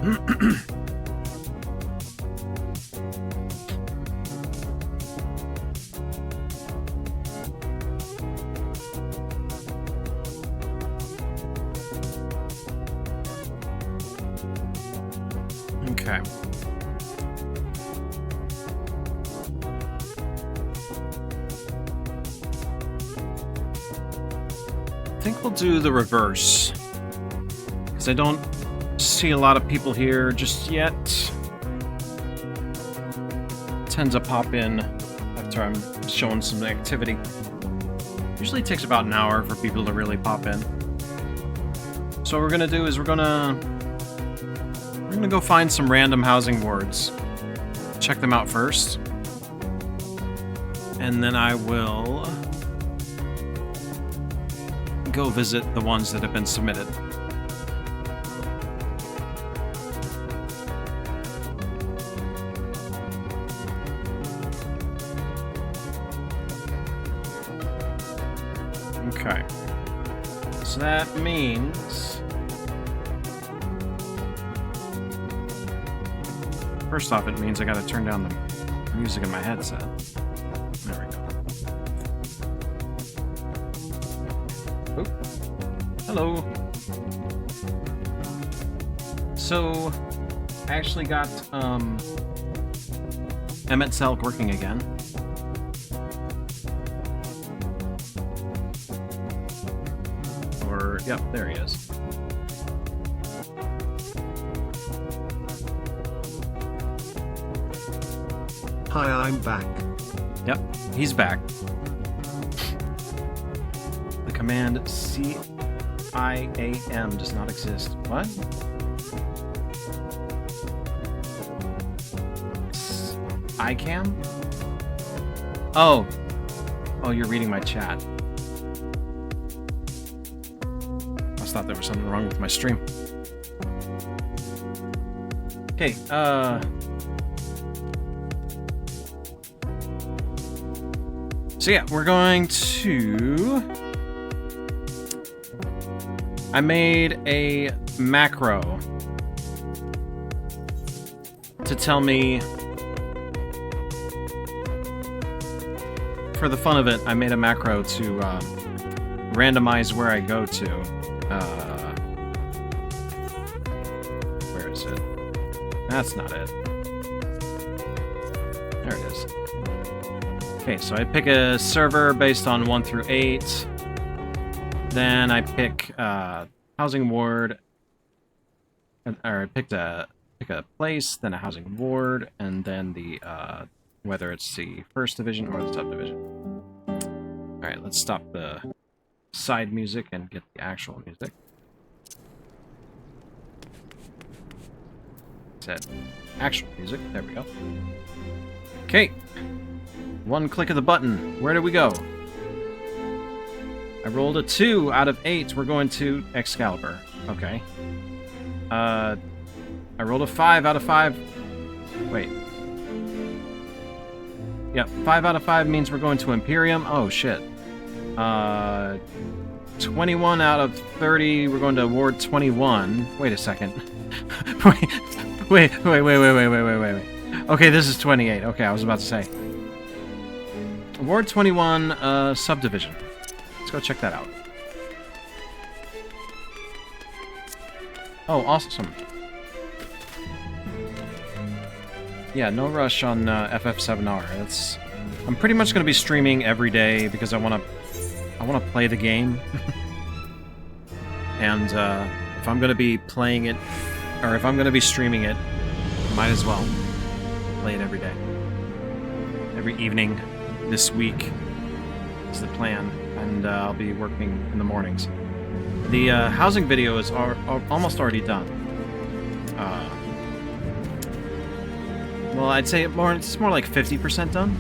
Okay. I think we'll do the reverse, because I don't see a lot of people here just yet. Tend to pop in after I'm showing some activity. Usually takes about an hour for people to really pop in. So what we're gonna do is we're gonna go find some random housing boards. Check them out first. And then I will go visit the ones that have been submitted. Okay. So that means... First off, it means I gotta turn down the music in my headset. There we go. Oh. Hello. So, I actually got, Emmett Selk working again. Yep, there he is. Hi, I'm back. Yep, he's back. The command CIAM does not exist. What? ICAM? Oh. Oh, you're reading my chat. I thought there was something wrong with my stream. Okay, so yeah, we're going to... I made a macro to tell me... For the fun of it, I made a macro to randomize where I go to. Where is it? That's not it. There it is. Okay, so I pick a server based on 1 through 8. Then I pick housing ward, or I pick a place, then a housing ward, and then the whether it's the first division or the subdivision. All right, let's stop the side music and get the actual music. Set actual music. There we go. Okay. One click of the button. Where do we go? I rolled a 2 out of 8. We're going to Excalibur. Okay. I rolled a 5 out of 5. Wait. Yep, 5 out of 5 means we're going to Imperium. Oh, shit. 21 out of 30, we're going to Ward 21. Wait a second. wait. Okay, this is 28. Okay, I was about to say. Ward 21, subdivision. Let's go check that out. Oh, awesome. Yeah, no rush on FF7R. I'm pretty much going to be streaming every day because I want to play the game. And if I'm going to be playing it, or if I'm going to be streaming it, might as well play it every day. Every evening this week is the plan, and I'll be working in the mornings. The housing video is almost already done. Well, I'd say it's more like 50% done.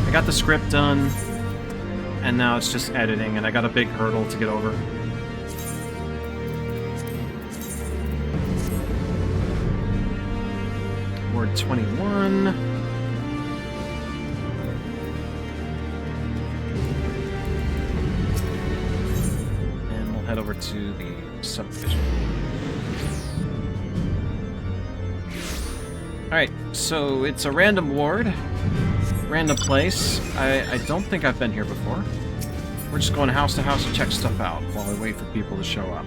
I got the script done, and now it's just editing, and I got a big hurdle to get over. Ward 21. And we'll head over to the subdivision. Alright, so it's a random ward. Random place. I don't think I've been here before. We're just going house to house to check stuff out while we wait for people to show up.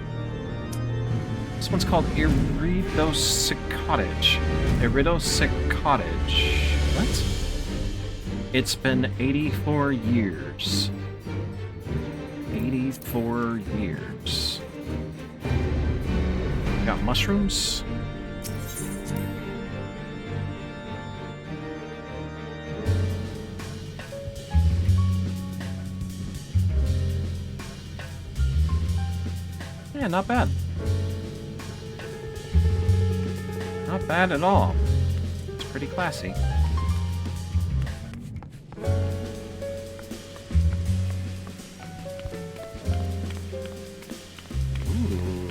This one's called Iridosic Cottage. Iridosic Cottage. What? It's been 84 years. 84 years. We got mushrooms. Yeah, not bad. Not bad at all. It's pretty classy. Ooh.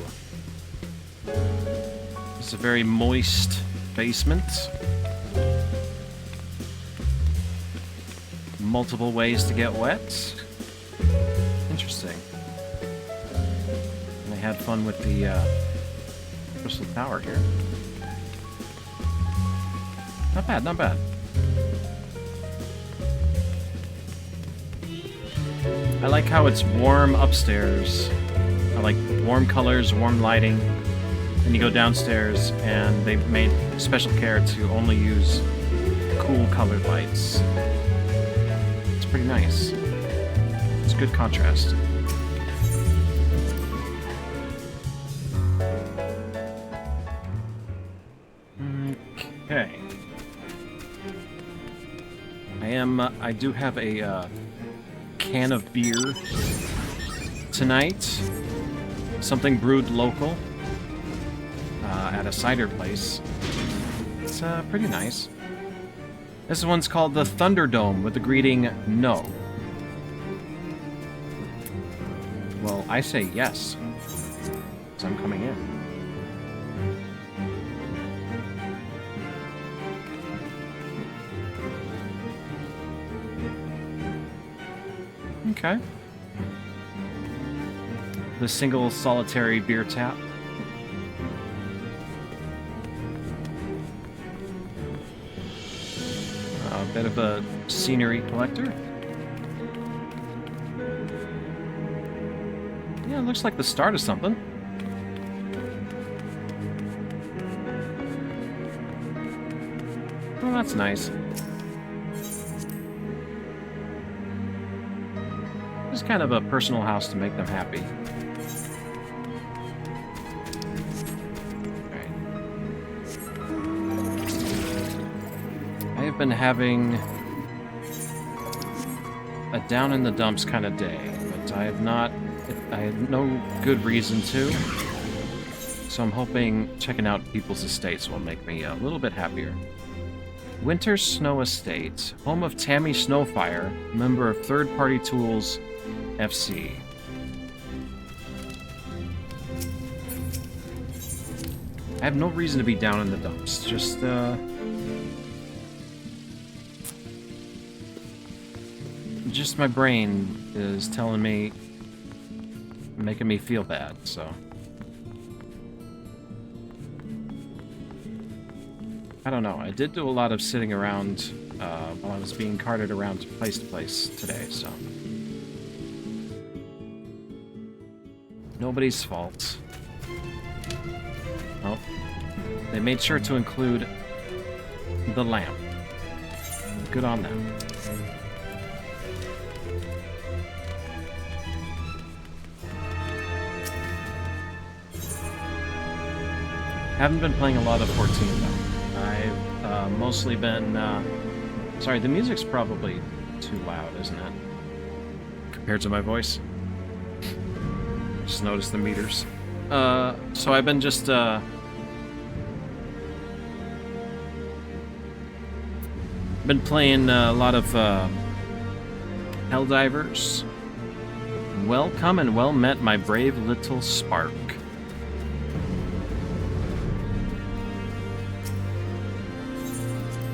It's a very moist basement. Multiple ways to get wet. Interesting. Had fun with the Crystal Tower here. Not bad, not bad. I like how it's warm upstairs. I like warm colors, warm lighting. Then you go downstairs and they made special care to only use cool colored lights. It's pretty nice. It's good contrast. Okay. I do have a can of beer tonight. Something brewed local at a cider place. It's pretty nice. This one's called the Thunderdome with the greeting, no. Well, I say yes, because I'm coming in. Okay. The single solitary beer tap. A bit of a scenery collector. Yeah, it looks like the start of something. Oh, that's nice. It's kind of a personal house to make them happy. Alright. I have been having a down in the dumps kind of day, but I have no good reason to. So I'm hoping checking out people's estates will make me a little bit happier. Winter Snow Estate, home of Tammy Snowfire, member of Third Party Tools FC. I have no reason to be down in the dumps. Just my brain is telling me, making me feel bad, so. I don't know. I did do a lot of sitting around while I was being carted around to place today, so. Nobody's fault. Oh. They made sure to include the lamp. Good on them. Haven't been playing a lot of 14 though. I've mostly been... Sorry, the music's probably too loud, isn't it? Compared to my voice. Just noticed the meters. So I've been just, been playing a lot of, Helldivers. Welcome and well met, my brave little spark.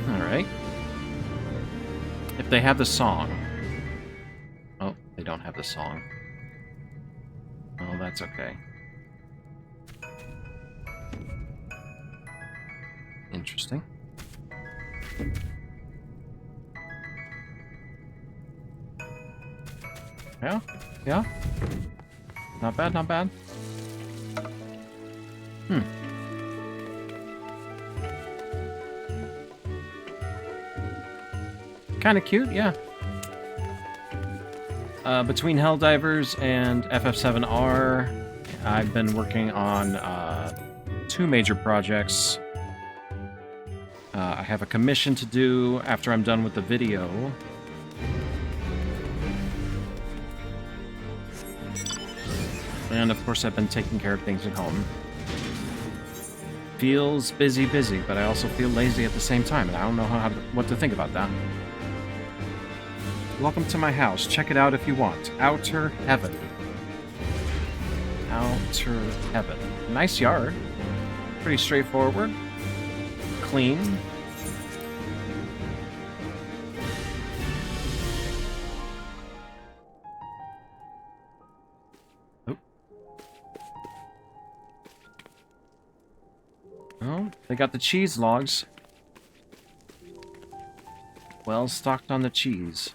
Alright. If they have the song. Oh, they don't have the song. Oh, that's okay. Interesting. Yeah? Yeah? Not bad, not bad. Hmm. Kind of cute, yeah. Between Helldivers and FF7R, I've been working on 2 major projects. I have a commission to do after I'm done with the video. And of course I've been taking care of things at home. Feels busy, but I also feel lazy at the same time, and I don't know what to think about that. Welcome to my house. Check it out if you want. Outer Heaven. Outer Heaven. Nice yard. Pretty straightforward. Clean. Oh. Oh, they got the cheese logs. Well stocked on the cheese.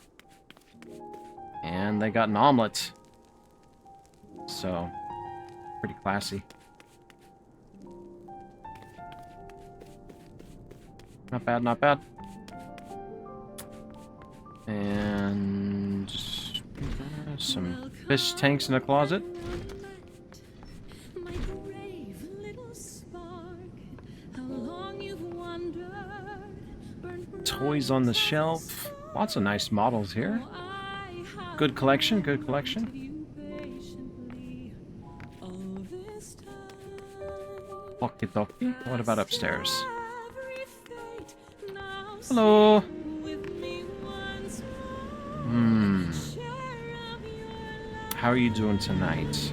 And they got an omelet. So, pretty classy. Not bad, not bad. And some fish tanks in a closet. Toys on the shelf. Lots of nice models here. Good collection, good collection. Okie dokie. What about upstairs? Hello. How are you doing tonight?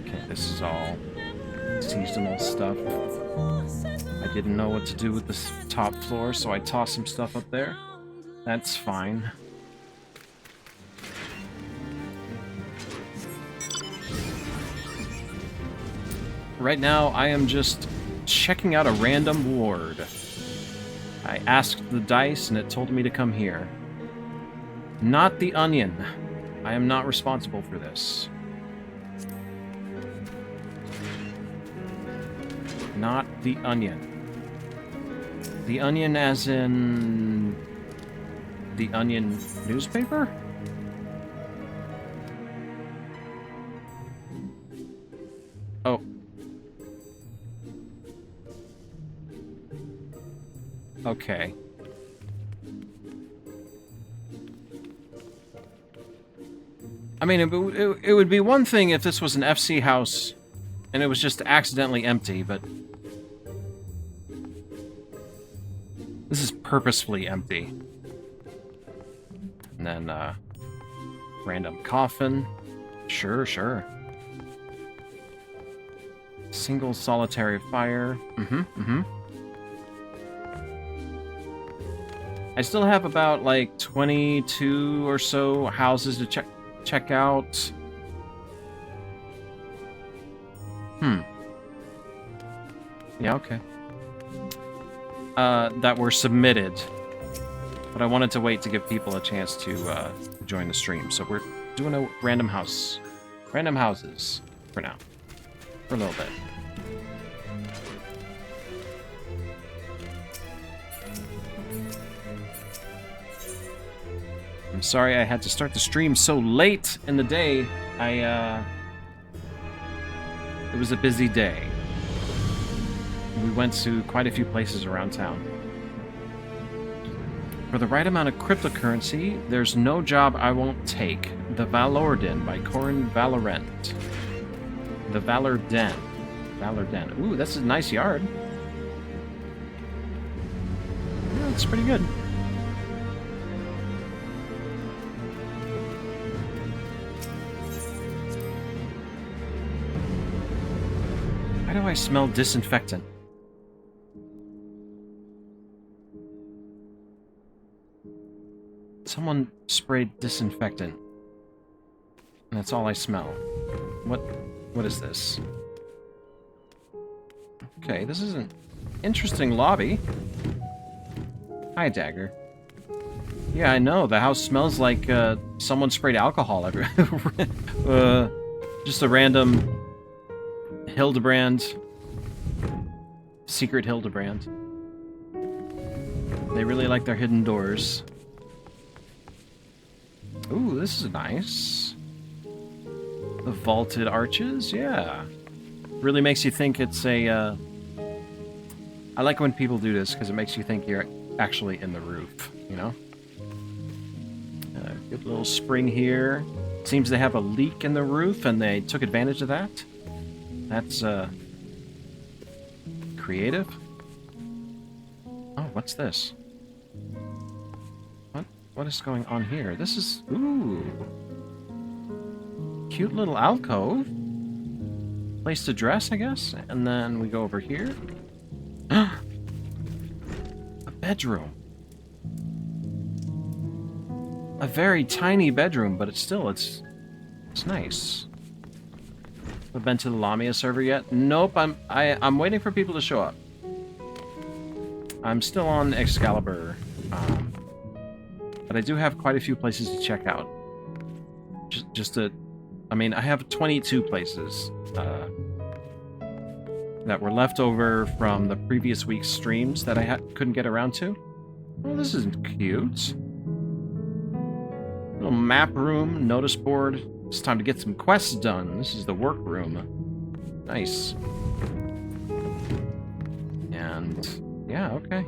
Okay, this is all seasonal stuff. I didn't know what to do with this top floor, so I tossed some stuff up there. That's fine. Right now, I am just checking out a random ward. I asked the dice, and it told me to come here. Not the onion. I am not responsible for this. Not the onion. The onion as in... the Onion newspaper? Oh. Okay. I mean, it would be one thing if this was an FC house and it was just accidentally empty, but this is purposefully empty. And then, random coffin. Sure, sure. Single solitary fire. I still have about, like, 22 or so houses to check out. Yeah, okay. That were submitted. But I wanted to wait to give people a chance to join the stream. So we're doing a random house. Random houses for now. For a little bit. I'm sorry I had to start the stream so late in the day. It was a busy day. We went to quite a few places around town. For the right amount of cryptocurrency, there's no job I won't take. The Valorden by Corin Valorant. The Valorden. Valorden. Ooh, that's a nice yard. Yeah, it's pretty good. Why do I smell disinfectant? Someone sprayed disinfectant. And that's all I smell. What is this? Okay, this is an interesting lobby. Hi, Dagger. Yeah, I know. The house smells like someone sprayed alcohol everywhere. Just a random Hildebrand. Secret Hildebrand. They really like their hidden doors. Ooh, this is nice. The vaulted arches, yeah. Really makes you think it's a... I like when people do this, because it makes you think you're actually in the roof, you know? Good little spring here. Seems they have a leak in the roof, and they took advantage of that. That's, creative. Oh, what's this? What is going on here? This is... Ooh. Cute little alcove. Place to dress, I guess. And then we go over here. A bedroom. A very tiny bedroom, but it's nice. I've been to the Lamia server yet? Nope, I'm waiting for people to show up. I'm still on Excalibur. But I do have quite a few places to check out. I mean, I have 22 places that were left over from the previous week's streams that I couldn't get around to. Oh, this is cute. Little map room, notice board. It's time to get some quests done. This is the work room. Nice. And yeah, okay.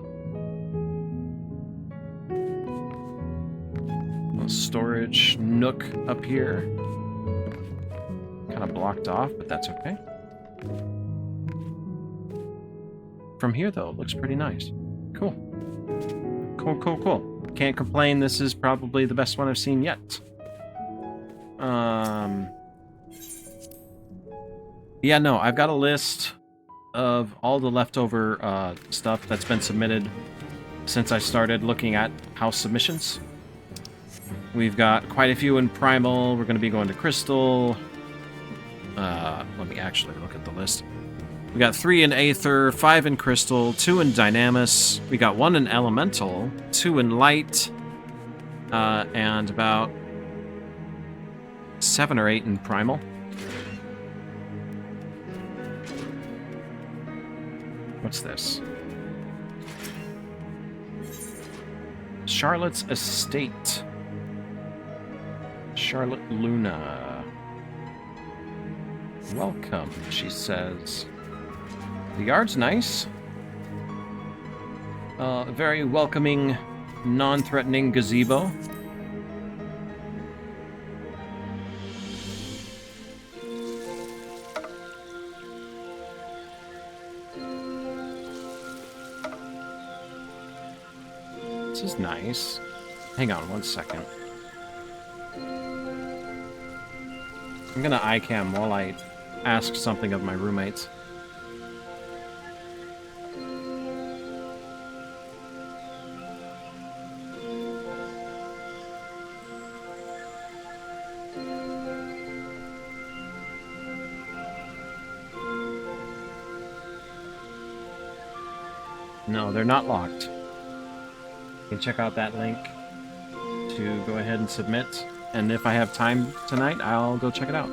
Little storage nook up here. Kind of blocked off, but that's okay. From here, though, it looks pretty nice. Cool. Cool. Can't complain. This is probably the best one I've seen yet. Yeah, no, I've got a list of all the leftover stuff that's been submitted since I started looking at house submissions. We've got quite a few in Primal. We're going to be going to Crystal. Let me actually look at the list. We got 3 in Aether, 5 in Crystal, 2 in Dynamis. We got 1 in Elemental, 2 in Light, and about 7 or 8 in Primal. What's this? Charlotte's Estate. Charlotte Luna. Welcome, she says. The yard's nice. A very welcoming, non-threatening gazebo. This is nice. Hang on one second. I'm gonna iCam while I ask something of my roommates. No, they're not locked. You can check out that link to go ahead and submit. And if I have time tonight, I'll go check it out.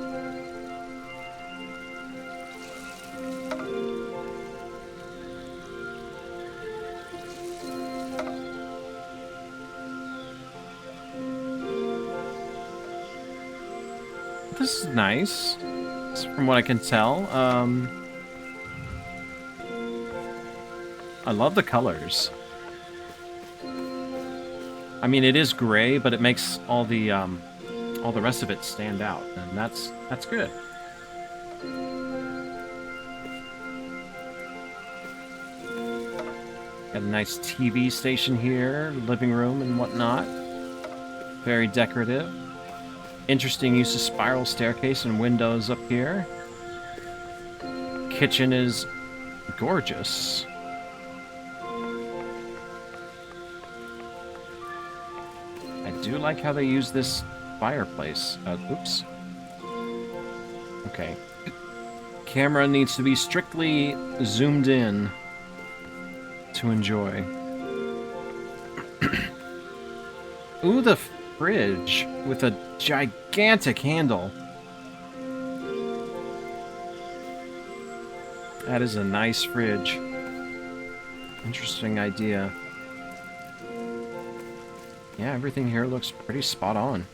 This is nice, from what I can tell. I love the colors. I mean, it is gray, but it makes all the rest of it stand out, and that's good. Got a nice TV station here, living room and whatnot. Very decorative. Interesting use of spiral staircase and windows up here. Kitchen is gorgeous. I do like how they use this fireplace. Oops. Okay. Camera needs to be strictly zoomed in to enjoy. Ooh, the fridge with a gigantic handle. That is a nice fridge. Interesting idea. Yeah, everything here looks pretty spot on.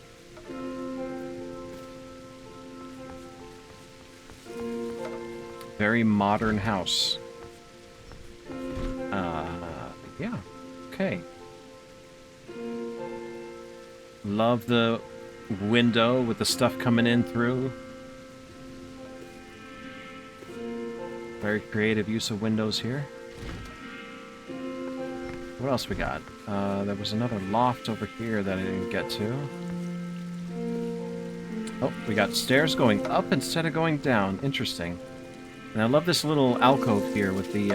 Very modern house. Yeah. Okay. Love the window with the stuff coming in through. Very creative use of windows here. What else we got? There was another loft over here that I didn't get to. Oh, we got stairs going up instead of going down. Interesting. And I love this little alcove here with the,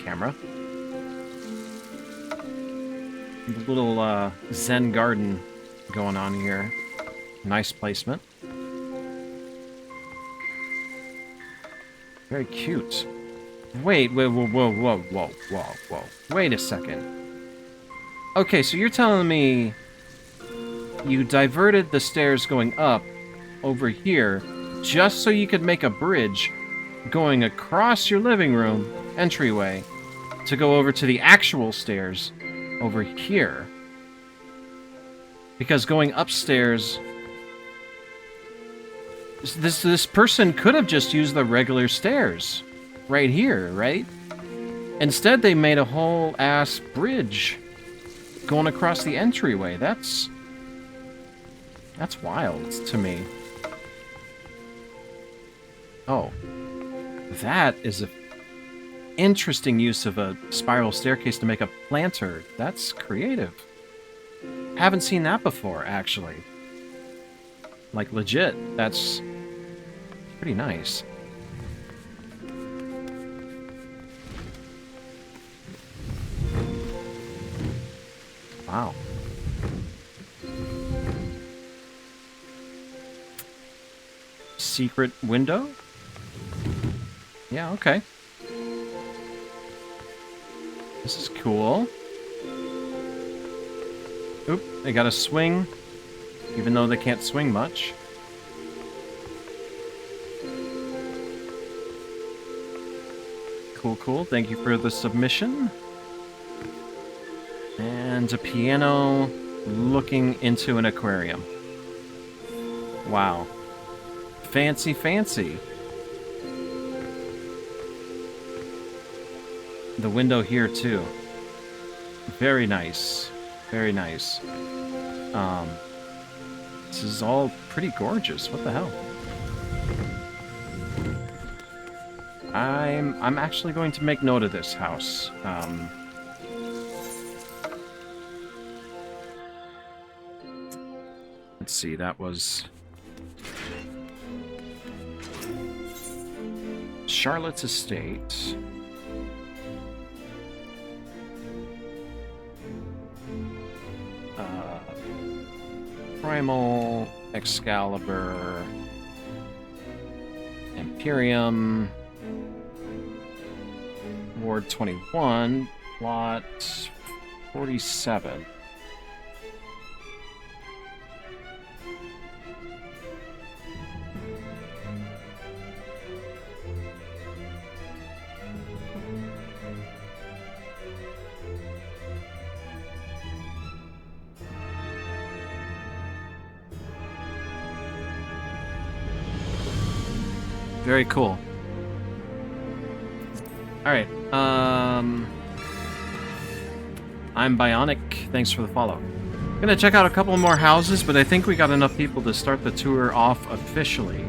camera. The little, Zen garden going on here. Nice placement. Very cute. Wait, whoa. Wait a second. Okay, so you're telling me you diverted the stairs going up over here just so you could make a bridge going across your living room entryway to go over to the actual stairs over here. Because going upstairs... This person could have just used the regular stairs right here, right? Instead, they made a whole ass bridge going across the entryway. That's wild to me. Oh, that is a interesting use of a spiral staircase to make a planter. That's creative. Haven't seen that before, actually. Like, legit. That's pretty nice. Wow. Secret window? Yeah, okay. This is cool. Oop, they got a swing, even though they can't swing much. Cool. Thank you for the submission. And a piano looking into an aquarium. Wow. Fancy. The window here, too. Very nice. Very nice. This is all pretty gorgeous. What the hell? I'm actually going to make note of this house. Let's see, that was Charlotte's Estate. Primal, Excalibur, Imperium, Ward 21, Plot 47. Very cool. Alright, I'm Bionic. Thanks for the follow. Gonna check out a couple more houses, but I think we got enough people to start the tour off officially.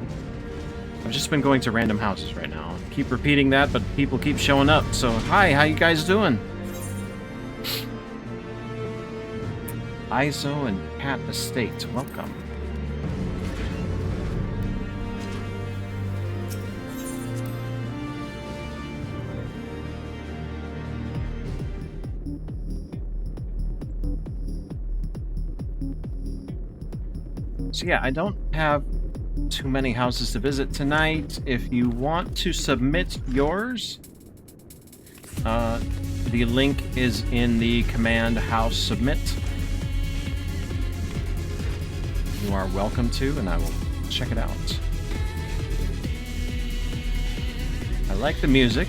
I've just been going to random houses right now. Keep repeating that, but people keep showing up. So, hi, how you guys doing? Iso and Cat Estate, welcome. So yeah, I don't have too many houses to visit tonight. If you want to submit yours, The link is in the command house submit. You are welcome to, and I will check it out. I like the music,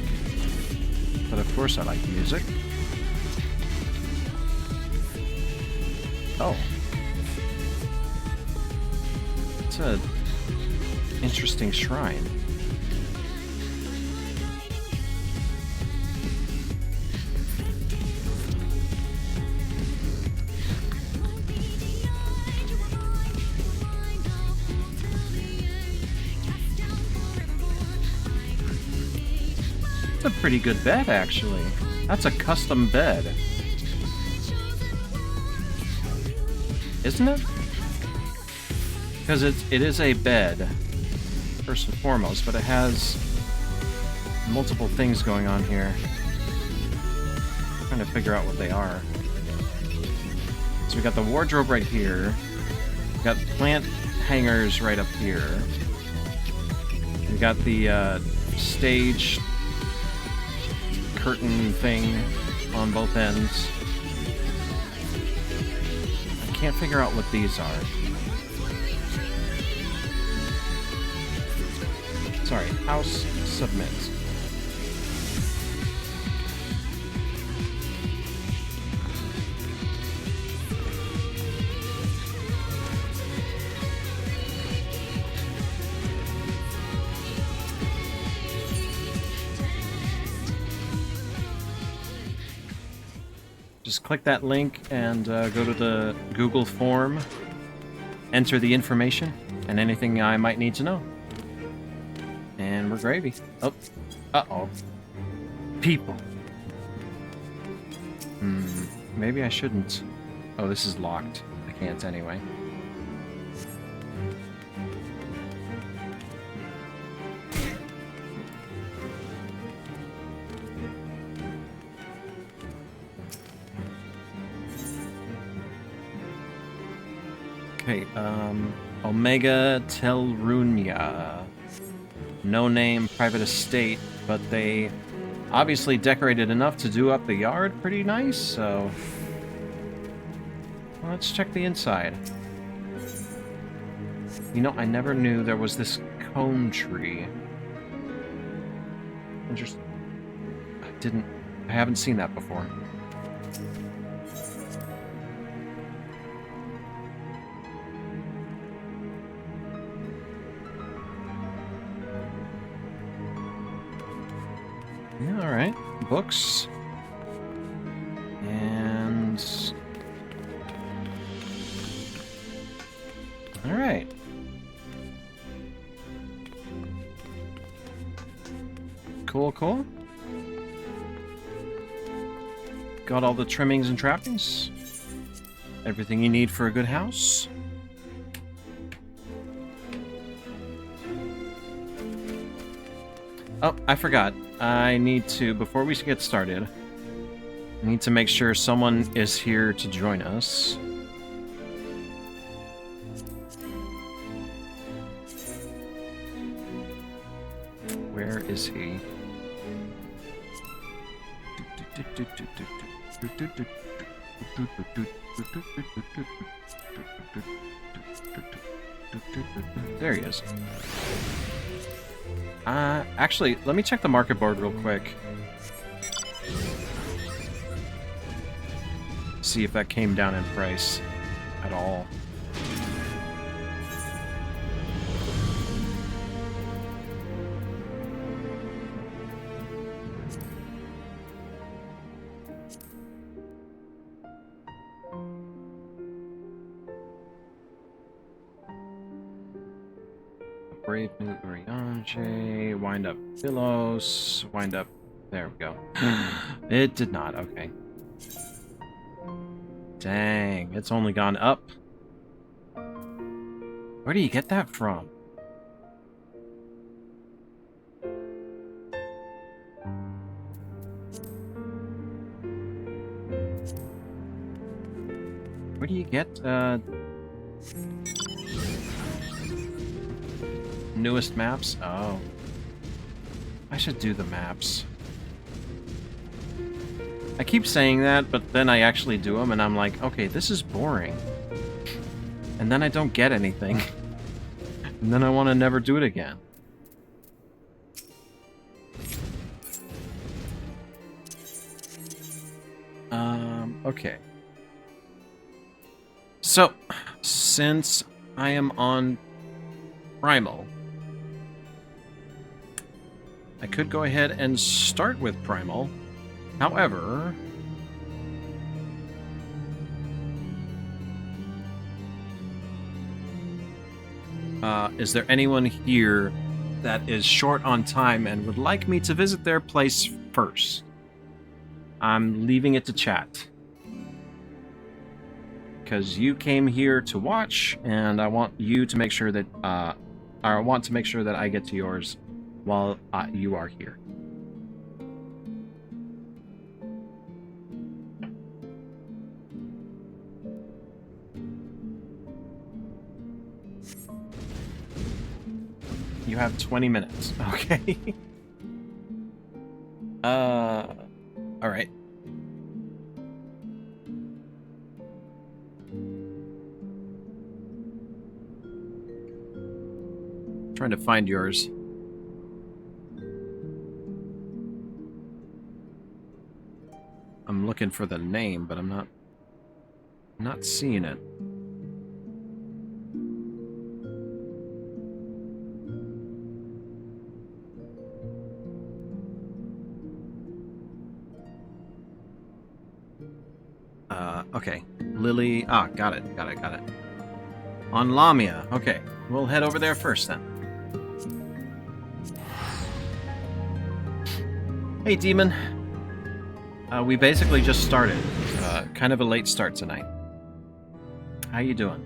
but of course I like the music. Oh. It's a interesting shrine. It's a pretty good bed, actually. That's a custom bed. Isn't it? Because it is a bed, first and foremost, but it has multiple things going on here. I'm trying to figure out what they are. So we got the wardrobe right here. We got plant hangers right up here. We got the stage curtain thing on both ends. I can't figure out what these are. Sorry, house submit. Just click that link and go to the Google form, enter the information, and anything I might need to know. And we're gravy. Oh. Uh-oh. People. Maybe I shouldn't. Oh, this is locked. I can't anyway. Okay, Omega Telrunia. No name, private estate, but they obviously decorated enough to do up the yard pretty nice, so well, let's check the inside. You know, I never knew there was this cone tree. Interesting. I haven't seen that before. Yeah, alright. Books. And... alright. Cool, cool. Got all the trimmings and trappings. Everything you need for a good house. Oh, I forgot. I need to, before we get started, I need to make sure someone is here to join us. Where is he? There he is. Actually, let me check the market board real quick. See if that came down in price at all. Brave New Urianche, wind up Philos, wind up. There we go. It did not. Okay. Dang, it's only gone up. Where do you get that from? Where do you get newest maps? Oh. I should do the maps. I keep saying that, but then I actually do them, and I'm like, okay, this is boring. And then I don't get anything. And then I want to never do it again. Okay. So, since I am on Primal, I could go ahead and start with Primal. However, is there anyone here that is short on time and would like me to visit their place first? I'm leaving it to chat. Because you came here to watch, and I want you to make sure that, I want to make sure that I get to yours while you are here. You have 20 minutes. Okay. Alright. Trying to find yours. I'm looking for the name, but I'm not seeing it. Okay. Lily. Ah, got it. On Lamia. Okay. We'll head over there first then. Hey, Demon. We basically just started. Kind of a late start tonight. How you doing?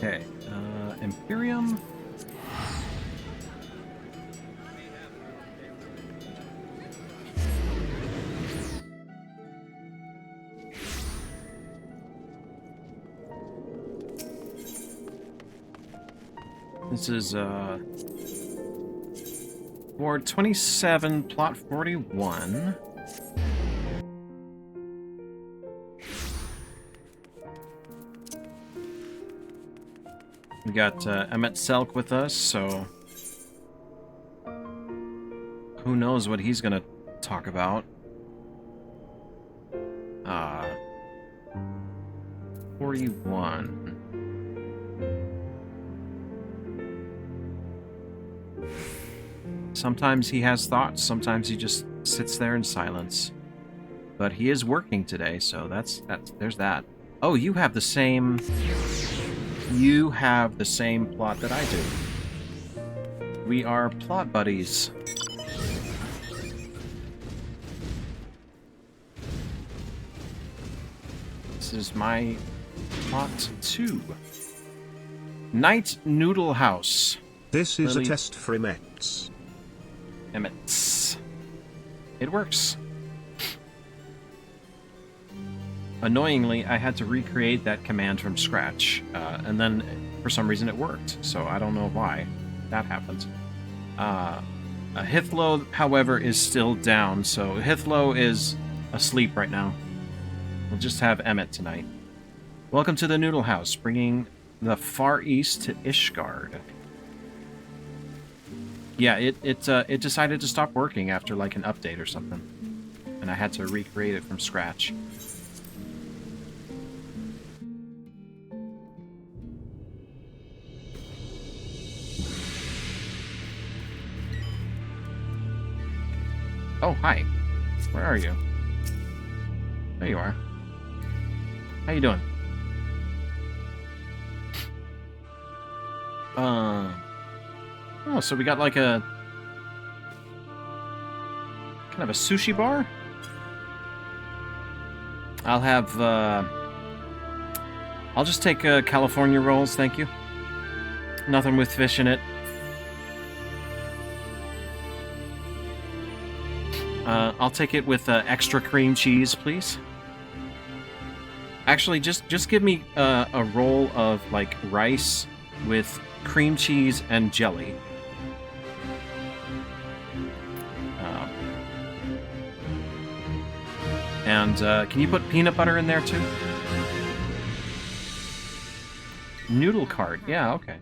Okay, Imperium. This is, Ward 27, Plot 41. We got Emmett Selk with us, so who knows what he's gonna talk about. 41. Sometimes he has thoughts, sometimes he just sits there in silence. But he is working today, so there's that. Oh, you have the same plot that I do. We are plot buddies. This is my plot 2. Night Noodle House. This is Lily. a test for Emmets. Emmets. It works. Annoyingly, I had to recreate that command from scratch, and then for some reason it worked, so I don't know why that happened. Hithlo, however, is still down, so Hithlo is asleep right now. We'll just have Emmett tonight. Welcome to the Noodle House, bringing the Far East to Ishgard. Yeah, it decided to stop working after like an update or something, and I had to recreate it from scratch. Oh, hi. Where are you? There you are. How you doing? Oh, so we got like a kind of a sushi bar? I'll have, I'll just take California rolls, thank you. Nothing with fish in it. I'll take it with extra cream cheese, please. Actually, just give me a roll of, like, rice with cream cheese and jelly. And can you put peanut butter in there, too? Noodle cart. Yeah, okay.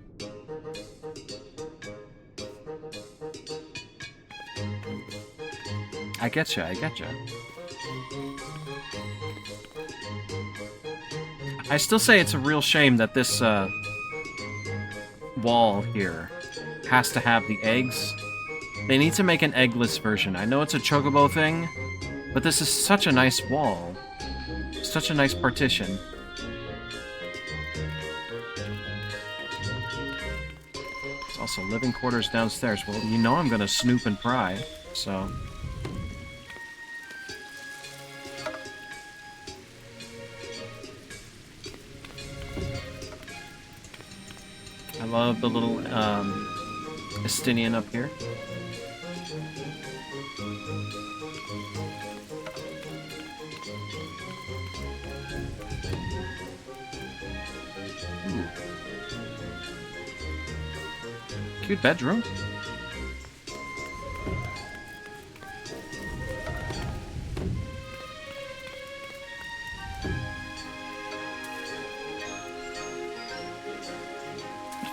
I getcha, I getcha. I still say it's a real shame that this wall here has to have the eggs. They need to make an eggless version. I know it's a chocobo thing, but this is such a nice wall. Such a nice partition. There's also living quarters downstairs. Well, you know I'm gonna snoop and pry, so... I love the little Estinian up here. Ooh. Cute bedroom.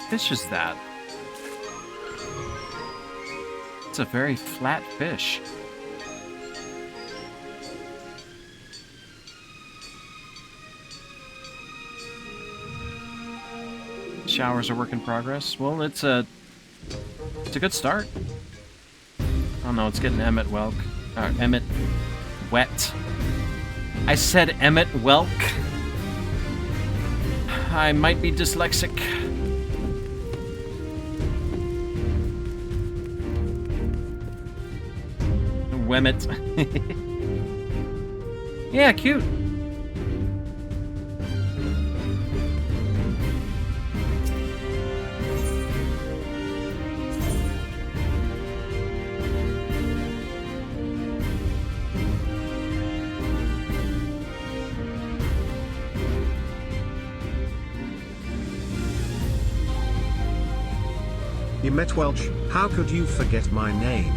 Fish is that? It's a very flat fish. Showers are work in progress. Well, it's a good start. Oh no, it's getting Emmett Welk. Emmett wet. I said Emmett Welk. I might be dyslexic. Wemmet. Yeah, cute. You met Welch, how could you forget my name?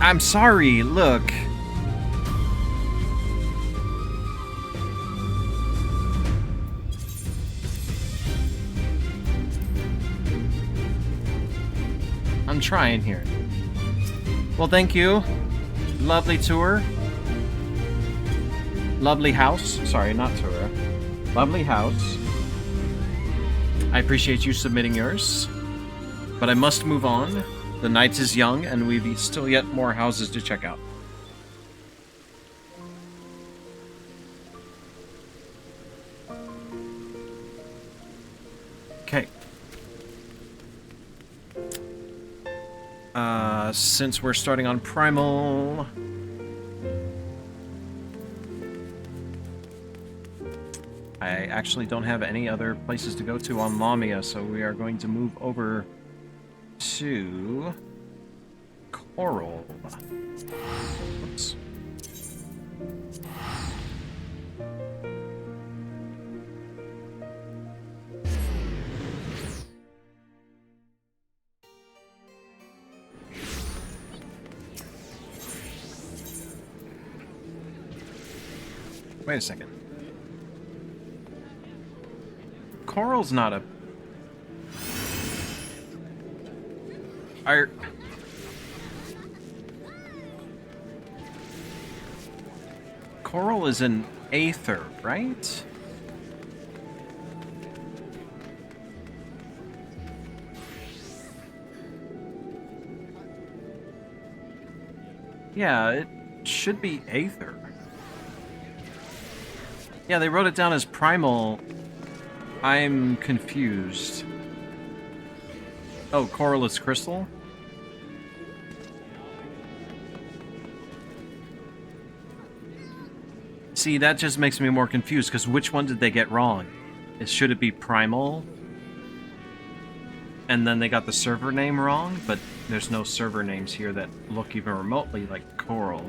I'm sorry, look. I'm trying here. Well, thank you. Lovely tour. Lovely house. Sorry, not tour. Lovely house. I appreciate you submitting yours. But I must move on. The night is young, and we've still yet more houses to check out. Okay. Since we're starting on Primal... I actually don't have any other places to go to on Lamia, so we are going to move over to Coral. Oops. Wait a second. Coral's not a... Coral is an Aether, right? Yeah, it should be Aether. Yeah, they wrote it down as Primal. I'm confused. Oh, Coral is Crystal? See, that just makes me more confused, because which one did they get wrong? Should it be Primal? and then they got the server name wrong, but there's no server names here that look even remotely like Coral.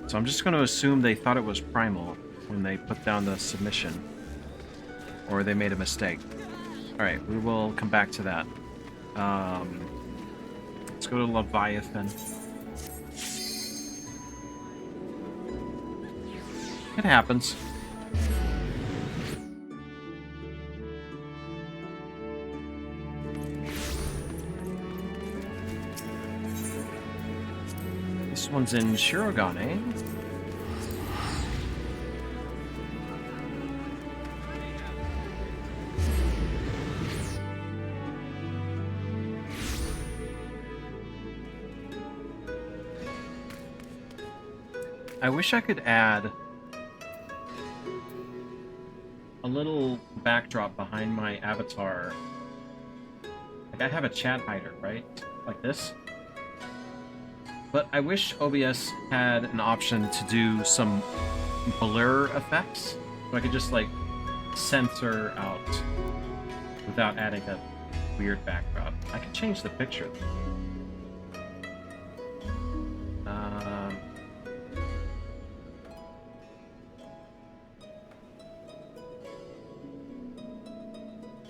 So I'm just going to assume they thought it was Primal when they put down the submission. Or they made a mistake. Alright, we will come back to that. Let's go to Leviathan. It happens. This one's in Shirogane. I wish I could add a little backdrop behind my avatar. Like I have a chat hider, right? Like this. But I wish OBS had an option to do some blur effects. So I could just like censor out without adding a weird backdrop. I could change the picture.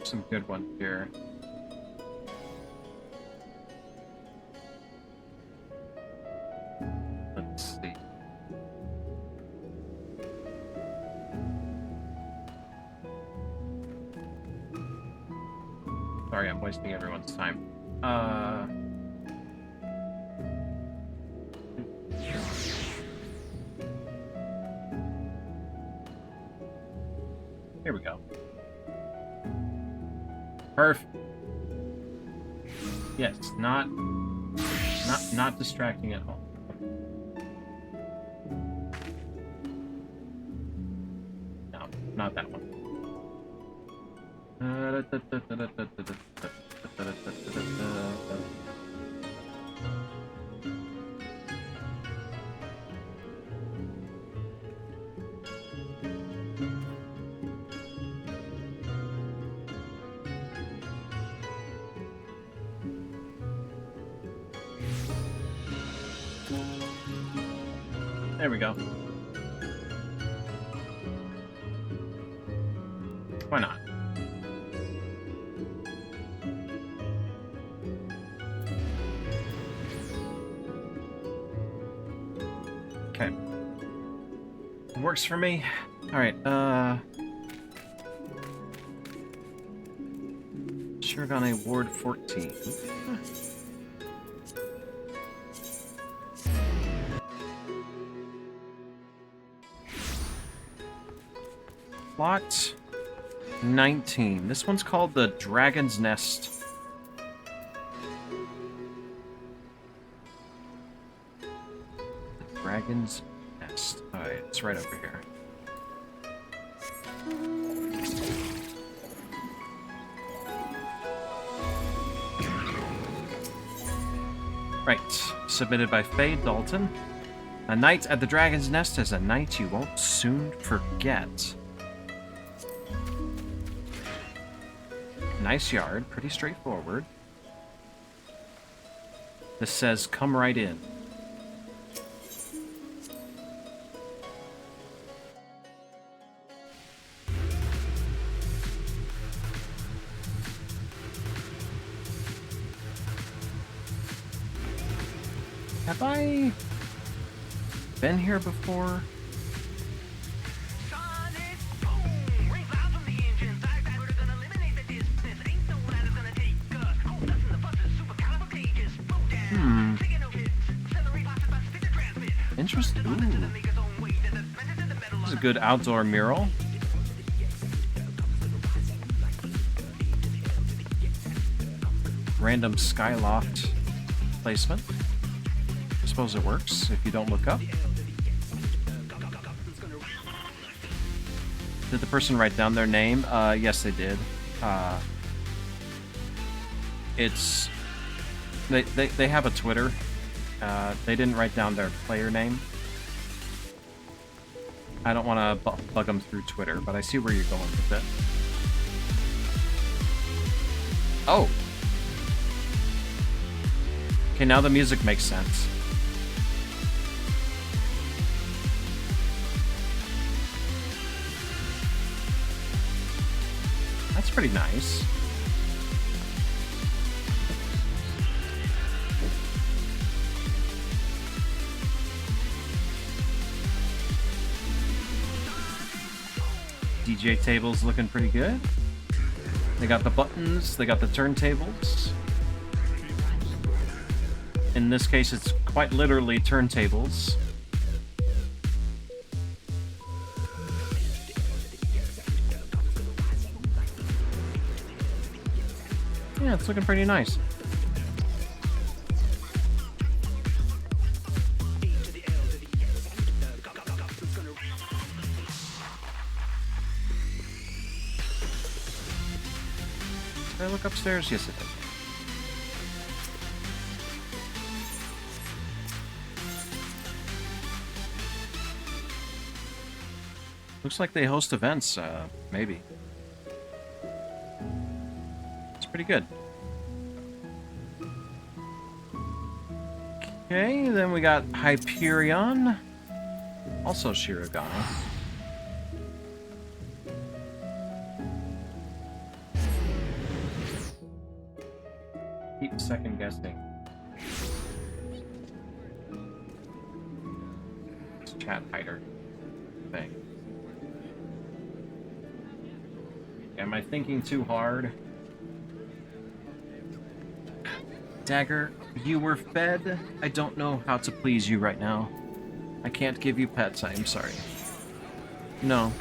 Some good ones here. Let's see. Sorry, I'm wasting everyone's time. Here we go. Perfect. Yes, not distracting at all. No, not that one. There we go. Why not? Okay. It works for me. Alright, Shirogane Ward 14. Plot 19. This one's called the Dragon's Nest. The Dragon's Nest. Alright, it's right over here. Right. Submitted by Faye Dalton. A night at the Dragon's Nest is a night you won't soon forget. Nice yard, pretty straightforward. This says, come right in. Have I been here before? Interesting. Ooh. This is a good outdoor mural. Random skyloft placement. I suppose it works if you don't look up. Did the person write down their name? Yes, they did. It's... They have a Twitter. They didn't write down their player name. I don't want to bug them through Twitter, but I see where you're going with it. Oh. Okay, now the music makes sense. That's pretty nice. DJ table's looking pretty good. They got the buttons, they got the turntables. In this case, it's quite literally turntables. Yeah, it's looking pretty nice. Did I look upstairs? Yes, I did. Looks like they host events, maybe. It's pretty good. Okay, then we got Hyperion. Also Shirogane. Keep second guessing. It's chat hider thing. Am I thinking too hard? Dagger, you were fed. I don't know how to please you right now. I can't give you pets, I am sorry. No.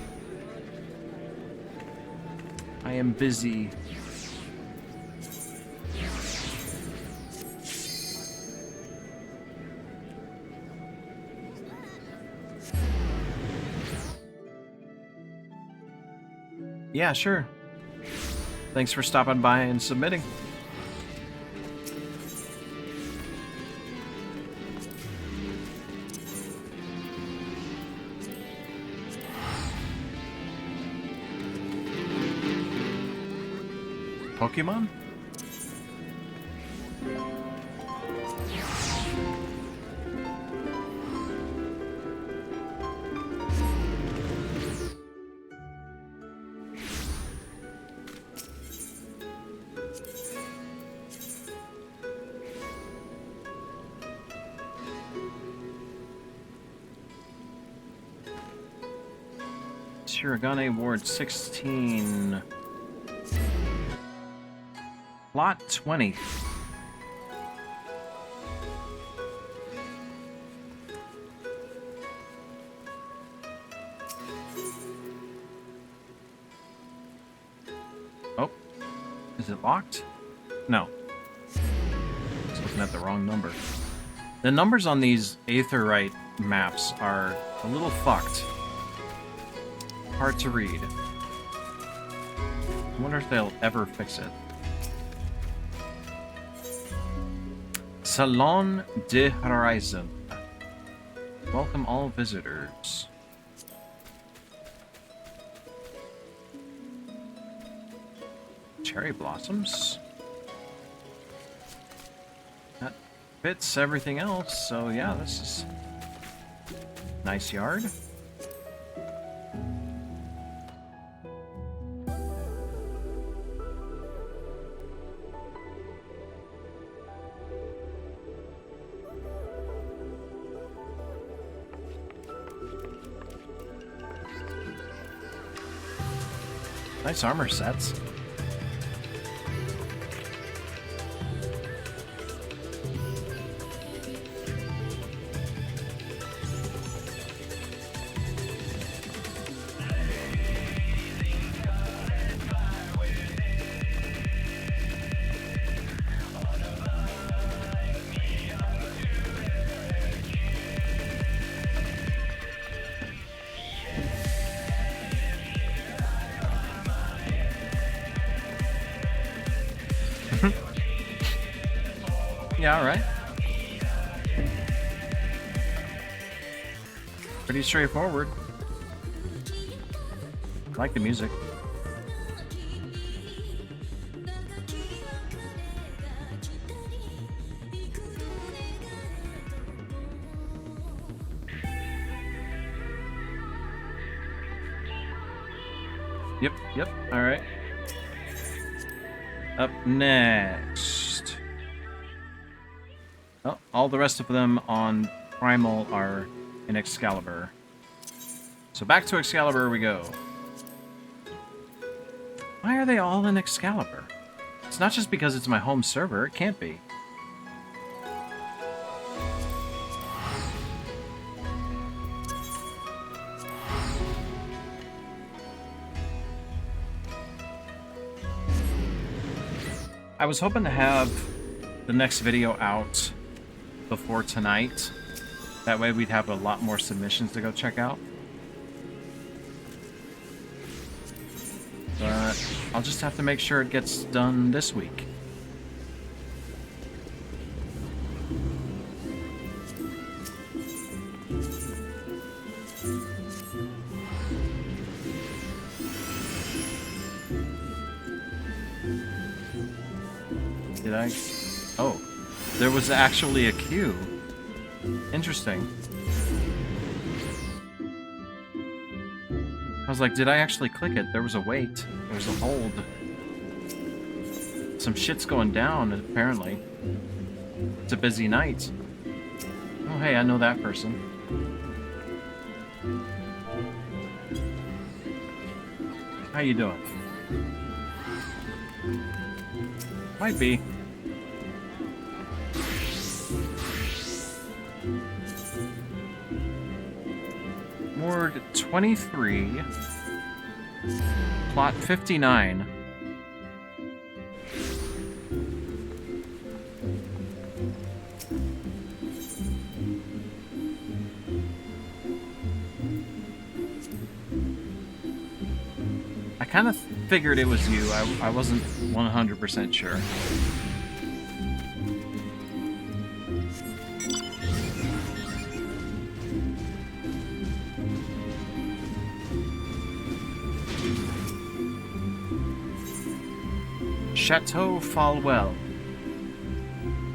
I am busy. Yeah, sure. Thanks for stopping by and submitting. Pokemon? Shirogane Ward 16. Plot 20. Oh. Is it locked? No. I was looking at the wrong number. The numbers on these Aetherite maps are a little fucked. Hard to read. I wonder if they'll ever fix it. Salon de Horizon. Welcome all visitors. Cherry blossoms. That fits everything else, so yeah, this is nice yard. Nice armor sets. Yeah, alright. Pretty straightforward. I like the music. Yep. All right. Up next. Oh, all the rest of them on Primal are in Excalibur. So back to Excalibur we go. Why are they all in Excalibur? It's not just because it's my home server. It can't be. I was hoping to have the next video out before tonight. That way we'd have a lot more submissions to go check out. But I'll just have to make sure it gets done this week. Did I? Oh, there was actually a queue. Interesting. I was like, did I actually click it? There was a wait. There was a hold. Some shit's going down, apparently. It's a busy night. Oh, hey, I know that person. How you doing? Might be. Ward 23. Plot 59. I kind of figured it was you. I wasn't 100% sure. Chateau Falwell.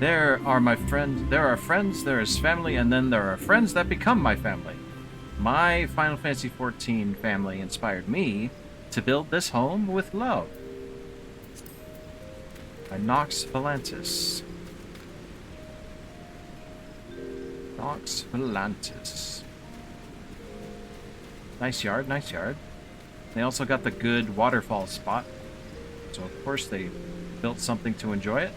There are my friends. There are friends. There is family, and then there are friends that become my family. My Final Fantasy XIV family inspired me to build this home with love. By Nox Volantis. Nox Volantis. Nice yard, nice yard. They also got the good waterfall spot. So of course they built something to enjoy it.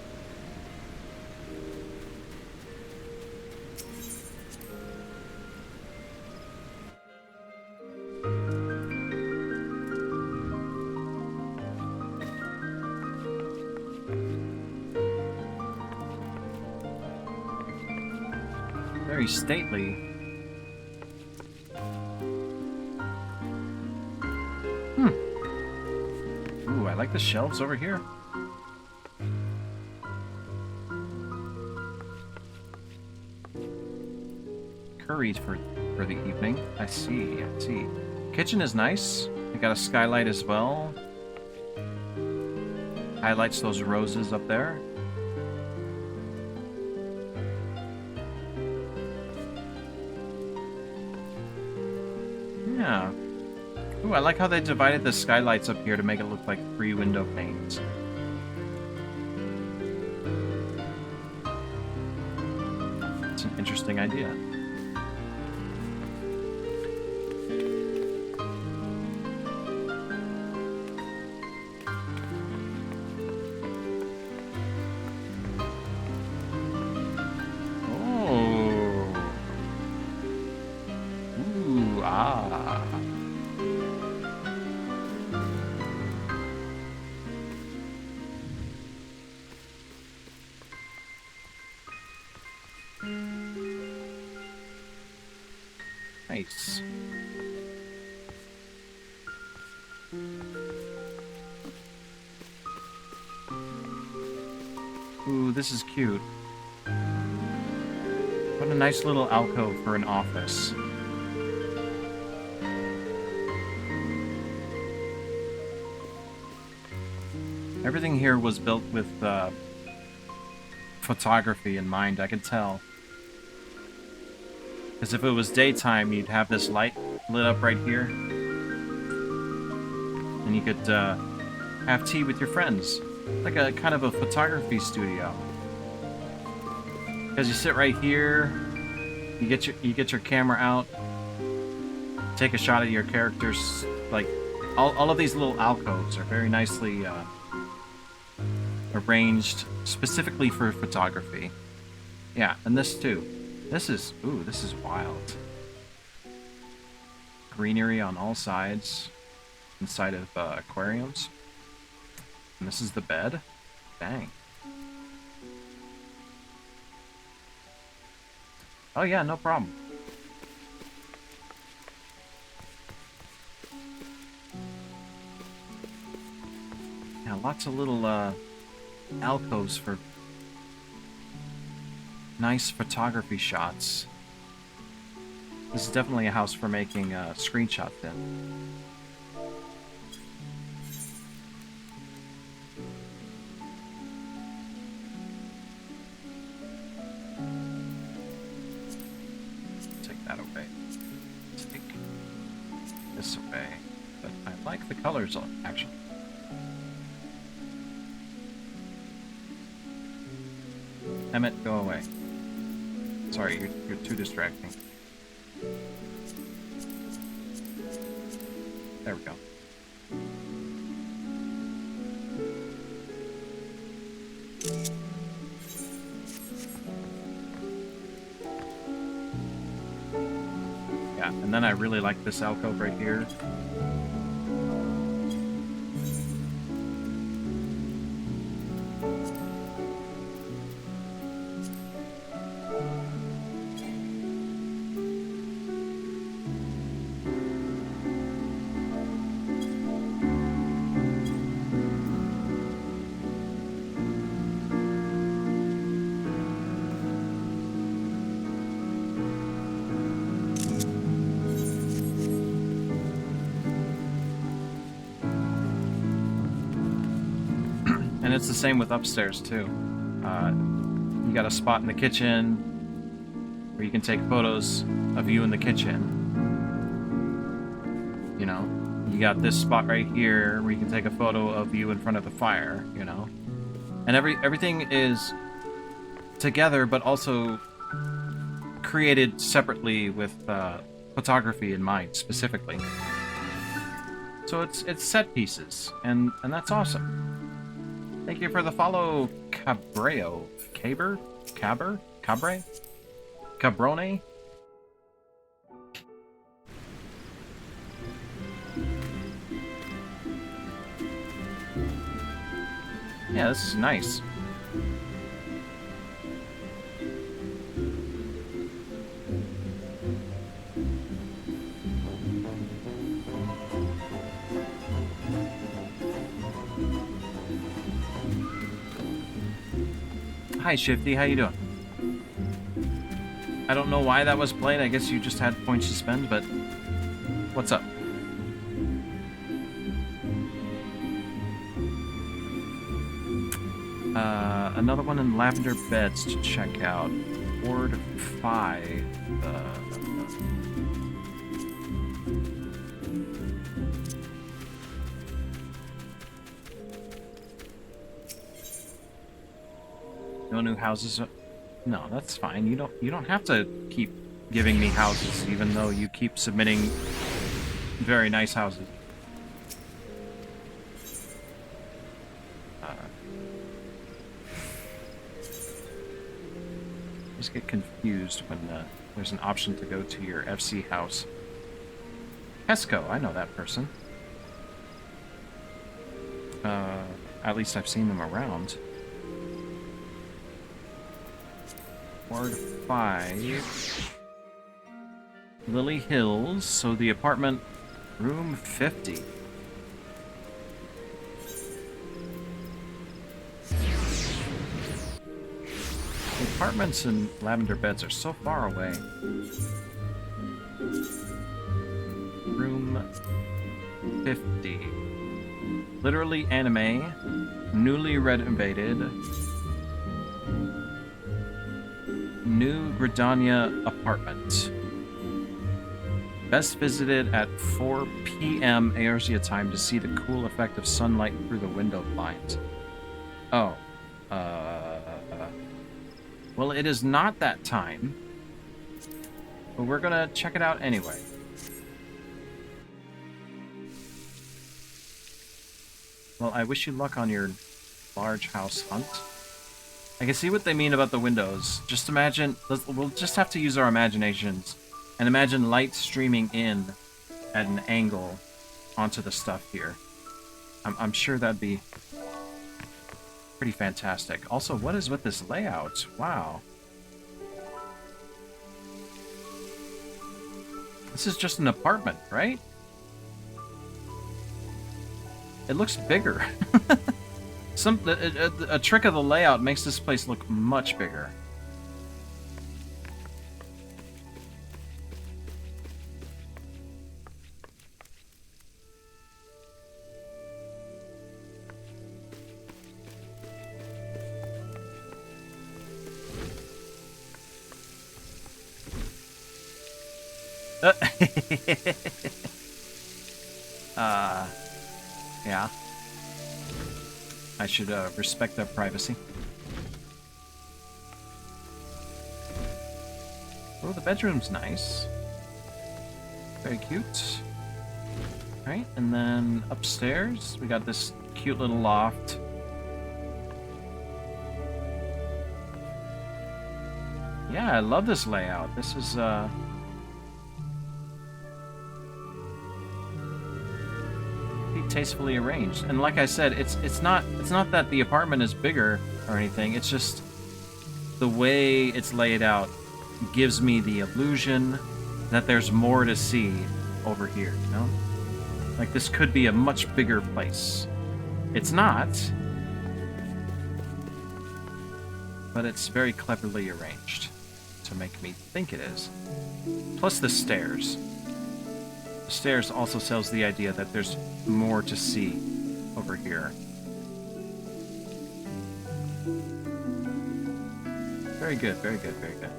Very stately. Ooh, I like the shelves over here. Curries for the evening. I see. Kitchen is nice. They got a skylight as well. Highlights those roses up there. Yeah. Ooh, I like how they divided the skylights up here to make it look like 3 window panes. It's an interesting idea. Nice. Ooh, this is cute. What a nice little alcove for an office. Everything here was built with photography in mind, I can tell. Because if it was daytime, you'd have this light lit up right here. and you could have tea with your friends, like a kind of a photography studio. Because you sit right here, you get your camera out, take a shot of your characters. Like all of these little alcoves are very nicely arranged specifically for photography. Yeah, and this too. This is wild. Greenery on all sides inside of aquariums. And this is the bed. Dang. Oh yeah, no problem. Yeah, lots of little alcoves for nice photography shots. This is definitely a house for making screenshots in. Take that away. Let's take this away. But I like the colors, actually. Emmett, go away. Sorry, you're too distracting. There we go. Yeah, and then I really like this alcove right here. And it's the same with upstairs too. You got a spot in the kitchen where you can take photos of you in the kitchen. You know, you got this spot right here where you can take a photo of you in front of the fire. You know, and everything is together, but also created separately with photography in mind specifically. So it's set pieces, and that's awesome. Thank you for the follow, Cabreo. Cabrone? Yeah, this is nice. Hi, Shifty. How you doing? I don't know why that was played. I guess you just had points to spend, but what's up? Another one in Lavender Beds to check out. Ward 5. No new houses. No, that's fine. You don't have to keep giving me houses, even though you keep submitting very nice houses. I just get confused when there's an option to go to your FC house. Pesco, I know that person. At least I've seen them around. Ward 5. Lily Hills, so the apartment, room 50. The apartments in Lavender Beds are so far away. Room 50. Literally anime, newly renovated. New Gridania apartment. Best visited at 4 p.m. Aosia time to see the cool effect of sunlight through the window blinds. Oh. Well, it is not that time. But we're gonna check it out anyway. Well, I wish you luck on your large house hunt. I can see what they mean about the windows. Just imagine... We'll just have to use our imaginations. And imagine light streaming in at an angle onto the stuff here. I'm sure that'd be pretty fantastic. Also, what is with this layout? Wow. This is just an apartment, right? It looks bigger. A trick of the layout makes this place look much bigger. Yeah. I should respect their privacy. Oh, the bedroom's nice. Very cute. Right, and then upstairs, we got this cute little loft. Yeah, I love this layout. This is, tastefully arranged. And like I said, it's not that the apartment is bigger or anything. It's just the way it's laid out gives me the illusion that there's more to see over here, you know? Like this could be a much bigger place. It's not, but it's very cleverly arranged to make me think it is. Plus the stairs. The stairs also sells the idea that there's more to see over here. Very good, very good, very good.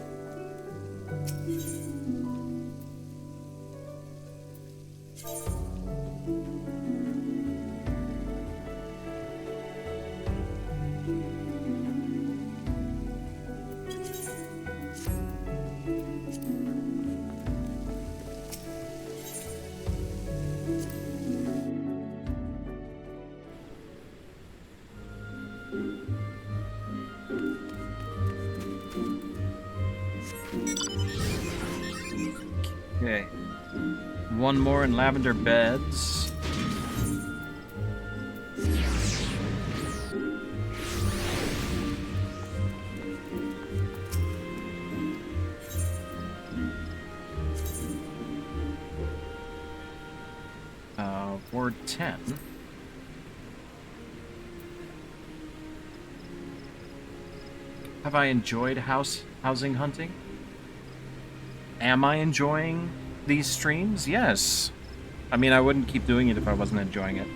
Okay. One more in lavender beds. Ward 10. Have I enjoyed housing hunting? Am I enjoying these streams? Yes. I mean, I wouldn't keep doing it if I wasn't enjoying it.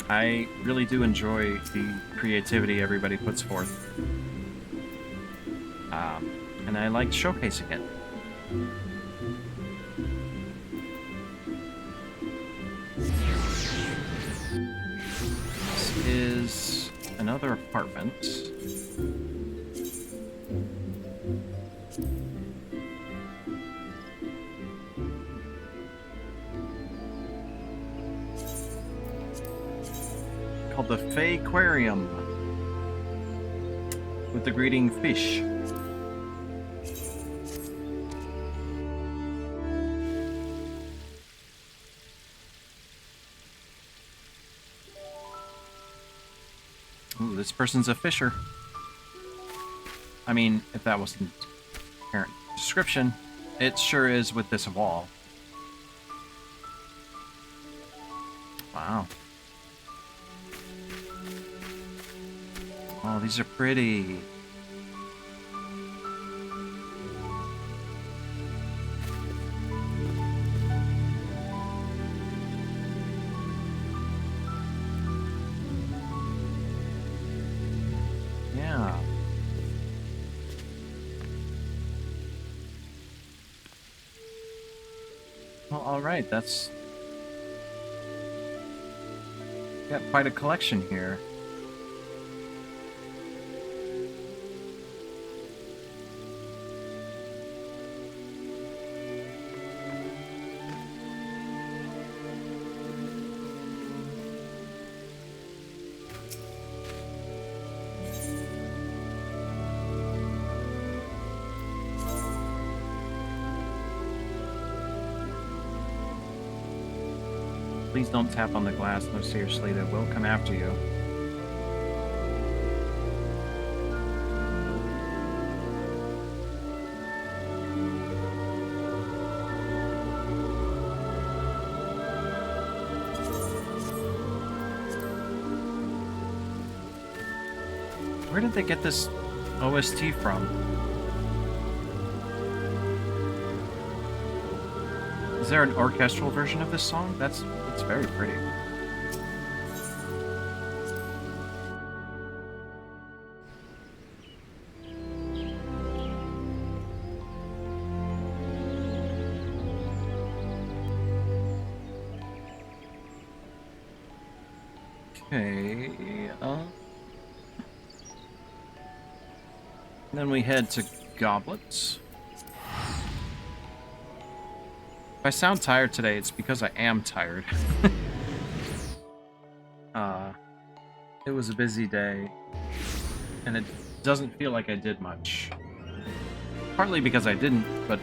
I really do enjoy the creativity everybody puts forth. And I like showcasing it. This is another apartment. Called the Aquarium with the greeting fish. Ooh, this person's a fisher. I mean, if that wasn't apparent description, it sure is with this wall. Wow. Oh, these are pretty. Yeah. All right, that's got quite a collection here. Please don't tap on the glass. No, seriously, they will come after you. Where did they get this OST from? Is there an orchestral version of this song? It's very pretty. Okay, then we head to Goblets. If I sound tired today, it's because I am tired. It was a busy day, and it doesn't feel like I did much. Partly because I didn't, but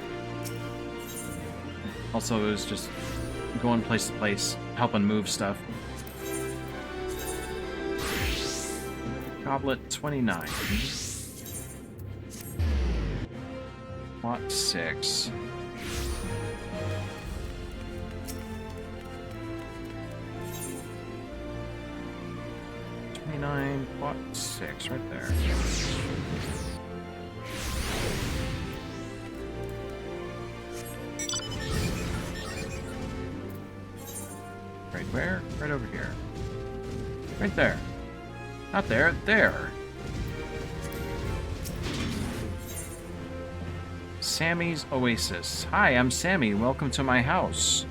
also it was just going place to place, helping move stuff. Goblet 29. Plot 6. Plot 6, right there. Right where? Right over here. Right there. Not there, there. Sammy's Oasis. Hi, I'm Sammy. Welcome to my house.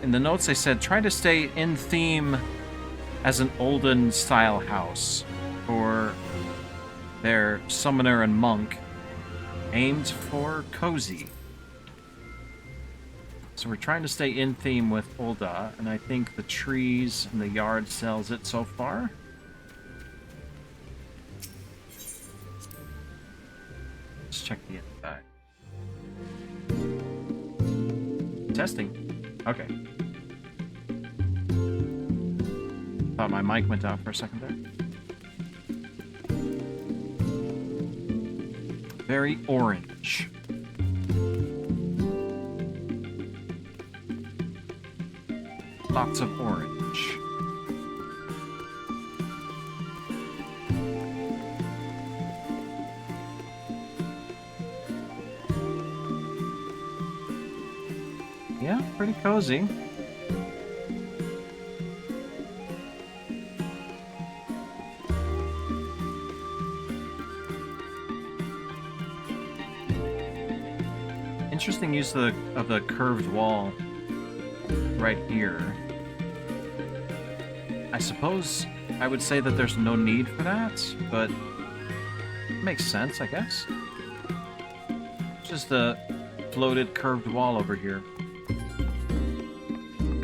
In the notes they said, try to stay in theme as an olden style house for their summoner and monk, aimed for cozy. So we're trying to stay in theme with Ulda, and I think the trees and the yard sells it so far. Let's check the inside. Testing. Okay. Thought my mic went out for a second there. Very orange. Lots of orange. Yeah, pretty cozy. Interesting use of the curved wall right here. I suppose I would say that there's no need for that, but it makes sense, I guess. It's just a floated curved wall over here.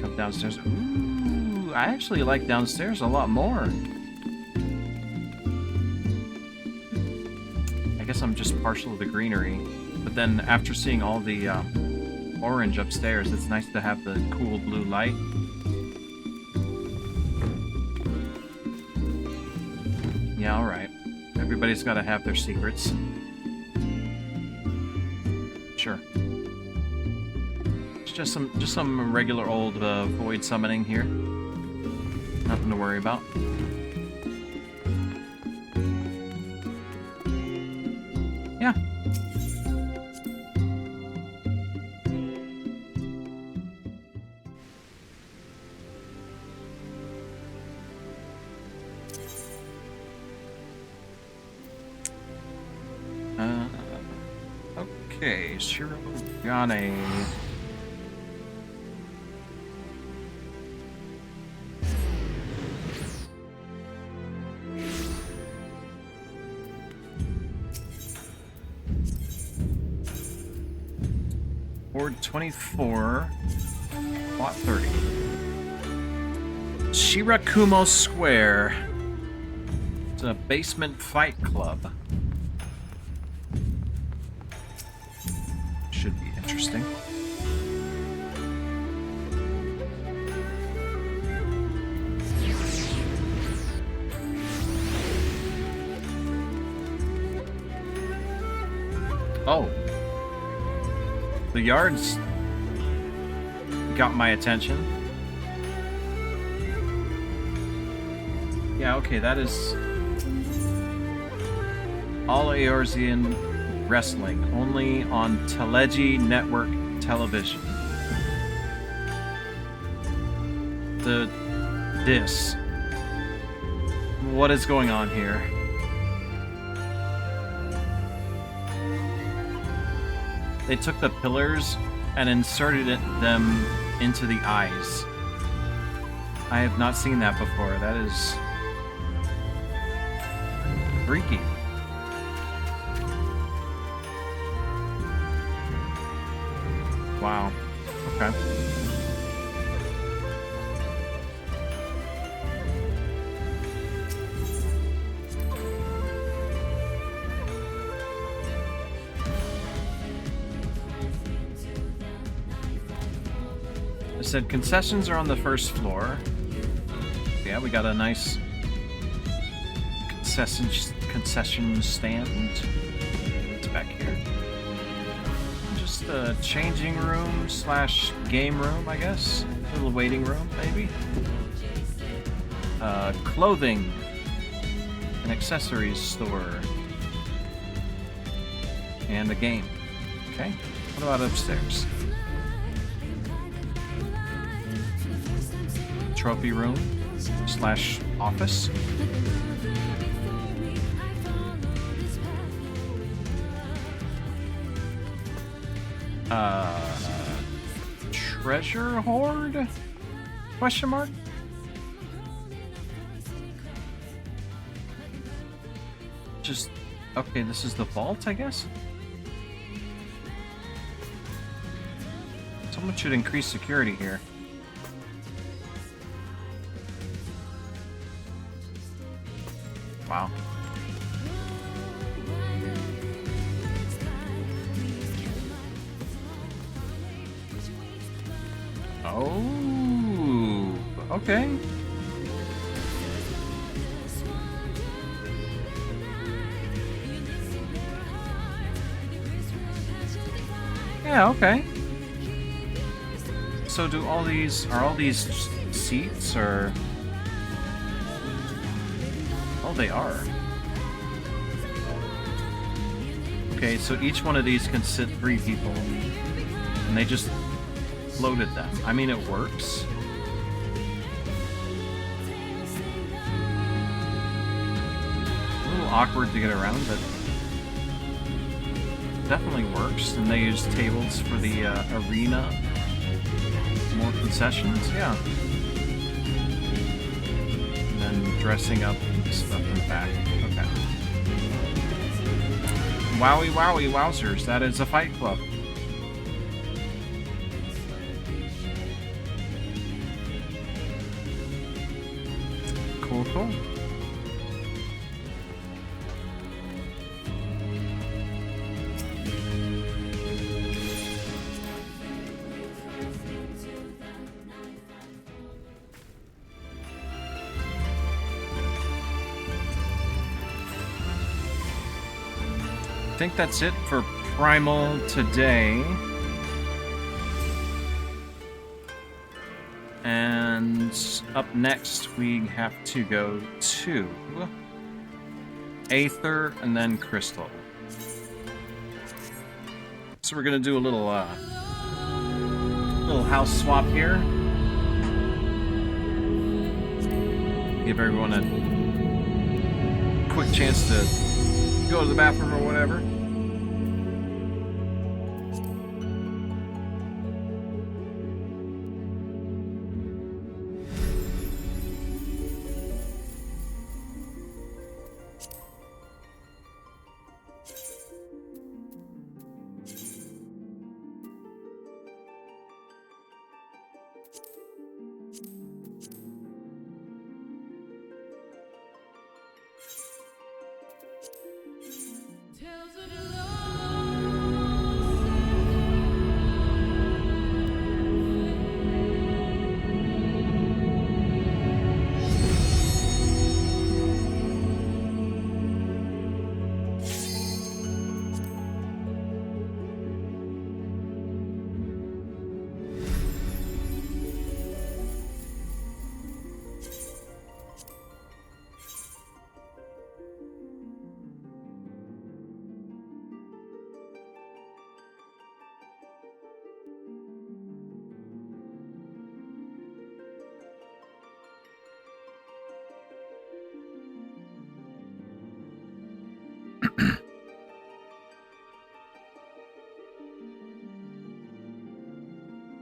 Come downstairs. Ooh, I actually like downstairs a lot more. I guess I'm just partial to the greenery. But then after seeing all the orange upstairs, it's nice to have the cool blue light. Yeah, alright. Everybody's got to have their secrets. Sure. It's just some regular old void summoning here. Nothing to worry about. Yeah. Okay, Shirogane. Ward 24, Plot 30. Shirakumo Square. It's a basement fight club. Should be interesting. Oh. The yards got my attention. Yeah, okay, that is All Eorzean Wrestling, only on Teleji Network Television. This. What is going on here? They took the pillars and inserted them into the eyes. I have not seen that before. That is freaky. Wow. Okay. I said concessions are on the first floor. Yeah, we got a nice concession stand. It's back here. Just a changing room slash game room, I guess. A little waiting room, maybe. Clothing. An accessories store. And a game. Okay. What about upstairs? Trophy room slash office. Treasure hoard? Question mark? Just, okay, this is the vault, I guess? Someone should increase security here. Wow. Oh, okay. Yeah, okay. So are all these seats or... Oh, they are. Okay, so each one of these can sit 3 people. And they just loaded them. I mean, it works. A little awkward to get around, but definitely works. And they use tables for the arena. More concessions, yeah. And then dressing up stuff in the back. Okay. Wowie, wowie, wowzers. That is a fight club. Cool, cool. I think that's it for Primal today. And up next, we have to go to Aether and then Crystal. So we're gonna do a little house swap here. Give everyone a quick chance to go to the bathroom or whatever.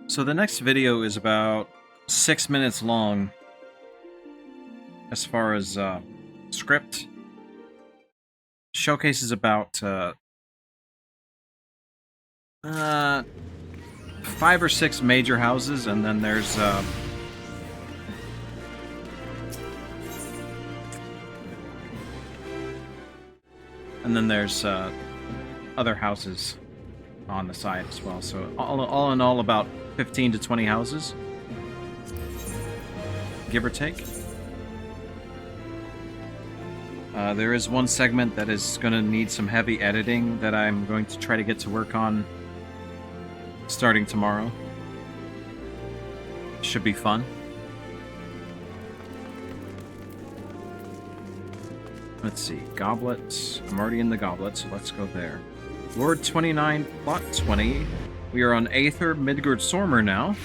So the next video is about 6 minutes long as far as script. Showcases about 5 or 6 major houses, and then there's other houses on the side as well. So all in all, about 15 to 20 houses, give or take. There is one segment that is going to need some heavy editing that I'm going to try to get to work on starting tomorrow. Should be fun. Let's see, goblets. I'm already in the goblet, so let's go there. Lord 29, plot 20. We are on Aether Midgard Sormer now.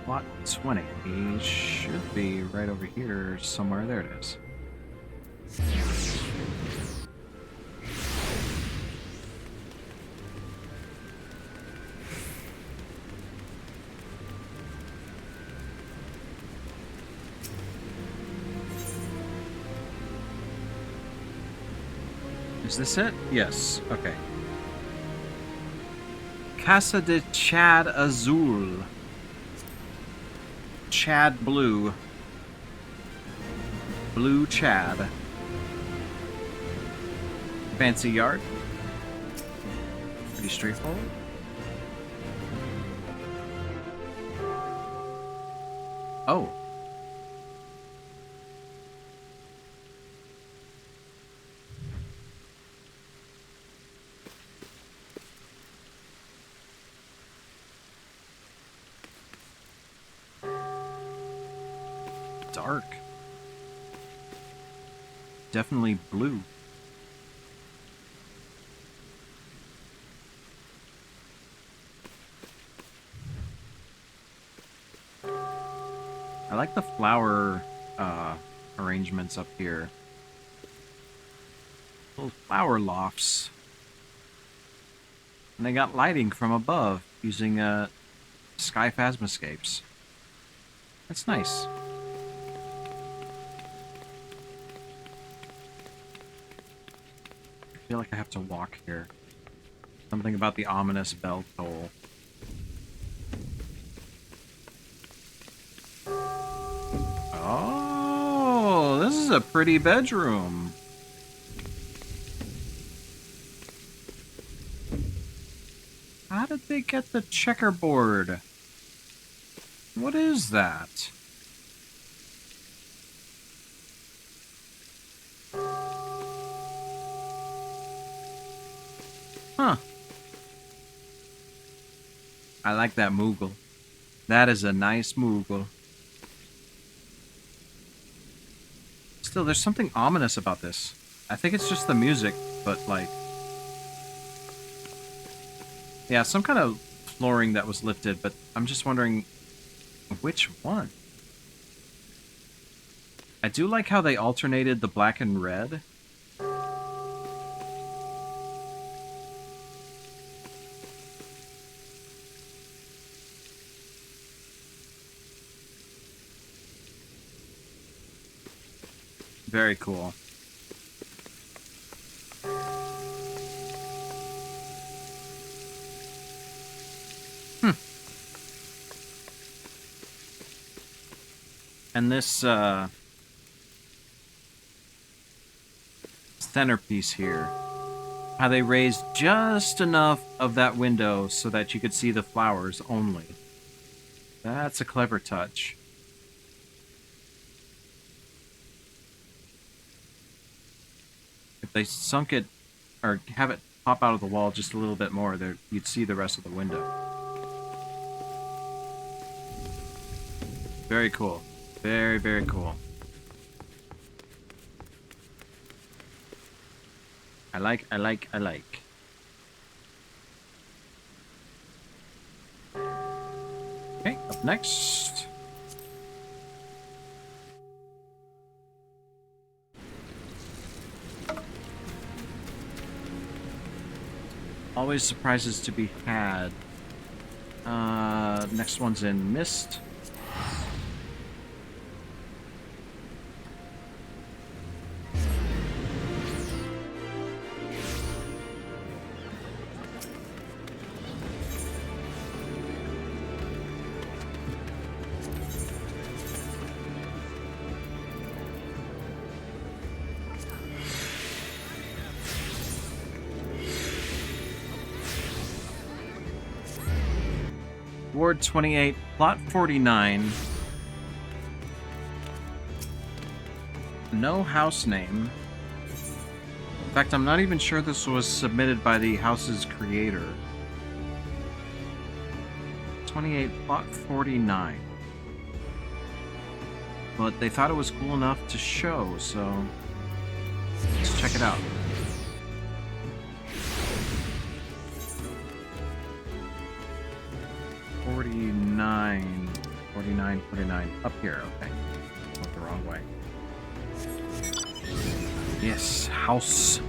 Plot 20. He should be right over here somewhere. There it is. Is this it? Yes. Okay. Casa de Chad Azul. Chad Blue. Blue Chad. Fancy yard. Pretty straightforward. Oh. Dark. Definitely blue. I like the flower arrangements up here. Little flower lofts. And they got lighting from above using sky phasmascapes. That's nice. I feel like I have to walk here. Something about the ominous bell toll. Oh, this is a pretty bedroom. How did they get the checkerboard? What is that? Huh. I like that Moogle. That is a nice Moogle. Still, there's something ominous about this. I think it's just the music, but like... yeah, some kind of flooring that was lifted, but I'm just wondering which one? I do like how they alternated the black and red. Very cool. And this centerpiece here, how they raised just enough of that window so that you could see the flowers only. That's a clever touch. If they sunk it, or have it pop out of the wall just a little bit more, there you'd see the rest of the window. Very cool. Very, very cool. I like. Okay, up next. Always surprises to be had. Next one's in Mist. Ward 28, Plot 49. No house name. In fact, I'm not even sure this was submitted by the house's creator. 28, Plot 49. But they thought it was cool enough to show, so let's check it out. Forty-nine. Up here, okay. Went the wrong way. Yes, house.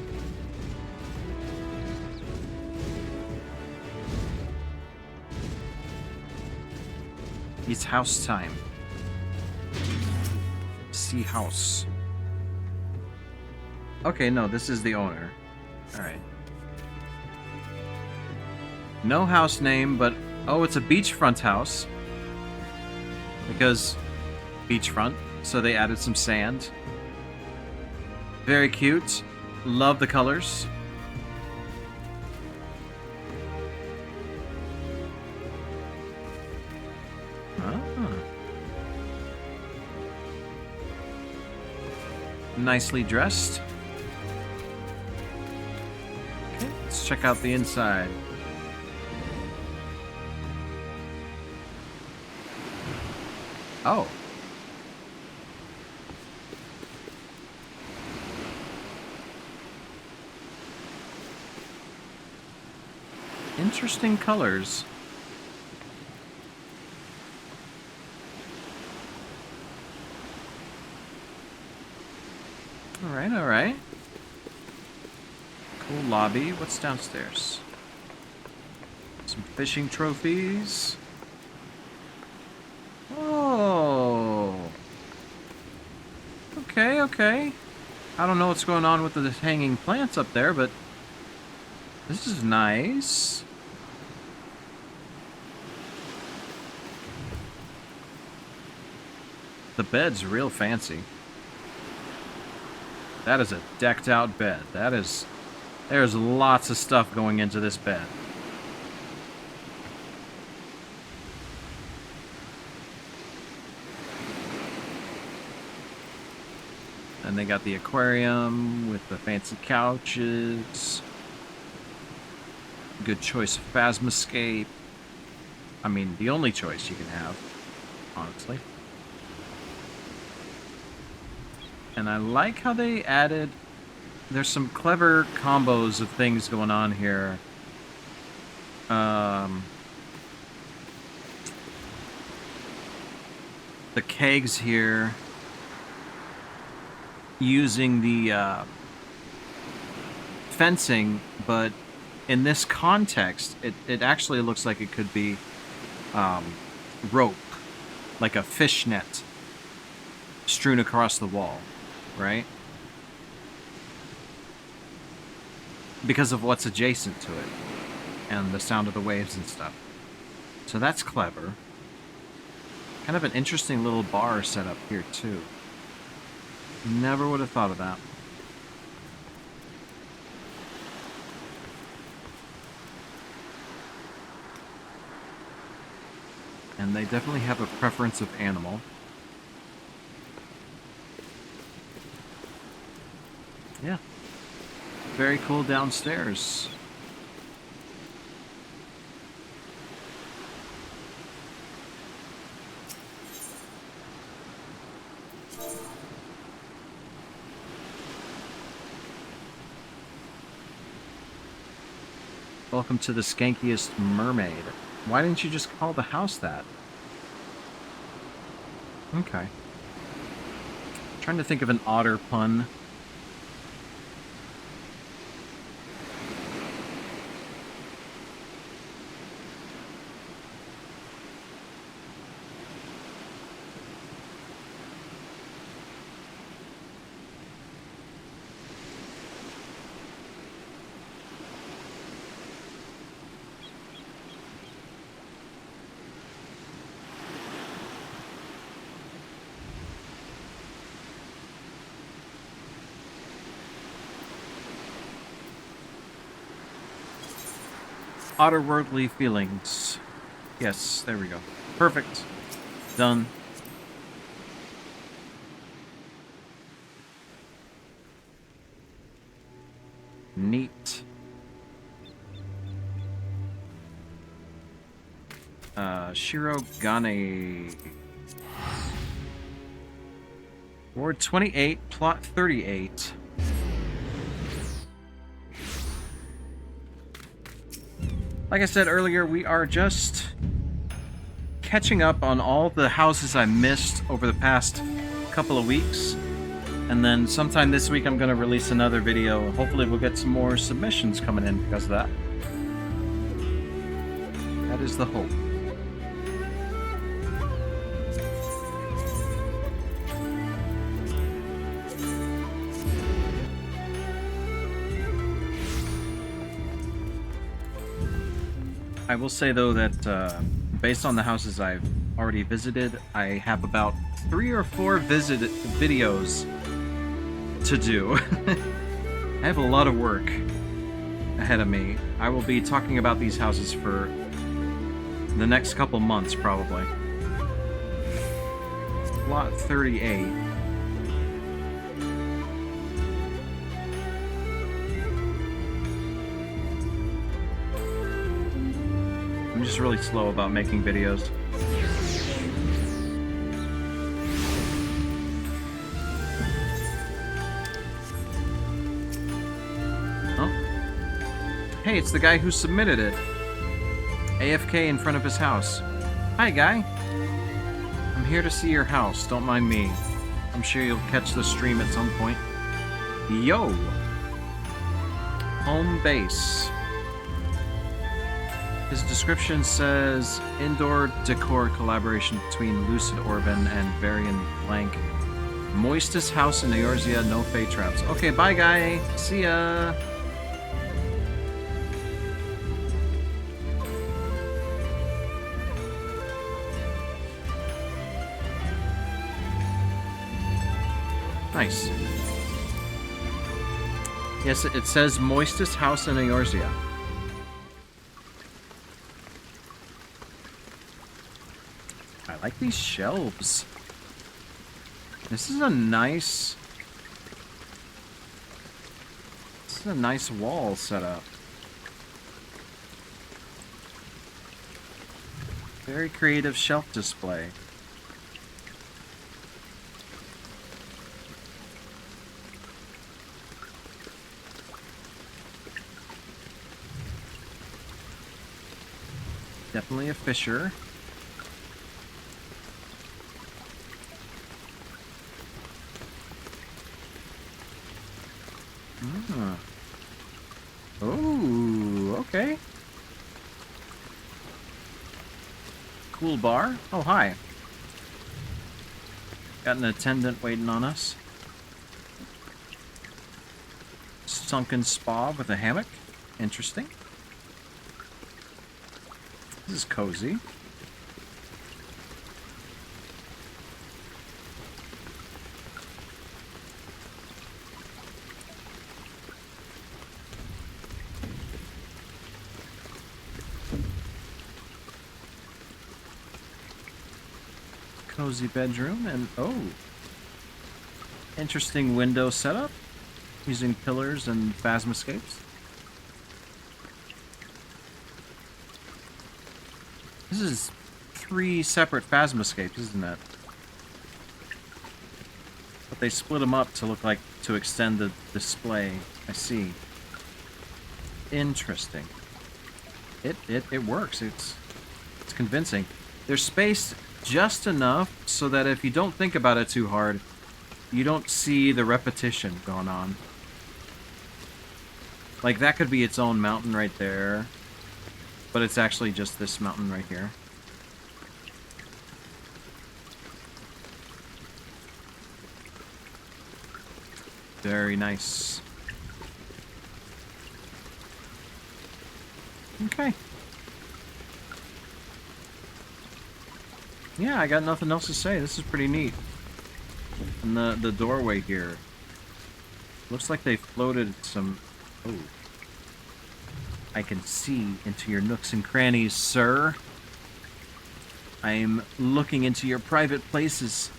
It's house time. See house. Okay, no, this is the owner. Alright. No house name, but oh, it's a beachfront house. Because beachfront, so they added some sand. Very cute. Love the colors. Ah. Nicely dressed. Okay, let's check out the inside. Oh. Interesting colors. All right. Cool lobby. What's downstairs? Some fishing trophies. Oh. Okay. I don't know what's going on with the hanging plants up there, but this is nice. The bed's real fancy. That is a decked out bed. There's lots of stuff going into this bed. And they got the aquarium with the fancy couches. Good choice of Phasmoscape. I mean, the only choice you can have, honestly. And I like how they added... There's some clever combos of things going on here. The kegs here... using the fencing, but in this context, it actually looks like it could be rope, like a fishnet strewn across the wall. right? Because of what's adjacent to it and the sound of the waves and stuff. So that's clever. Kind of an interesting little bar set up here too. Never would have thought of that. And they definitely have a preference of animal. Yeah. Very cool downstairs. Welcome to the Skankiest Mermaid. Why didn't you just call the house that? Okay. Trying to think of an odder pun. Otterworldly feelings. Yes, there we go. Perfect. Done. Neat. Shirogane. Ward 28, plot 38. Like I said earlier, we are just catching up on all the houses I missed over the past couple of weeks. And then sometime this week I'm going to release another video. Hopefully we'll get some more submissions coming in because of that. That is the hope. I will say, though, that based on the houses I've already visited, I have about 3 or 4 videos to do. I have a lot of work ahead of me. I will be talking about these houses for the next couple months, probably. Lot 38. I'm just really slow about making videos. Oh. Hey, it's the guy who submitted it. AFK in front of his house. Hi, guy. I'm here to see your house. Don't mind me. I'm sure you'll catch the stream at some point. Yo! Home base. His description says, indoor decor collaboration between Lucid Orban and Varian Blank. Moistest house in Eorzea, no fey traps. Okay, bye guy. See ya. Nice. Yes, it says moistest house in Eorzea. I like these shelves. This is a nice wall setup. Very creative shelf display. Definitely a fisher. Ah. Oh, okay. Cool bar. Oh, hi. Got an attendant waiting on us. sunken spa with a hammock. Interesting. This is cozy. Cozy bedroom, and oh, interesting window setup using pillars and phasmoscapes. This is 3 separate phasmoscapes, isn't it? But they split them up to look like to extend the display. I see. Interesting. It works. It's convincing. There's space just enough so that if you don't think about it too hard, you don't see the repetition going on. Like, that could be its own mountain right there, but it's actually just this mountain right here. Very nice. Okay. Yeah, I got nothing else to say. This is pretty neat. And the doorway here. Looks like they floated some... Oh. I can see into your nooks and crannies, sir. I'm looking into your private places.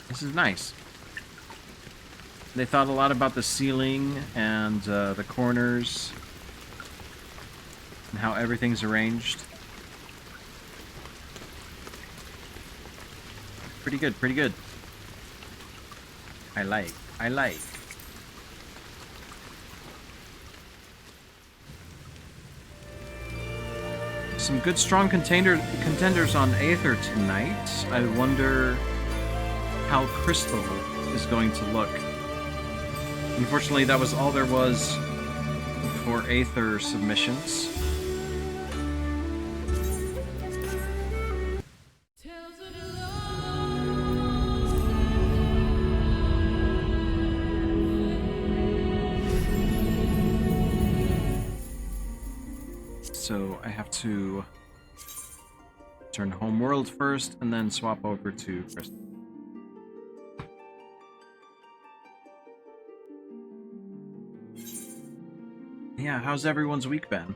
This is nice. They thought a lot about the ceiling and the corners and how everything's arranged. Pretty good, pretty good. I like. Some good strong contenders on Aether tonight. I wonder how Crystal is going to look. Unfortunately, that was all there was for Aether submissions. So I have to turn Homeworld first and then swap over to Crystal. Yeah, how's everyone's week been?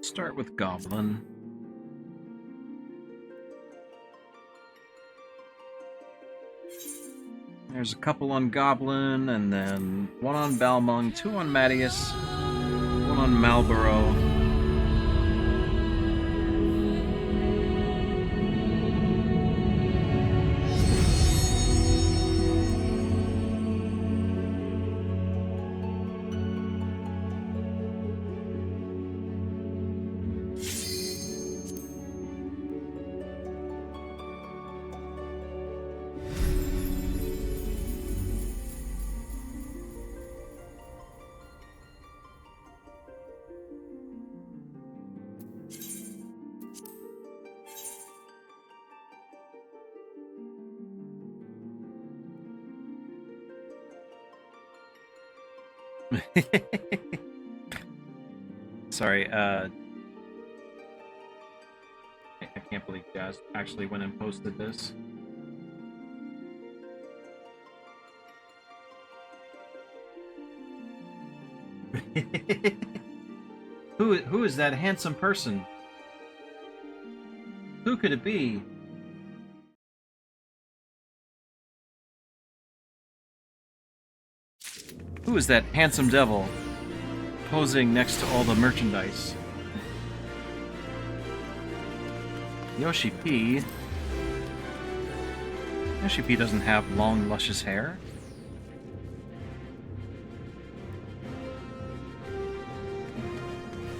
Start with Goblin. There's a couple on Goblin, and then one on Balmung, 2 on Mattias, 1 on Marlborough. Sorry, I can't believe Jazz actually went and posted this. Who is that handsome person? Who could it be? Who is that handsome devil posing next to all the merchandise? Yoshi P. Yoshi P doesn't have long, luscious hair.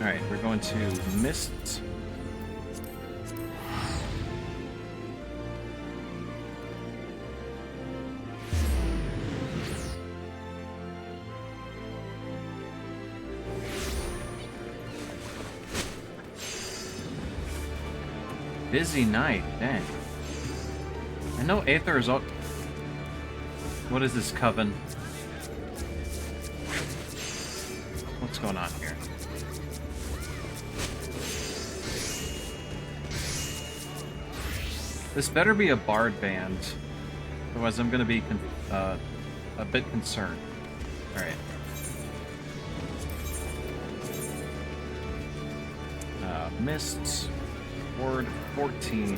Alright, we're going to Mist. Busy night, dang. I know Aether is all... What is this coven? What's going on here? This better be a bard band. Otherwise I'm gonna be a bit concerned. Alright. Mists. Ward 14.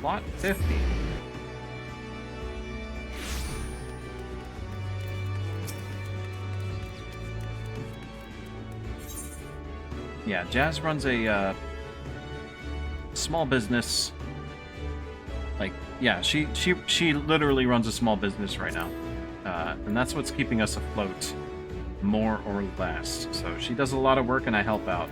Plot 50. Yeah, Jazz runs a small business. Like, yeah, she literally runs a small business right now. And that's what's keeping us afloat, more or less. So she does a lot of work and I help out.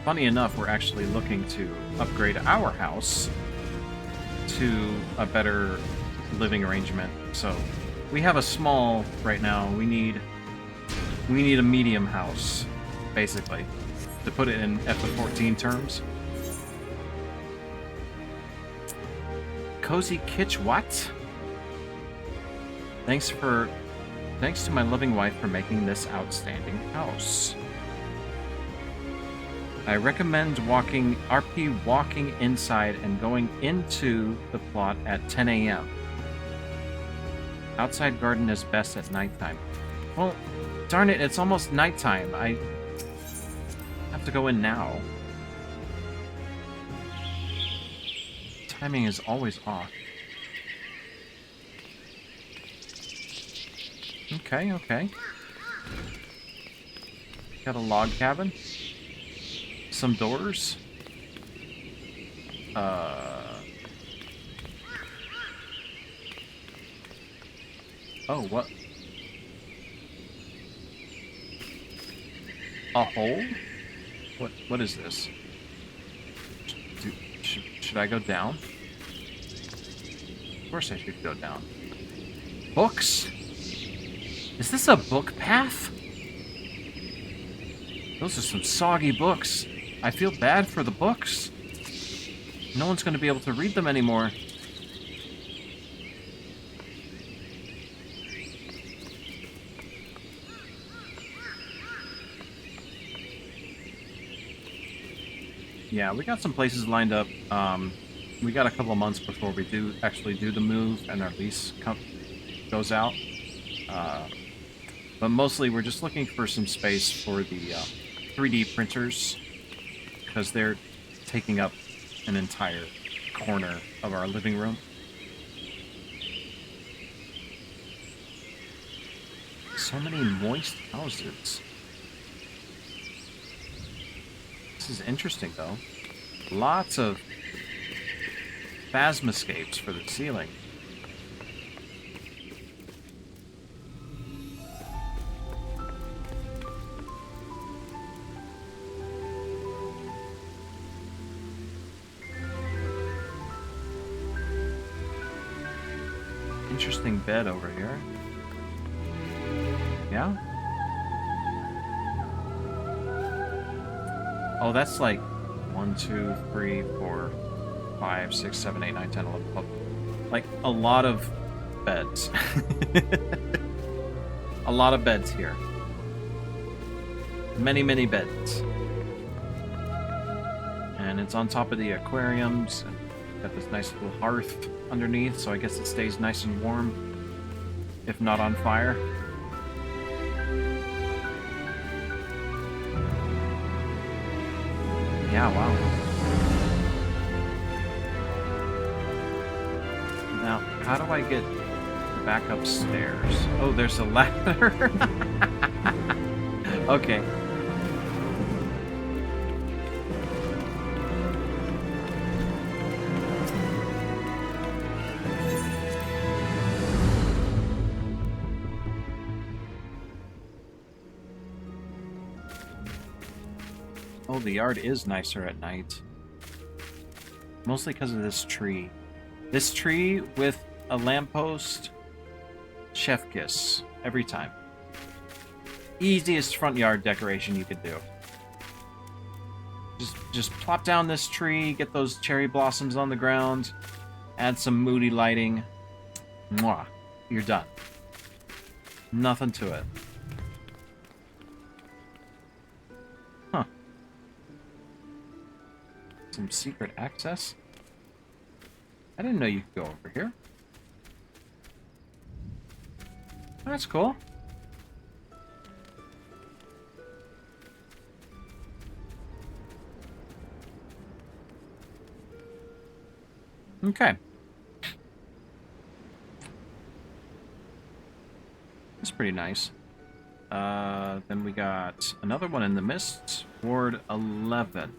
Funny enough, we're actually looking to upgrade our house to a better living arrangement. So we have a small right now. We need a medium house, basically, to put it in FF14 terms. Cozy Kitsch, what? Thanks to my loving wife for making this outstanding house. I recommend RP walking inside and going into the plot at 10 a.m. Outside garden is best at nighttime. Well, darn it, it's almost nighttime. I have to go in now. Timing is always off. Okay. Got a log cabin. Some doors. Oh, what? A hole? What is this? Should I go down? Of course I should go down. Books? Is this a book path? Those are some soggy books. I feel bad for the books. No one's going to be able to read them anymore. Yeah, we got some places lined up. We got a couple months before we actually do the move and our lease goes out. But mostly we're just looking for some space for the 3D printers, because they're taking up an entire corner of our living room. So many moist houses. This is interesting, though. Lots of phasmoscapes for the ceiling. Interesting bed over here. Yeah? Oh, that's like 1, 2, 3, 4, 5, 6, 7, 8, 9, 10, 11, 12. Like a lot of beds. A lot of beds here. Many, many beds. And it's on top of the aquariums. And got this nice little hearth underneath, so I guess it stays nice and warm, if not on fire. Yeah, wow. Now, how do I get back upstairs? Oh, there's a ladder. Okay. Oh, the yard is nicer at night. Mostly because of this tree. This tree with a lamppost, chef kiss every time. Easiest front yard decoration you could do. Just plop down this tree, get those cherry blossoms on the ground, add some moody lighting. Mwah. You're done. Nothing to it. Huh. Some secret access? I didn't know you could go over here. That's cool. Okay. That's pretty nice. Then we got another one in the mist. Ward 11.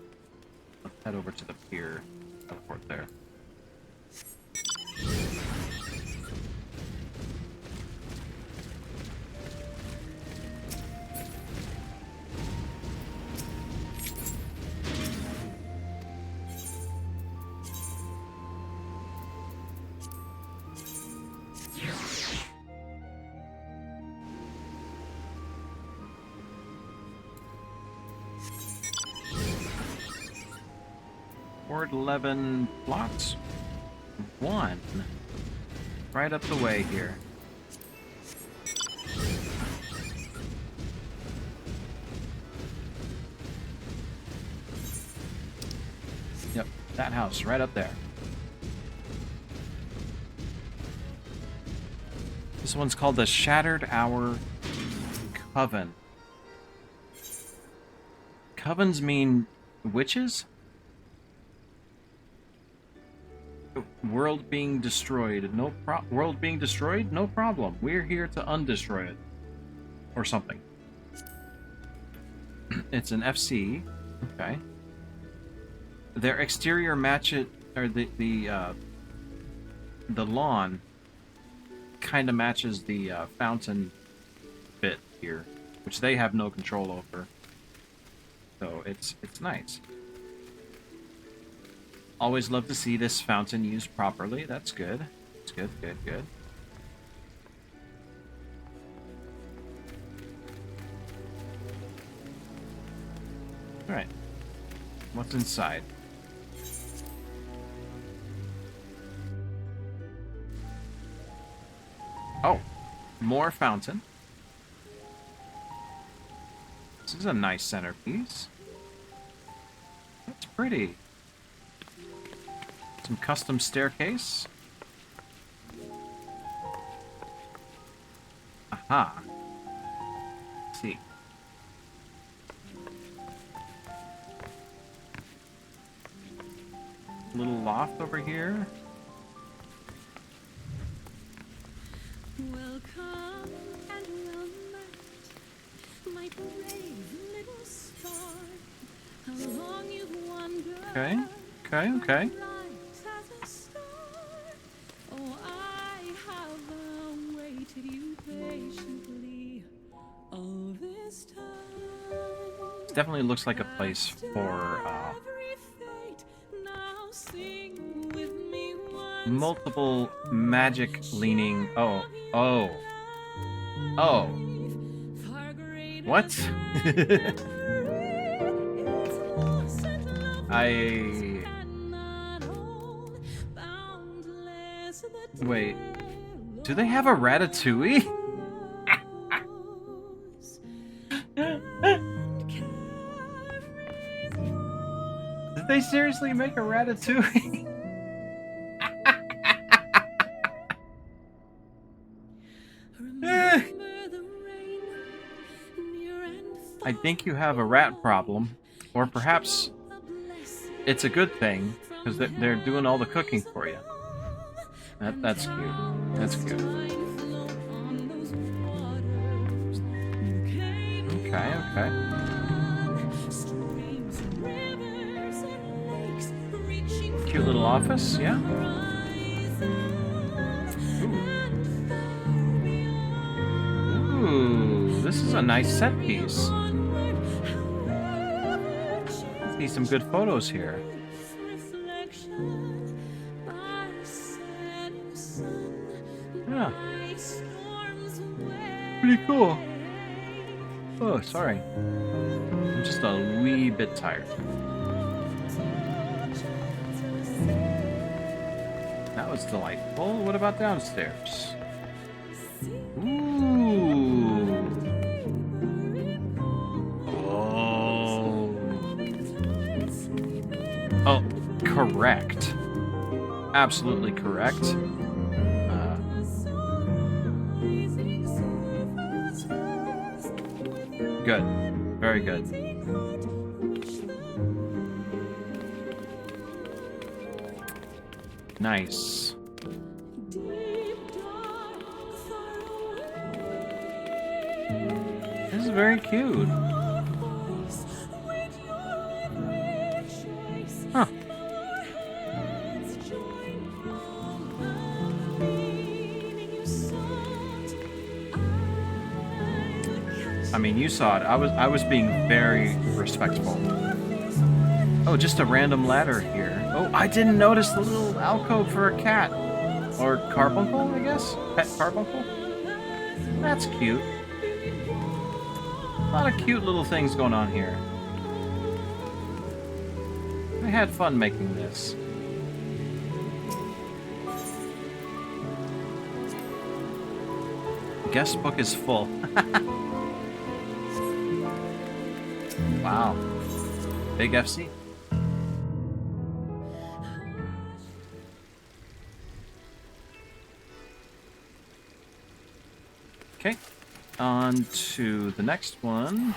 Let's head over to the pier. Teleport there. Ward 11 blocks. 1. Right up the way here. Yep, that house right up there. This one's called the Shattered Hour Coven. Covens mean witches? World being destroyed. World being destroyed? No problem. We're here to undestroy it. Or something. It's an FC. Okay. Their exterior match it, or the lawn kind of matches the fountain bit here, which they have no control over. So it's nice. Always love to see this fountain used properly. That's good. It's good, good, good. Alright. What's inside? Oh, more fountain. This is a nice centerpiece. That's pretty. Some custom staircase. Aha. Let's see. Little loft over here. Welcome and well met, my brave little star. How long you've wandered. Okay, okay, okay. Oh, I have awaited you patiently all this time. It definitely looks like a place for multiple magic leaning. Oh. What? Wait. Do they have a Ratatouille? Did they seriously make a Ratatouille? I think you have a rat problem, or perhaps it's a good thing because they're doing all the cooking for you. That's cute. That's cute. Okay, okay. Cute little office, yeah. Ooh, this is a nice set piece. See some good photos here. Yeah. Pretty cool. Oh, sorry. I'm just a wee bit tired. That was delightful. What about downstairs? Ooh. Oh. Oh, correct. Absolutely correct. Good. Very good. Nice. This is very cute. Huh. I mean, you saw it. I was being very respectful. Oh, just a random ladder here. Oh, I didn't notice the little alcove for a cat. Or carbuncle, I guess? Pet carbuncle? That's cute. A lot of cute little things going on here. I had fun making this. Guest book is full. Wow. Big FC. Okay. On to the next one.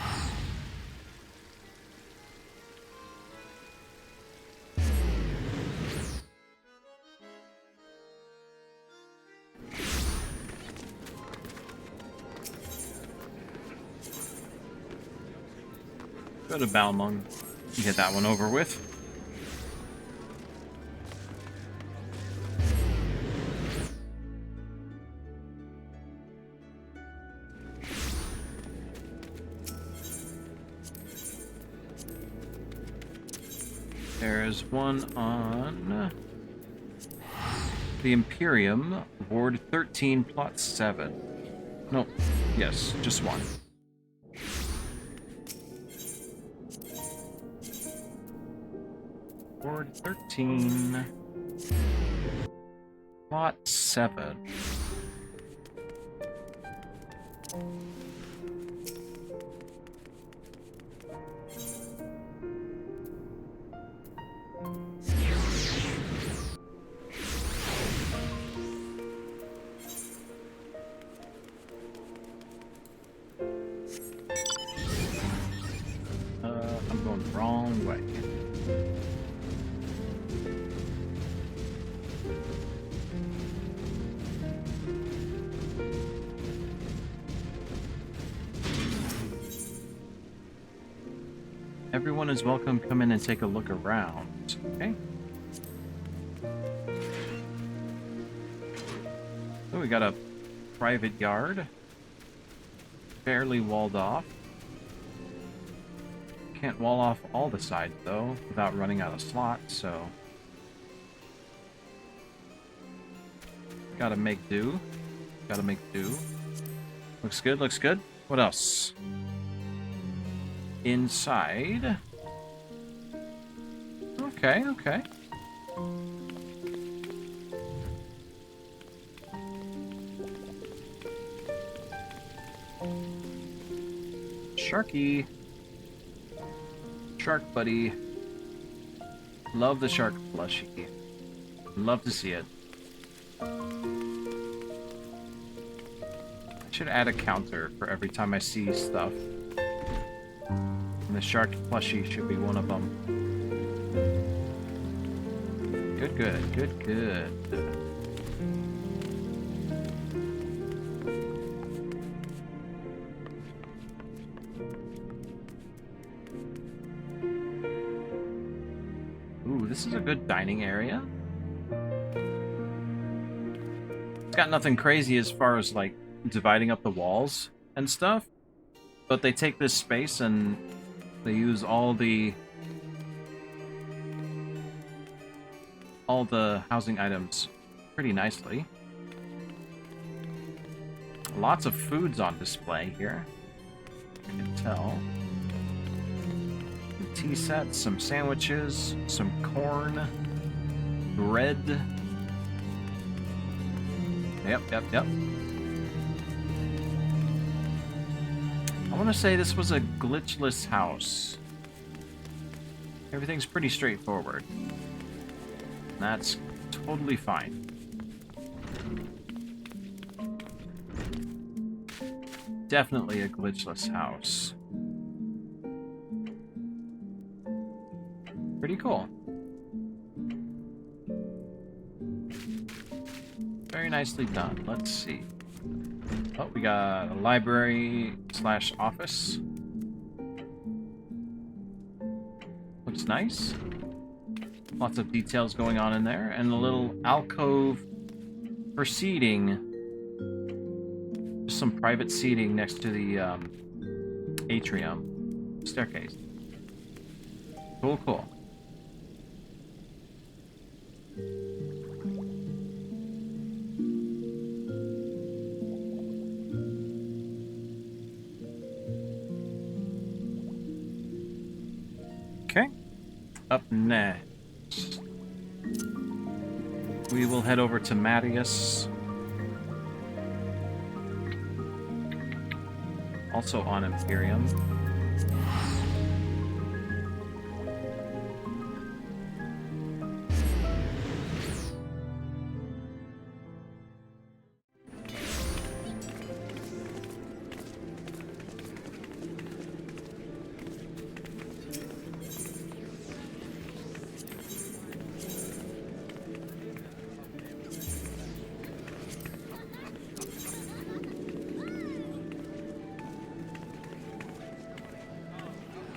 Go to Balmung and get that one over with. There's one on the Imperium, Ward 13, Plot 7. No, yes, just one. Ward 13, Plot 7. I'm going the wrong way. Everyone is welcome. Come in and take a look around. Okay. So we got a private yard. Fairly walled off. Can't wall off all the sides though, without running out of slots, so gotta make do. Gotta make do. Looks good, looks good. What else? Inside. Okay, okay. Sharky. Shark buddy. Love the shark plushie. Love to see it. I should add a counter for every time I see stuff. And the shark plushie should be one of them. Good, good, good, good. Ooh, this is a good dining area. It's got nothing crazy as far as, like, dividing up the walls and stuff. But they take this space and they use all the housing items pretty nicely. Lots of foods on display here. I can tell. Some tea sets, some sandwiches, some corn, bread. Yep. I want to say this was a glitchless house. Everything's pretty straightforward. That's totally fine. Definitely a glitchless house. Pretty cool. Very nicely done. Let's see. Oh, we got a library / office. Looks nice. Lots of details going on in there. And a little alcove for seating. Just some private seating next to the atrium. Staircase. Cool, cool. Okay. Up next, we will head over to Mattias. Also on Imperium.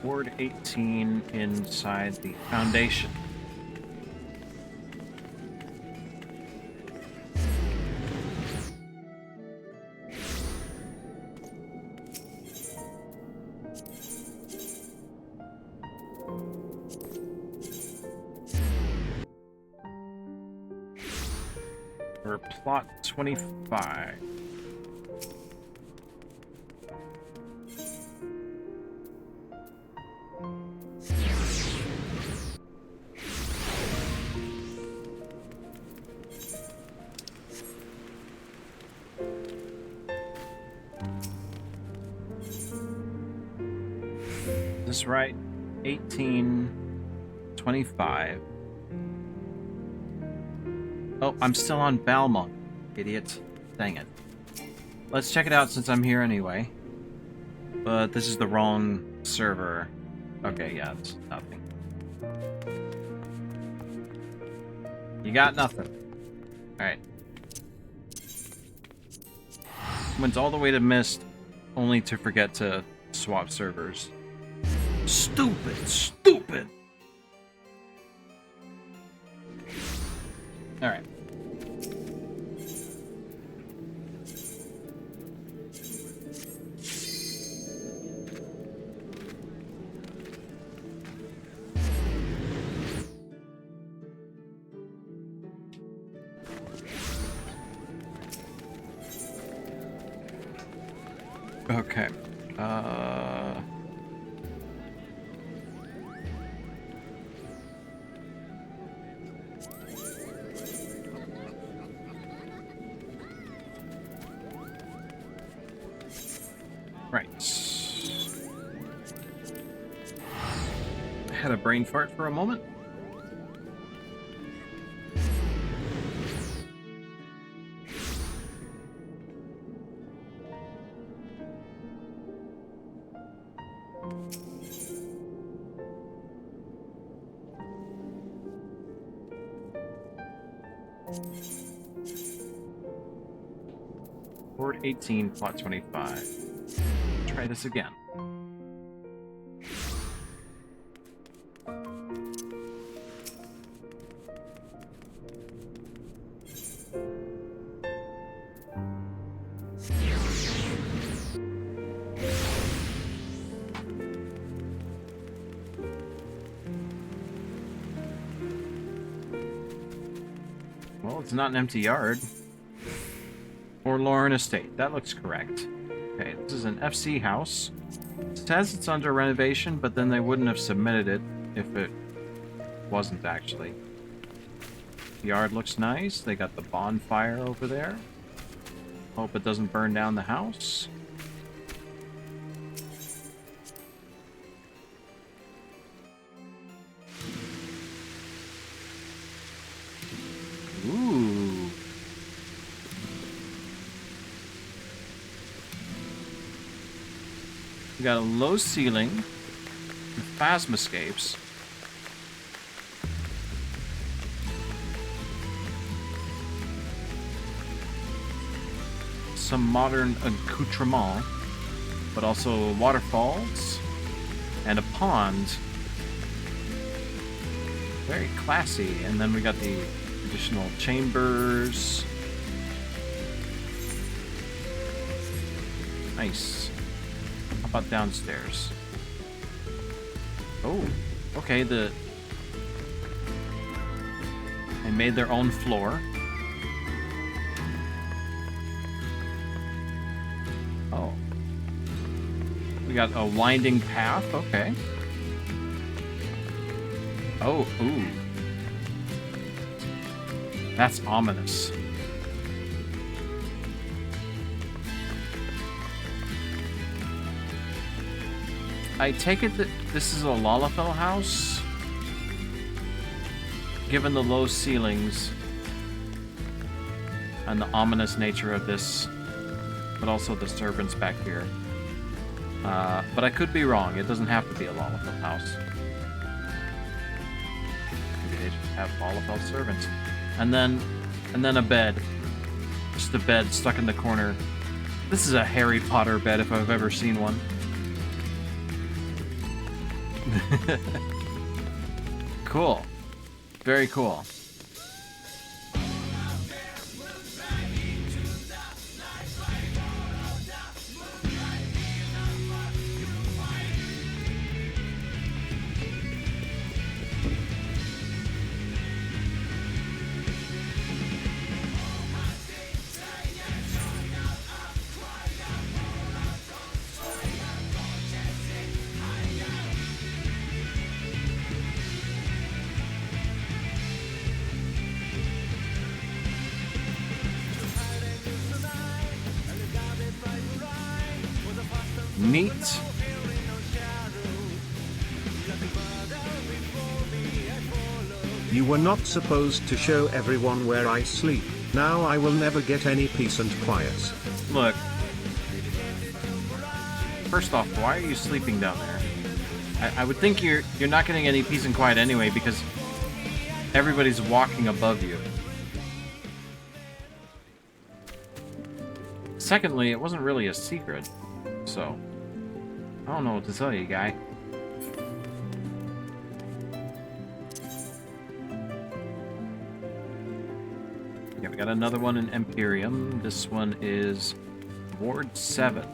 Ward 18 inside the Foundation. Or plot 25. That's right. 1825. Oh, I'm still on Balmont, idiot. Dang it. Let's check it out since I'm here anyway. But this is the wrong server. Okay, yeah, it's nothing. You got nothing. Alright. Went all the way to Mist, only to forget to swap servers. Stupid! Stupid! Alright. Okay. Right. I had a brain fart for a moment. Board 18, plot 25. Try this again. Well, it's not an empty yard. Forlorn estate. That looks correct. Okay, this is an FC house. It says it's under renovation, but then they wouldn't have submitted it if it wasn't actually. The yard looks nice. They got the bonfire over there. Hope it doesn't burn down the house. Ooh. We got a low ceiling with phasmoscapes. Some modern accoutrement, but also waterfalls and a pond. Very classy. And then we got the additional chambers. Nice. How about downstairs? Oh, okay. They made their own floor. Oh. We got a winding path, okay. Oh, ooh. That's ominous. I take it that this is a Lalafell house? Given the low ceilings and the ominous nature of this, but also the servants back here. But I could be wrong. It doesn't have to be a Lalafell house. Maybe they just have Lalafell servants. And then a bed. Just a bed stuck in the corner. This is a Harry Potter bed if I've ever seen one. Cool. Very cool. Neat. You were not supposed to show everyone where I sleep. Now I will never get any peace and quiet. Look. First off, why are you sleeping down there? I would think you're not getting any peace and quiet anyway because everybody's walking above you. Secondly, it wasn't really a secret, so I don't know what to tell you, guy. Yeah, we got another one in Imperium. This one is Ward 7.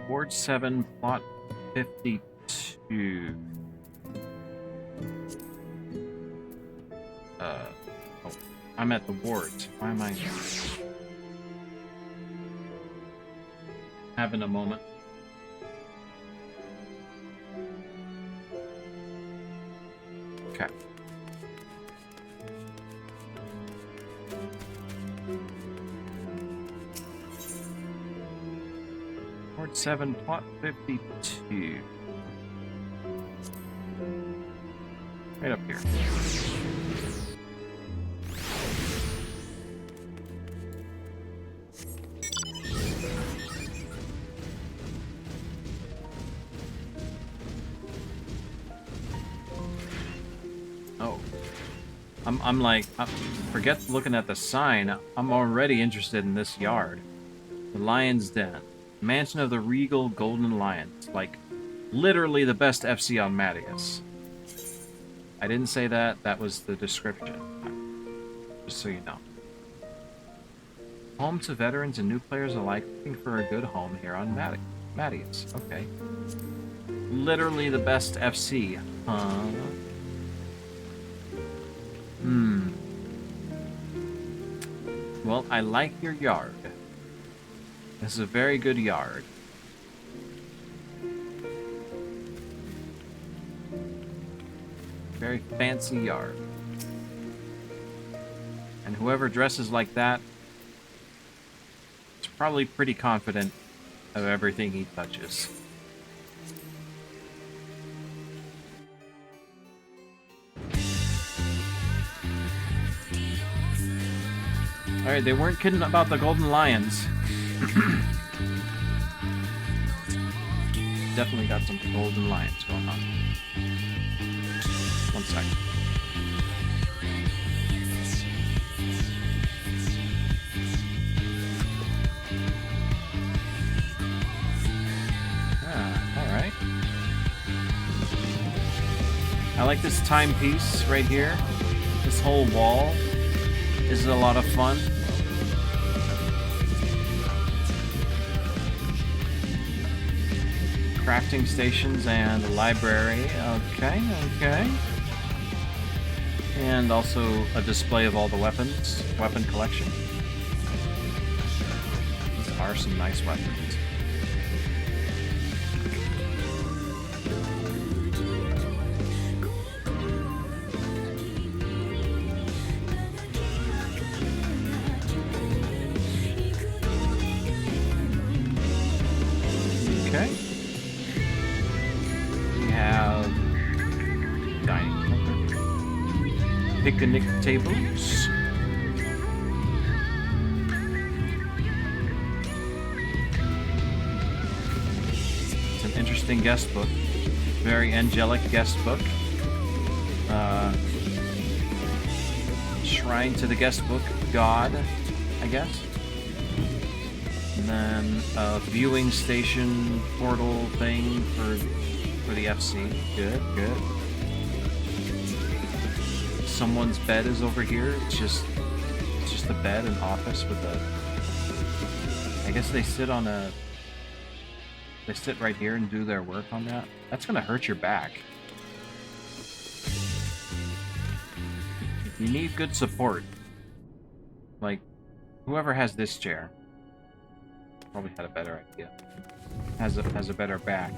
Ward 7, plot 52. Oh, I'm at the wards. Why am I having a moment? Okay. Ward 7, plot 52. Right up here. Oh. I'm like, forget looking at the sign. I'm already interested in this yard. The Lion's Den. Mansion of the Regal Golden Lions. Like, literally the best FC on Mattias. I didn't say that. That was the description. Just so you know. Home to veterans and new players alike looking for a good home here on Mattias. Okay. Literally the best FC. Huh? Well, I like your yard. This is a very good yard. Very fancy yard. And whoever dresses like that is probably pretty confident of everything he touches. Alright, they weren't kidding about the Golden Lions. Definitely got some Golden Lions going on. One second. Alright. I like this timepiece right here. This whole wall is a lot of fun. Crafting stations and a library. Okay, okay. And also a display of all the weapons. Weapon collection. These are some nice weapons. Okay. We have dining counter, picnic tables, it's an interesting guest book, very angelic guest book. Shrine to the guest book god, I guess. And then a viewing station portal thing for the FC. Good, good. Someone's bed is over here. It's just a bed and office with a. I guess they sit on a. They sit right here and do their work on that. That's gonna hurt your back. You need good support. Like, whoever has this chair probably had a better idea. Has a better back.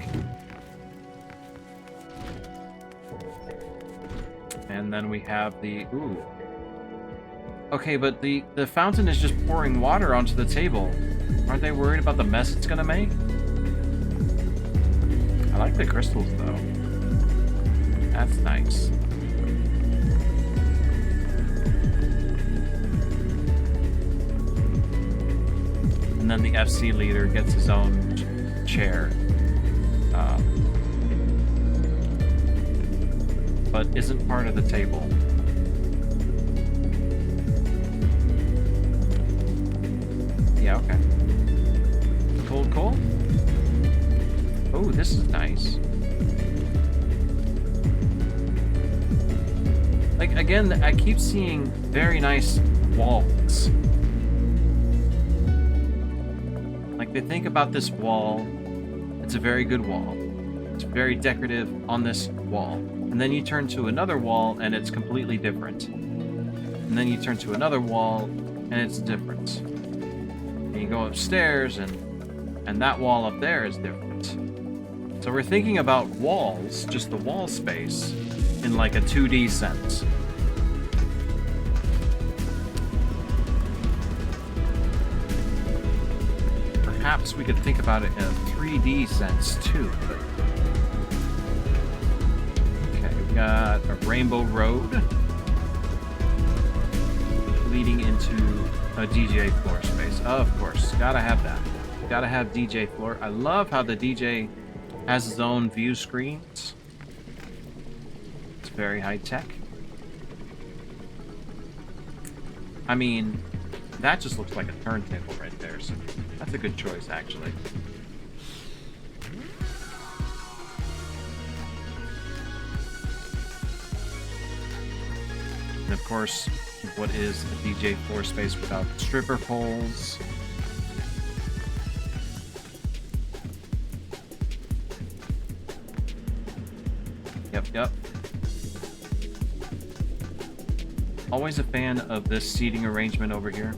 And then we have the ooh. Okay, but the fountain is just pouring water onto the table. Aren't they worried about the mess it's gonna make? I like the crystals though. That's nice. And then the FC leader gets his own chair. But isn't part of the table. Yeah, okay. Cool, cool. Oh, this is nice. Like, again, I keep seeing very nice walls. Like, they think about this wall. It's a very good wall. It's very decorative on this wall. And then you turn to another wall, and it's completely different. And then you turn to another wall, and it's different. And you go upstairs, and that wall up there is different. So we're thinking about walls, just the wall space, in like a 2D sense. Perhaps we could think about it in a 3D sense too, but... Okay, got a rainbow road leading into a DJ floor space. Of course, gotta have that. Gotta have DJ floor. I love how the DJ has his own view screens. It's very high tech. I mean, that just looks like a turntable right there, so that's a good choice, actually. And of course, what is a DJ floor space without stripper poles? Yep. Always a fan of this seating arrangement over here.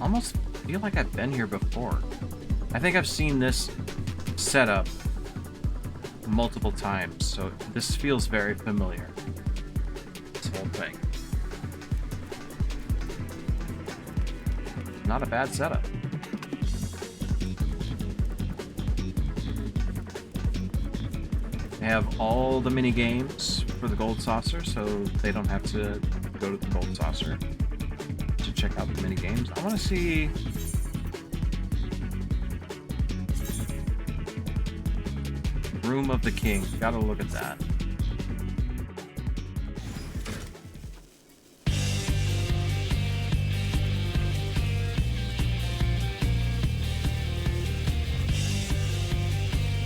Almost feel like I've been here before. I think I've seen this setup multiple times, so this feels very familiar. This whole thing. Not a bad setup. They have all the mini games for the gold saucer, so they don't have to go to the gold saucer to check out the mini games. I want to see. Room of the King. Gotta look at that.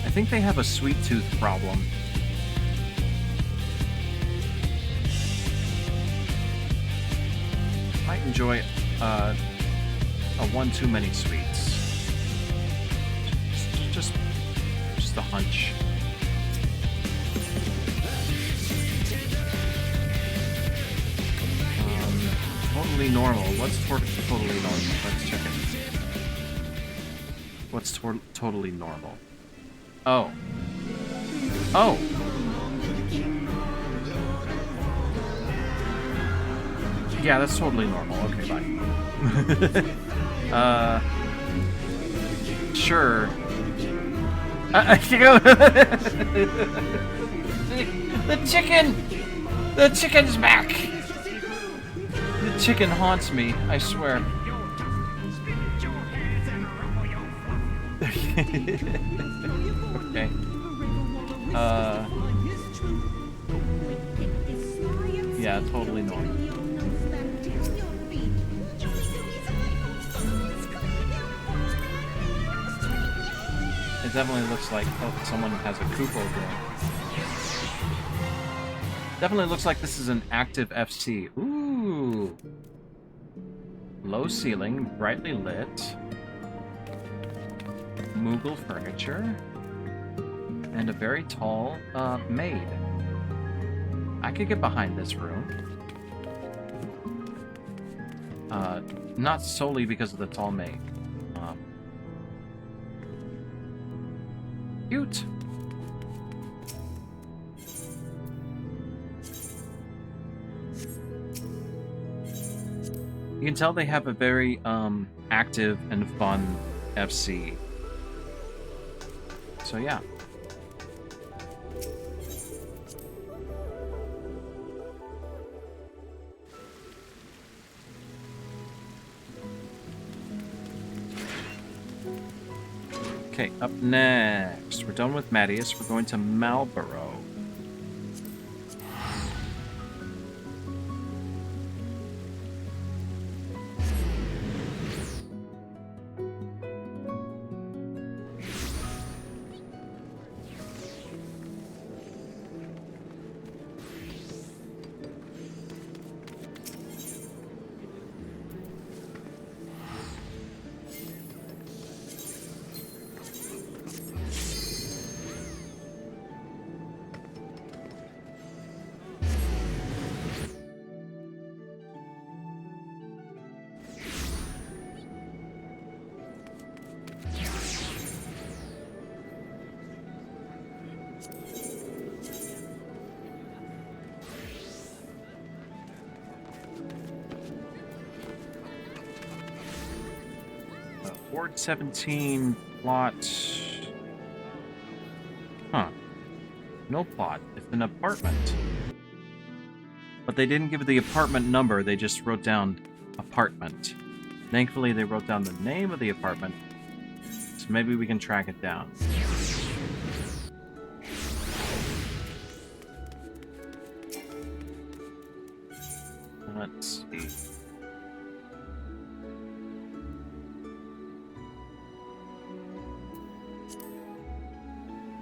I think they have a sweet tooth problem. Might enjoy a one too many sweets. Just a hunch. Totally normal. What's totally normal? Let's check it. What's totally normal? Oh. Oh! Yeah, that's totally normal. Okay, bye. Sure. The chicken! The chicken's back! The chicken haunts me, I swear. Okay. Yeah, totally normal. It definitely looks like, oh, someone has a Koopa going. Definitely looks like this is an active FC. Ooh. Low ceiling, brightly lit. Moogle furniture. And a very tall maid. I could get behind this room. Not solely because of the tall maid. Cute. You can tell they have a very active and fun FC. So yeah. Okay, up next. We're done with Mattias. We're going to Marlborough. Ward 17 plot. Huh. No plot. It's an apartment. But they didn't give the apartment number, they just wrote down apartment. Thankfully, they wrote down the name of the apartment, so maybe we can track it down. Let's see.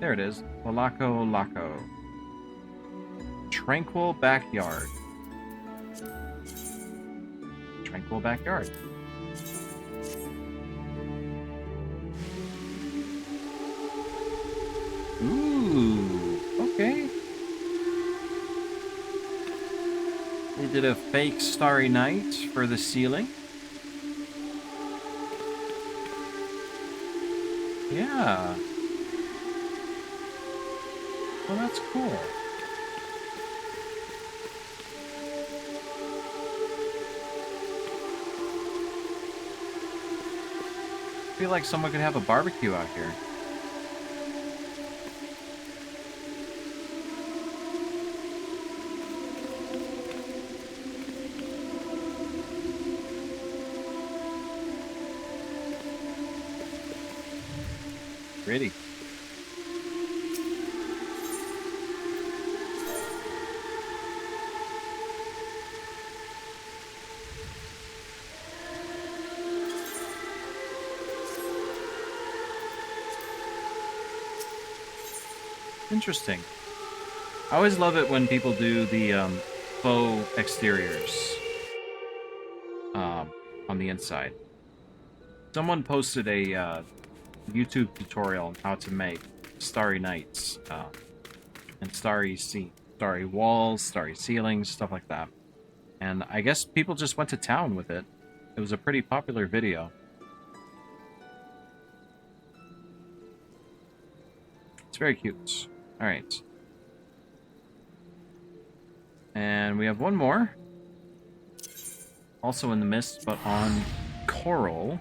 There it is. Walaco Laco. Tranquil backyard. Tranquil backyard. Ooh, okay. They did a fake Starry Night for the ceiling. Yeah. Well, that's cool. I feel like someone could have a barbecue out here. Pretty. Interesting. I always love it when people do the faux exteriors on the inside. Someone posted a YouTube tutorial on how to make starry nights and starry walls, starry ceilings, stuff like that. And I guess people just went to town with it. It was a pretty popular video. It's very cute. All right. And we have one more. Also in the mist, but on coral.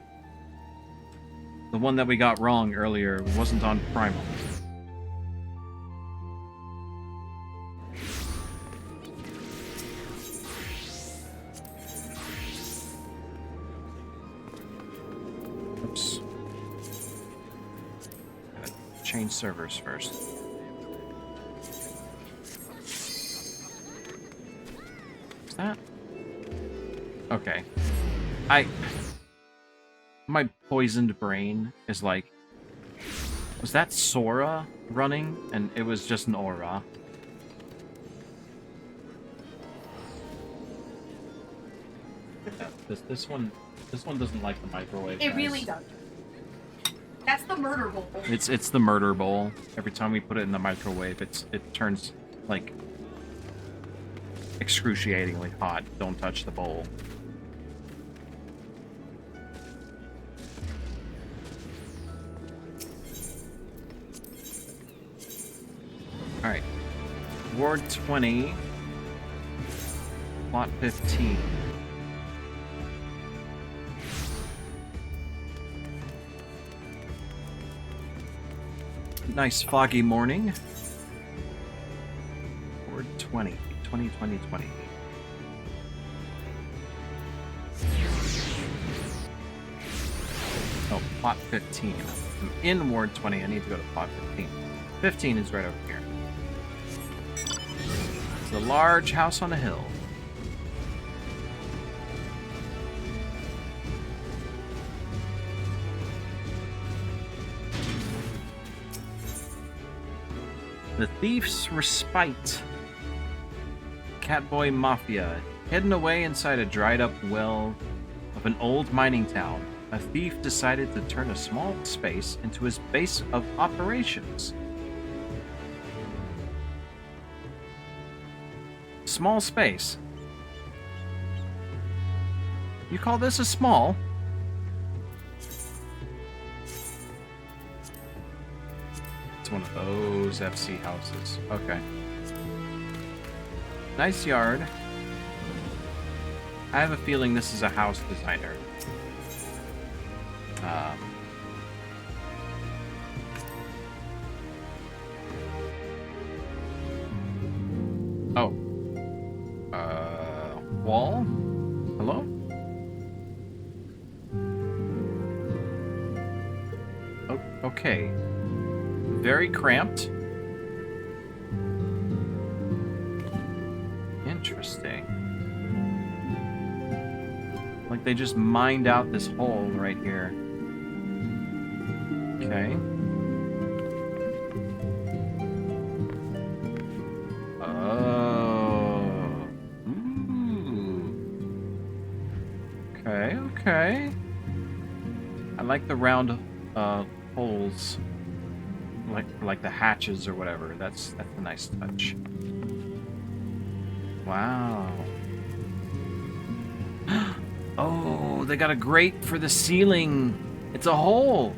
The one that we got wrong earlier wasn't on primal. Oops. Gotta change servers first. Is that? Okay. My poisoned brain is like, was that Sora running? And it was just an aura. This one doesn't like the microwave. It guys. really does. That's the murder bowl. It's the murder bowl. Every time we put it in the microwave, it turns like excruciatingly hot. Don't touch the bowl. Alright. Ward 20. Plot 15. Nice foggy morning. Ward 20. 20. Oh, plot 15. I'm in Ward 20. I need to go to plot 15. 15 is right over here. It's a large house on a hill. The Thief's Respite. Catboy Mafia. Hidden away inside a dried-up well of an old mining town, a thief decided to turn a small space into his base of operations. Small space? You call this a small? It's one of those FC houses. Okay. Nice yard. I have a feeling this is a house designer. wall? Hello? Oh, okay. Very cramped. Interesting. Like they just mined out this hole right here. Okay. Oh. Ooh. Okay, okay. I like the round holes. Like the hatches or whatever. That's a nice touch. Wow. Oh, they got a grate for the ceiling. It's a hole.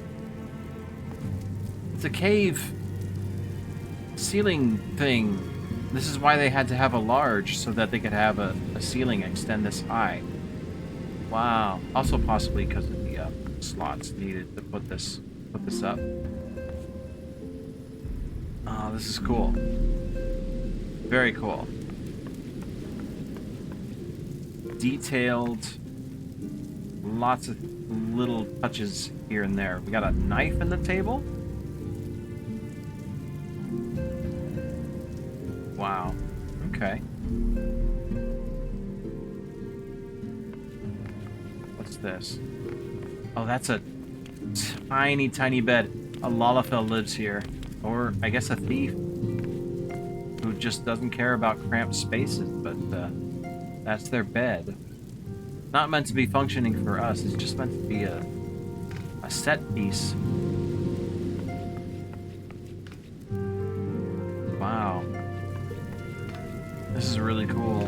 It's a cave ceiling thing. This is why they had to have a large, so that they could have a ceiling extend this high. Wow. Also possibly because of the slots needed to put this up. Oh, this is cool. Very cool. Detailed. Lots of little touches here and there. We got a knife in the table. Wow. Okay. What's this? Oh, that's a tiny, tiny bed. A Lalafell lives here. Or, I guess, a thief. Who just doesn't care about cramped spaces, but that's their bed. Not meant to be functioning for us. It's just meant to be a set piece. Wow. This is really cool.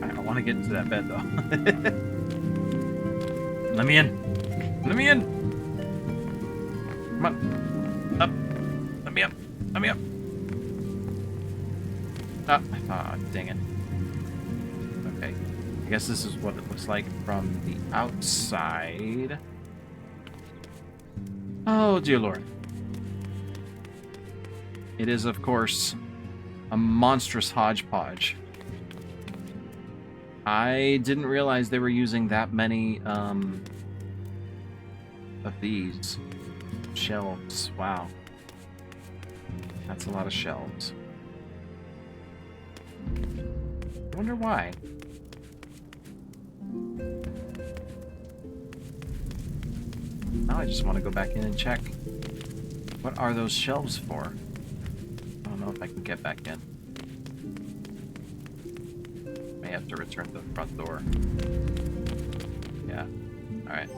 I want to get into that bed, though. Let me in. Let me in. Come on. Up. Let me up. Let me up. Ah, dang it. Okay. I guess this is what it looks like from the outside. Oh, dear Lord. It is, of course, a monstrous hodgepodge. I didn't realize they were using that many of these shelves. Wow. That's a lot of shelves. I wonder why. Now I just want to go back in and check. What are those shelves for? I don't know if I can get back in. May have to return to the front door. Yeah. Alright.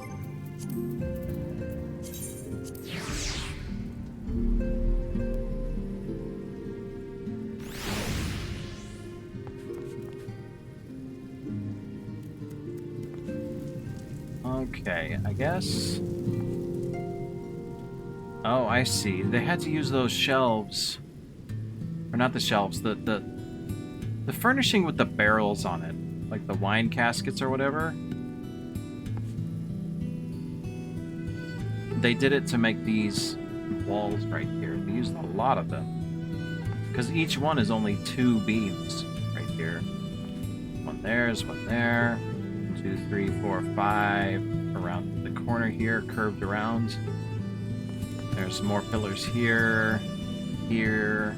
Okay, I guess... Oh, I see. They had to use those shelves. Or not the shelves, the furnishing with the barrels on it. Like the wine caskets or whatever. They did it to make these walls right here. They used a lot of them. Because each one is only 2 beams right here. One there's one there. 2, 3, 4, 5. Around the corner here, curved around. There's more pillars here, here,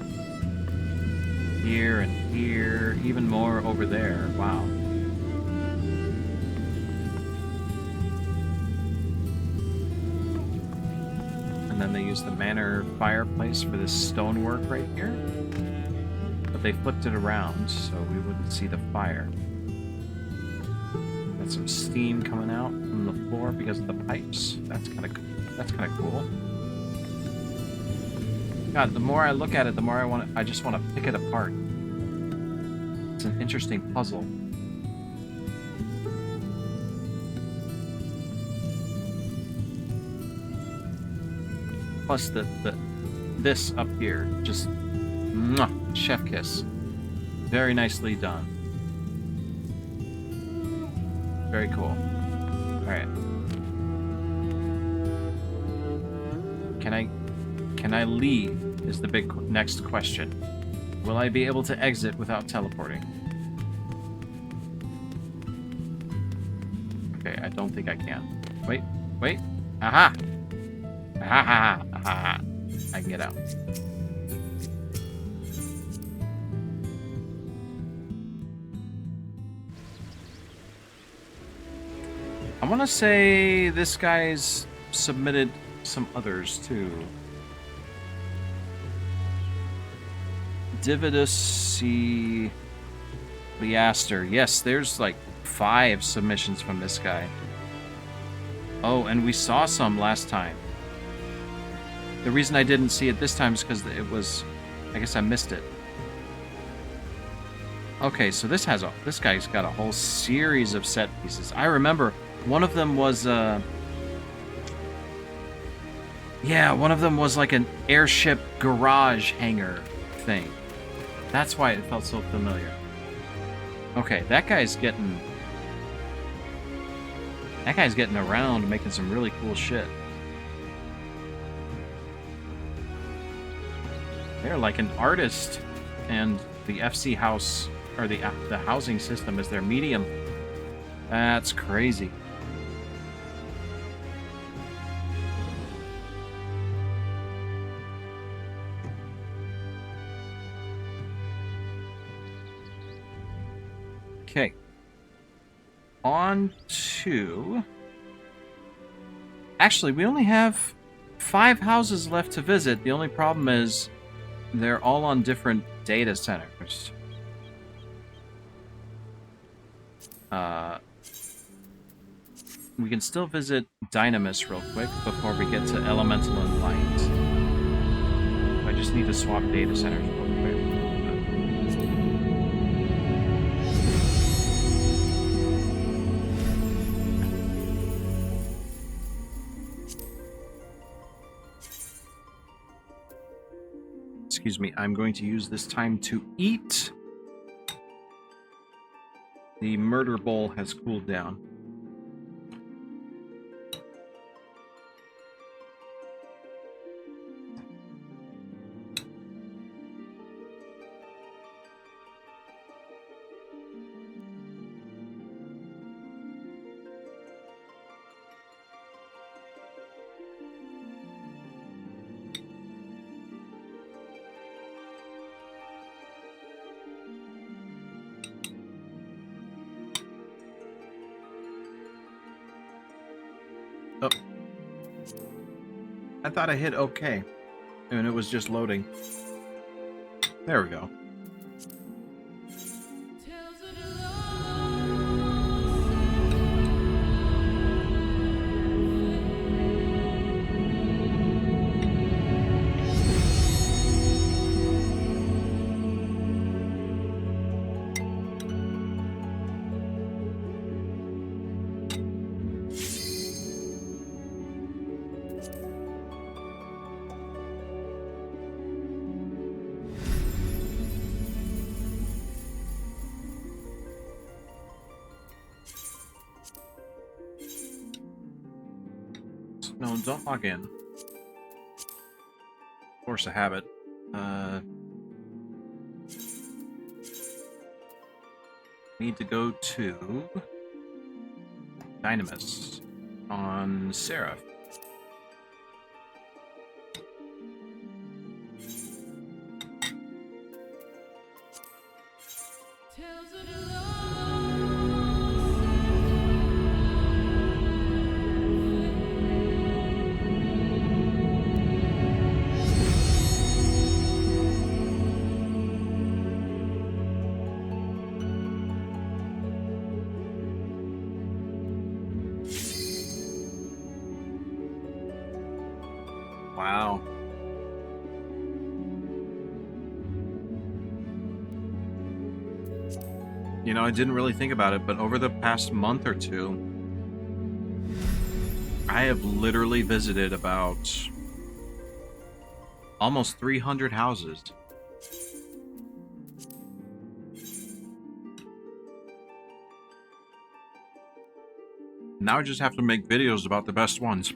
here, and here. Even more over there. Wow. And then they used the manor fireplace for this stonework right here. But they flipped it around so we wouldn't see the fire. Got some steam coming out from the floor because of the pipes. That's kind of cool. God, the more I look at it, the more I just want to pick it apart. It's an interesting puzzle. Plus this up here, just mwah, chef kiss. Very nicely done. Very cool. All right. Can I leave? Is the big next question. Will I be able to exit without teleporting? Okay, I don't think I can. Wait. Aha! Aha! I can get out. I want to say this guy's submitted some others too. Dividus Leaster. Yes, there's like 5 submissions from this guy. Oh, and we saw some last time. The reason I didn't see it this time is because it was... I guess I missed it. Okay, so this guy's got a whole series of set pieces. I remember one of them was... Yeah, one of them was like an airship garage hangar thing. That's why it felt so familiar. Okay, that guy's getting around, making some really cool shit. They're like an artist, and the FC house, or the housing system is their medium. That's crazy. Okay. On to... Actually, we only have 5 houses left to visit. The only problem is they're all on different data centers. We can still visit Dynamis real quick before we get to Elemental and Light. I just need to swap data centers real quick. Excuse me, I'm going to use this time to eat. The murder bowl has cooled down. Oh. I thought I hit OK, and it was just loading. There we go. No, don't log in. Force a habit. Need to go to Dynamis on Seraph. Wow. You know, I didn't really think about it, but over the past month or two, I have literally visited about almost 300 houses. Now I just have to make videos about the best ones.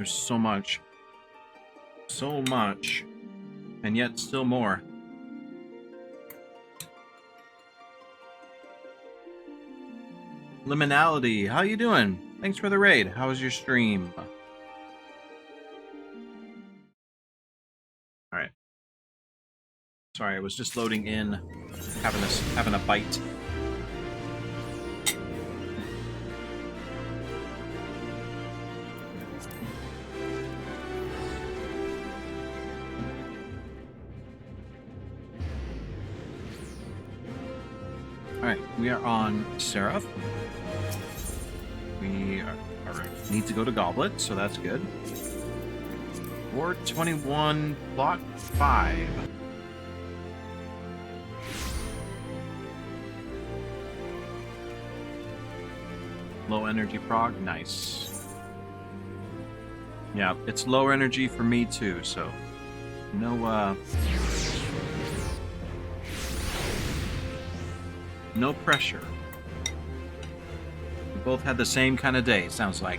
There's so much. So much. And yet still more. Liminality, how you doing? Thanks for the raid. How was your stream? Alright. Sorry, I was just loading in, having a bite. Alright, we are on Seraph. We need to go to Goblet, so that's good. Ward 21, Plot 5. Low energy prog, nice. Yeah, it's low energy for me too, so no no pressure. We both had the same kind of day, sounds like.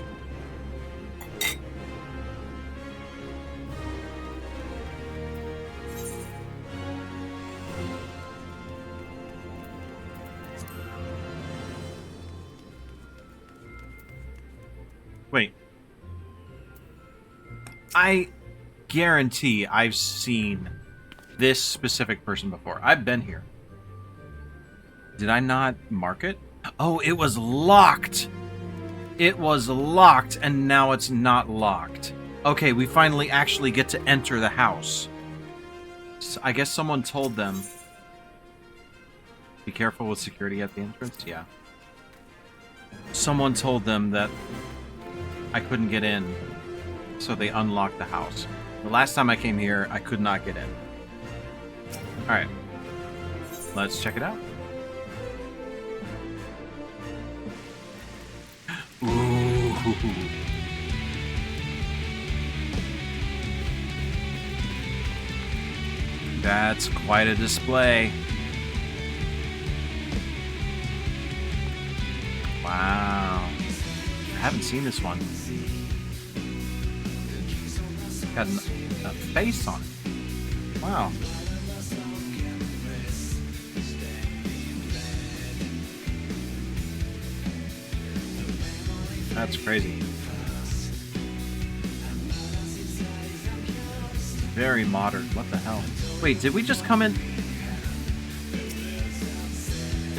Wait. I guarantee I've seen this specific person before. I've been here. Did I not mark it? Oh, it was locked! It was locked, and now it's not locked. Okay, we finally actually get to enter the house. So I guess someone told them... Be careful with security at the entrance? Yeah. Someone told them that I couldn't get in, so they unlocked the house. The last time I came here, I could not get in. Alright. Let's check it out. Ooh. That's quite a display. Wow. I haven't seen this one. Got a face on it. Wow. That's crazy. Very modern. What the hell? Wait, did we just come in?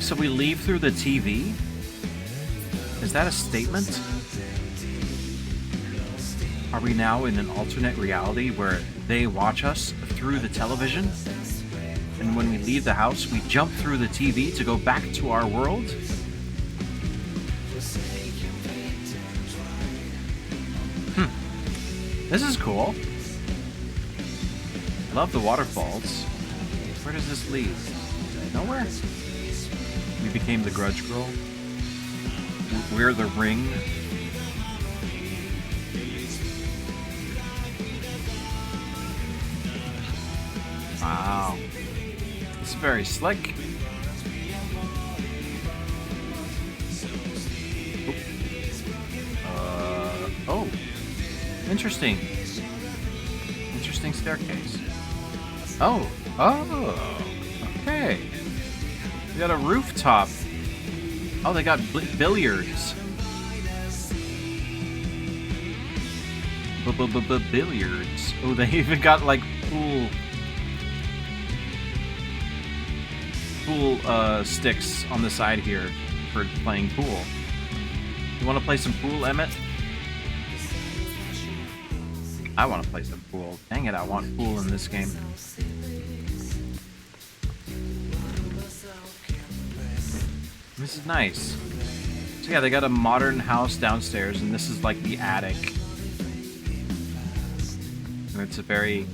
So we leave through the TV? Is that a statement? Are we now in an alternate reality where they watch us through the television? And when we leave the house, we jump through the TV to go back to our world? This is cool. Love the waterfalls. Where does this lead? Nowhere? We became the Grudge Girl. We're the Ring. Wow. It's very slick. Oh. Interesting. Interesting staircase. Oh. Oh. Okay. We got a rooftop. Oh, they got billiards. Billiards. Oh, they even got like pool sticks on the side here for playing pool. You want to play some pool, Emmett? I want to play some pool. Dang it, I want pool in this game. This is nice. So yeah, they got a modern house downstairs, and this is like the attic. And it's a very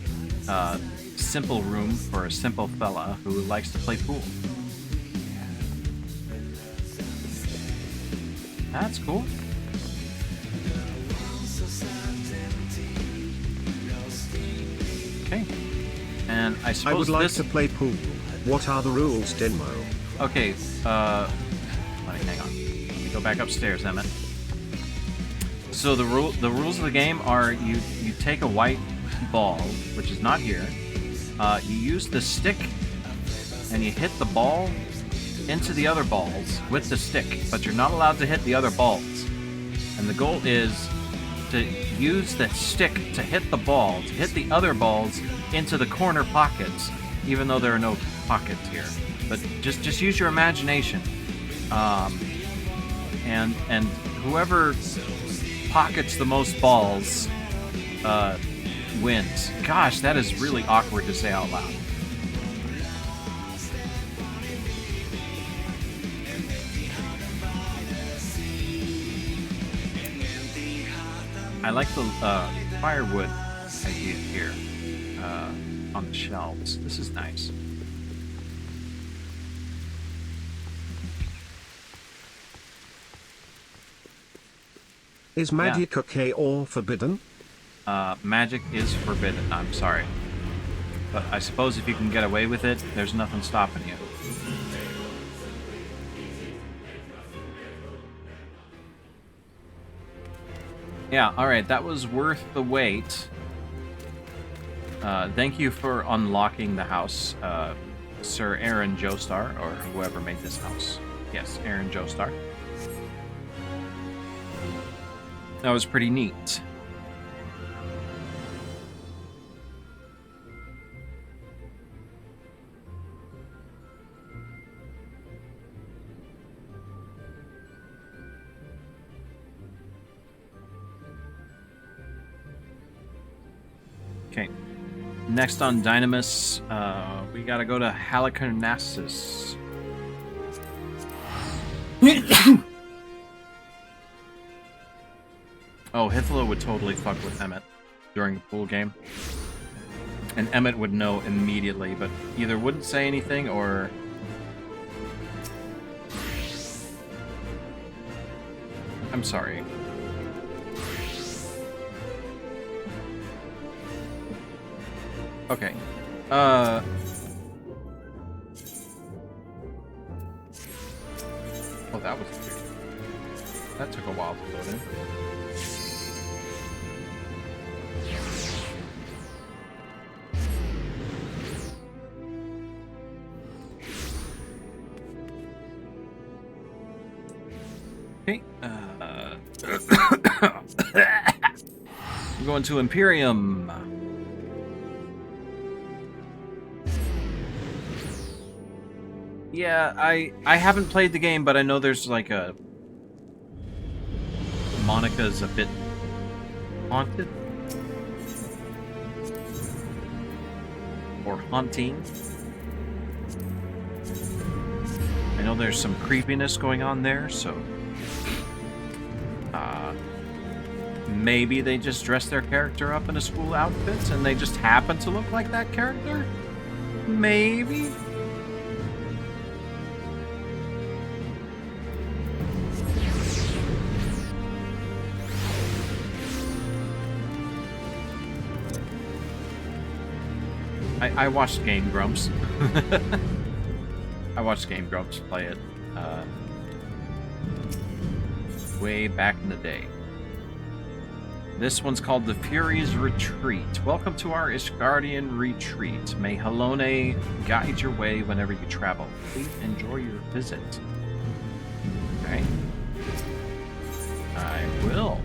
simple room for a simple fella who likes to play pool. That's cool. Okay. And I suppose I would like this... to play pool. What are the rules, Denmo? Okay, hang on. Let me go back upstairs, Emmett. So the rules of the game are you take a white ball, which is not here. You use the stick and you hit the ball into the other balls with the stick, but you're not allowed to hit the other balls. And the goal is to use the stick to hit the ball, to hit the other balls into the corner pockets, even though there are no pockets here. But just use your imagination. And whoever pockets the most balls wins. Gosh, that is really awkward to say out loud. I like the firewood idea here on the shelves. This is nice. Is magic okay or forbidden? Magic is forbidden, I'm sorry. But I suppose if you can get away with it, there's nothing stopping you. Yeah, alright, that was worth the wait. Thank you for unlocking the house, Sir Aaron Joestar, or whoever made this house. Yes, Aaron Joestar. That was pretty neat. Okay. Next on Dynamis, we gotta go to Halicarnassus. Oh, Hithlo would totally fuck with Emmett during the pool game. And Emmett would know immediately, but either wouldn't say anything or... I'm sorry. Okay. Oh, that was weird. That took a while to load in. Okay. We're going to Imperium. Yeah, I haven't played the game, but I know there's like a... Monica's a bit haunted. Or haunting. I know there's some creepiness going on there, so... maybe they just dress their character up in a school outfit and they just happen to look like that character? Maybe? I watched Game Grumps. I watched Game Grumps play it way back in the day. This one's called The Furies Retreat. Welcome to our Ishgardian retreat. May Halone guide your way whenever you travel. Please enjoy your visit. Okay. I will.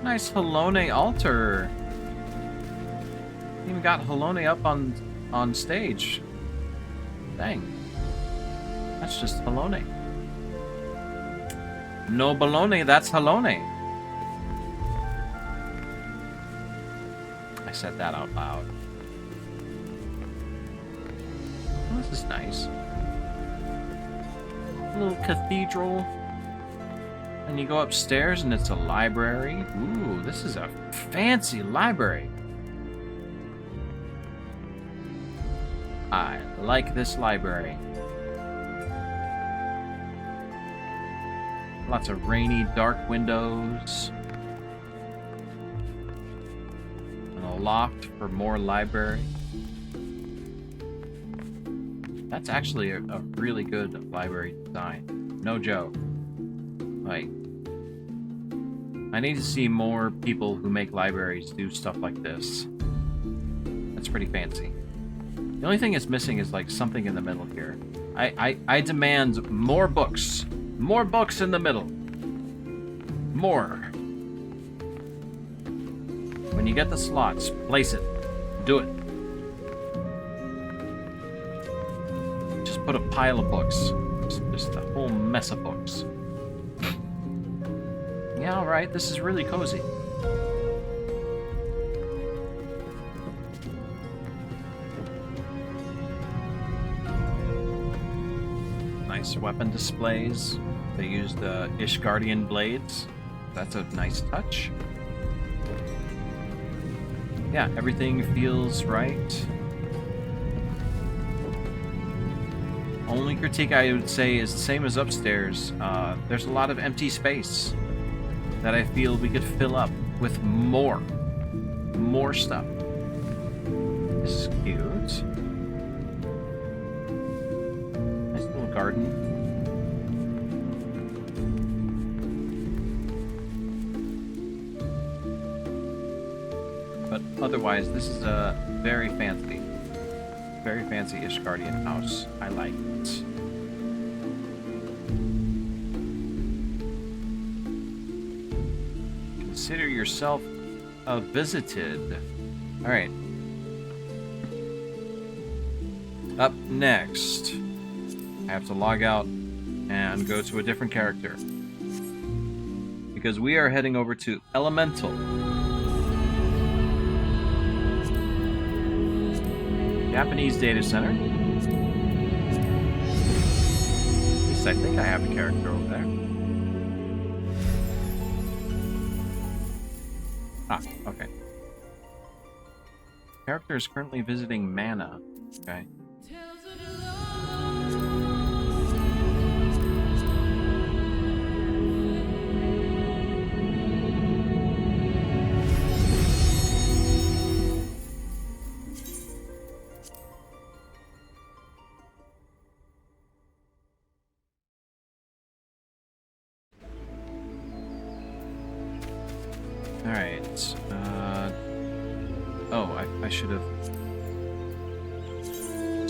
Nice Halone altar. Even got Halone up on stage. Dang. That's just Halone. No baloney, that's Halone. I said that out loud. Oh, this is nice. A little cathedral. And you go upstairs and it's a library. Ooh, this is a fancy library. I like this library. Lots of rainy, dark windows. And a loft for more library. That's actually a really good library design. No joke. Like, I need to see more people who make libraries do stuff like this. That's pretty fancy. The only thing it's missing is like something in the middle here. I demand more books. More books in the middle. More. When you get the slots, place it. Do it. Just put a pile of books. Just a whole mess of books. Yeah, alright, this is really cozy. Nice weapon displays. They used Ishgardian blades. That's a nice touch. Yeah, everything feels right. Only critique I would say is the same as upstairs. There's a lot of empty space that I feel we could fill up with more stuff. This is cute. Nice little garden. But otherwise, this is a very fancy Ishgardian house. I like it. Consider yourself visited. All right. Up next, I have to log out and go to a different character because we are heading over to Elemental. Japanese data center. At least I think I have a character over there. Ah, okay. Character is currently visiting Mana. Okay. Alright, oh, I should have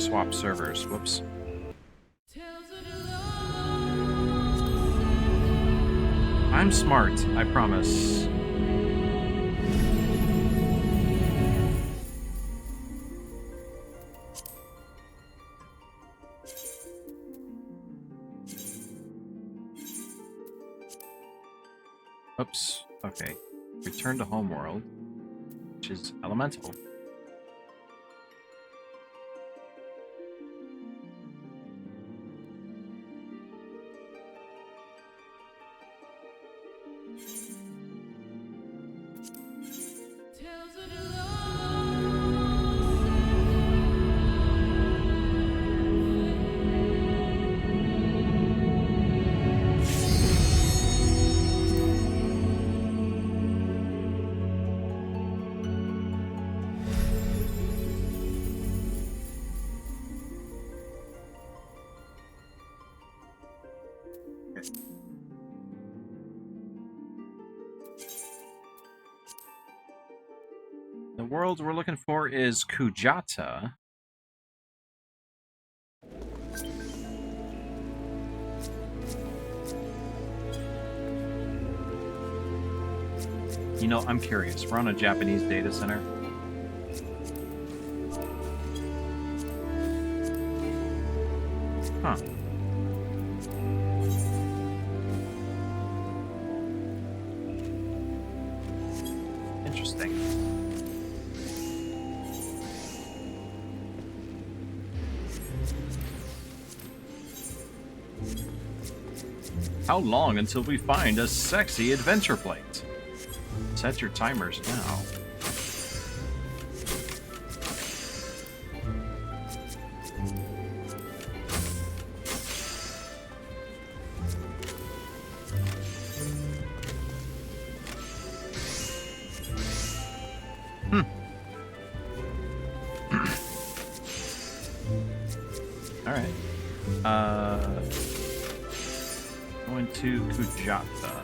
swapped servers. Whoops. I'm smart, I promise. Oops, okay. Return to homeworld, which is Elemental. The world we're looking for is Kujata. You know, I'm curious. We're on a Japanese data center. Huh. Interesting. How long until we find a sexy adventure plate? Set your timers now. Alright. Going to Kujata.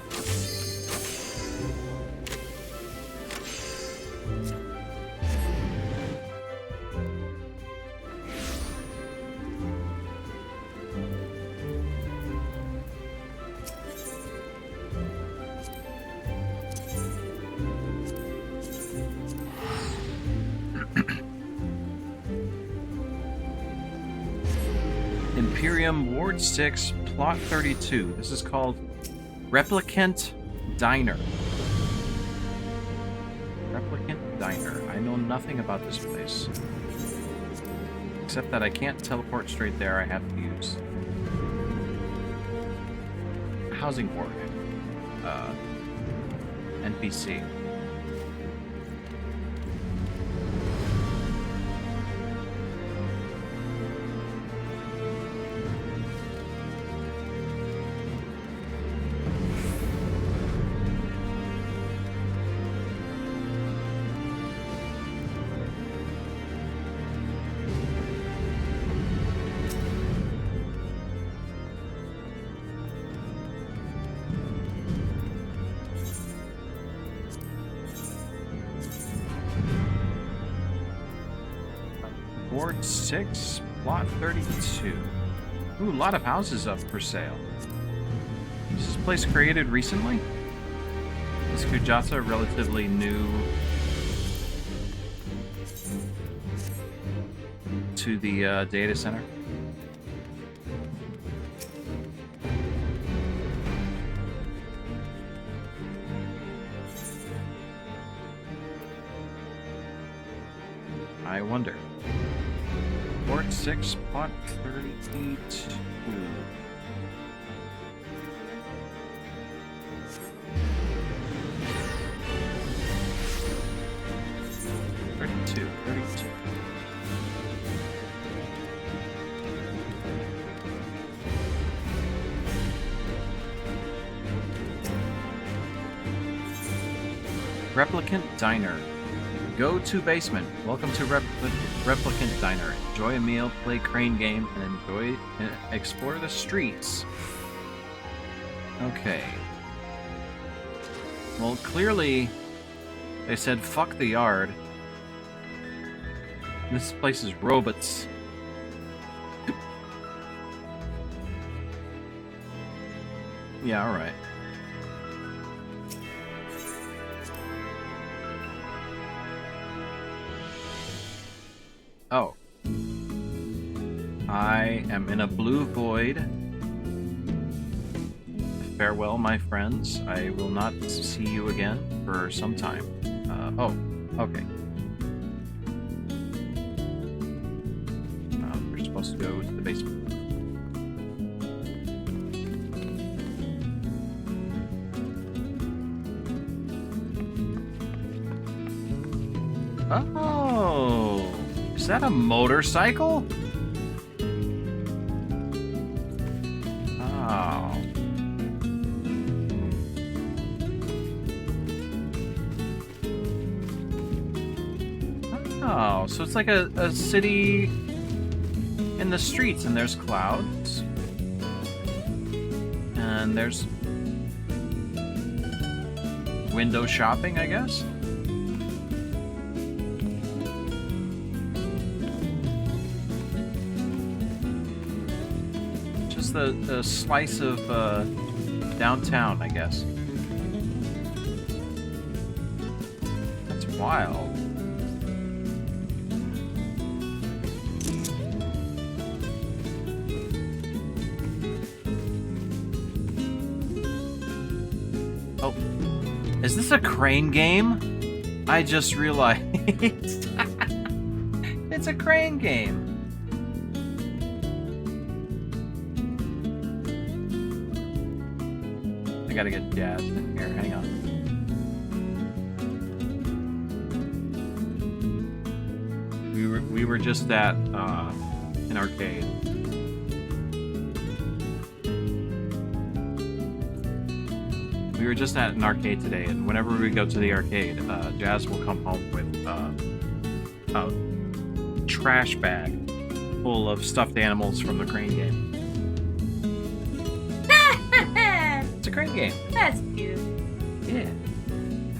Imperium Ward 6, Plot 32. This is called Replicant Diner. Replicant Diner. I know nothing about this place. Except that I can't teleport straight there, I have to use Housing Ward. NPC. Ward 6, Plot 32. Ooh, a lot of houses up for sale. Is this place created recently? Is Kujata relatively new to the data center? I wonder. Port 6, Plot 32. 32. Replicant Diner. Go to basement. Welcome to Replicant Diner. Enjoy a meal, play crane game, and explore the streets. Okay. Well, clearly, they said fuck the yard. This place is robots. Yeah, alright. Oh. I am in a blue void. Farewell, my friends. I will not see you again for some time. Oh, okay. We're supposed to go to the basement. Oh! Is that a motorcycle? Oh. Oh, so it's like a city in the streets, and there's clouds. And there's window shopping, I guess? The slice of downtown, I guess. That's wild. Oh, is this a crane game? I just realized. It's a crane game. I gotta get jazzed in here. Hang on. We were just at an arcade. We were just at an arcade today, and whenever we go to the arcade, Jazz will come home with a trash bag full of stuffed animals from the Crane game. It's a Crane game. That's cute. Yeah.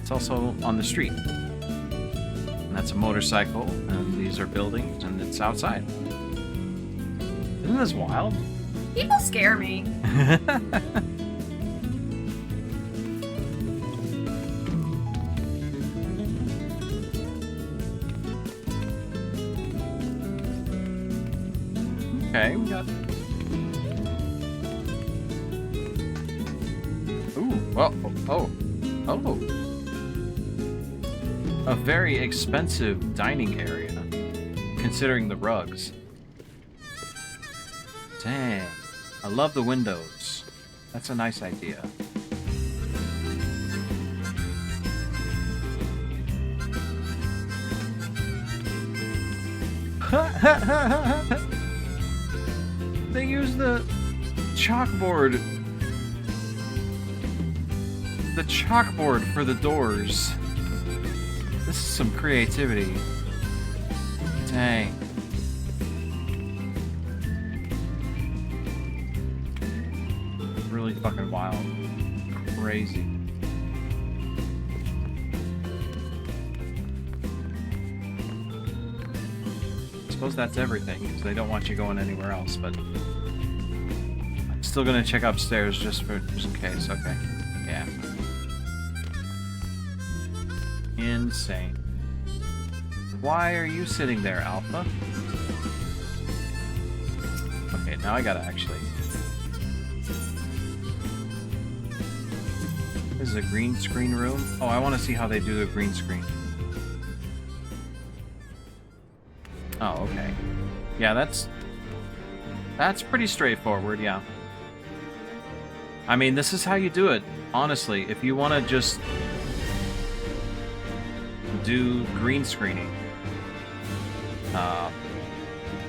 It's also on the street. And that's a motorcycle, and these are buildings, and it's outside. Isn't this wild? People scare me. Okay, we got... Ooh, well, oh. A very expensive dining area, considering the rugs. Dang, I love the windows. That's a nice idea. They use the chalkboard for the doors. This is some creativity. Dang. Really fucking wild. Crazy. I suppose that's everything, because they don't want you going anywhere else, but... I'm still gonna check upstairs just in case, okay. Yeah. Insane. Why are you sitting there, Alpha? Okay, now I gotta actually... This is a green screen room? Oh, I want to see how they do the green screen. Oh, okay. Yeah, that's pretty straightforward, yeah. I mean, this is how you do it, honestly. If you want to just do green screening,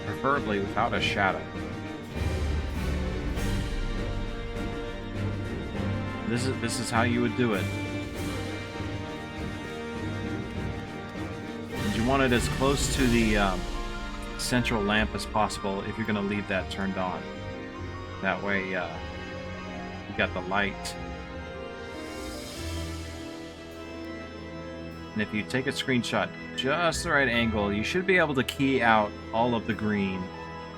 preferably without a shadow. This is how you would do it. And you want it as close to the central lamp as possible if you're going to leave that turned on. That way, you got the light. And if you take a screenshot just the right angle, you should be able to key out all of the green.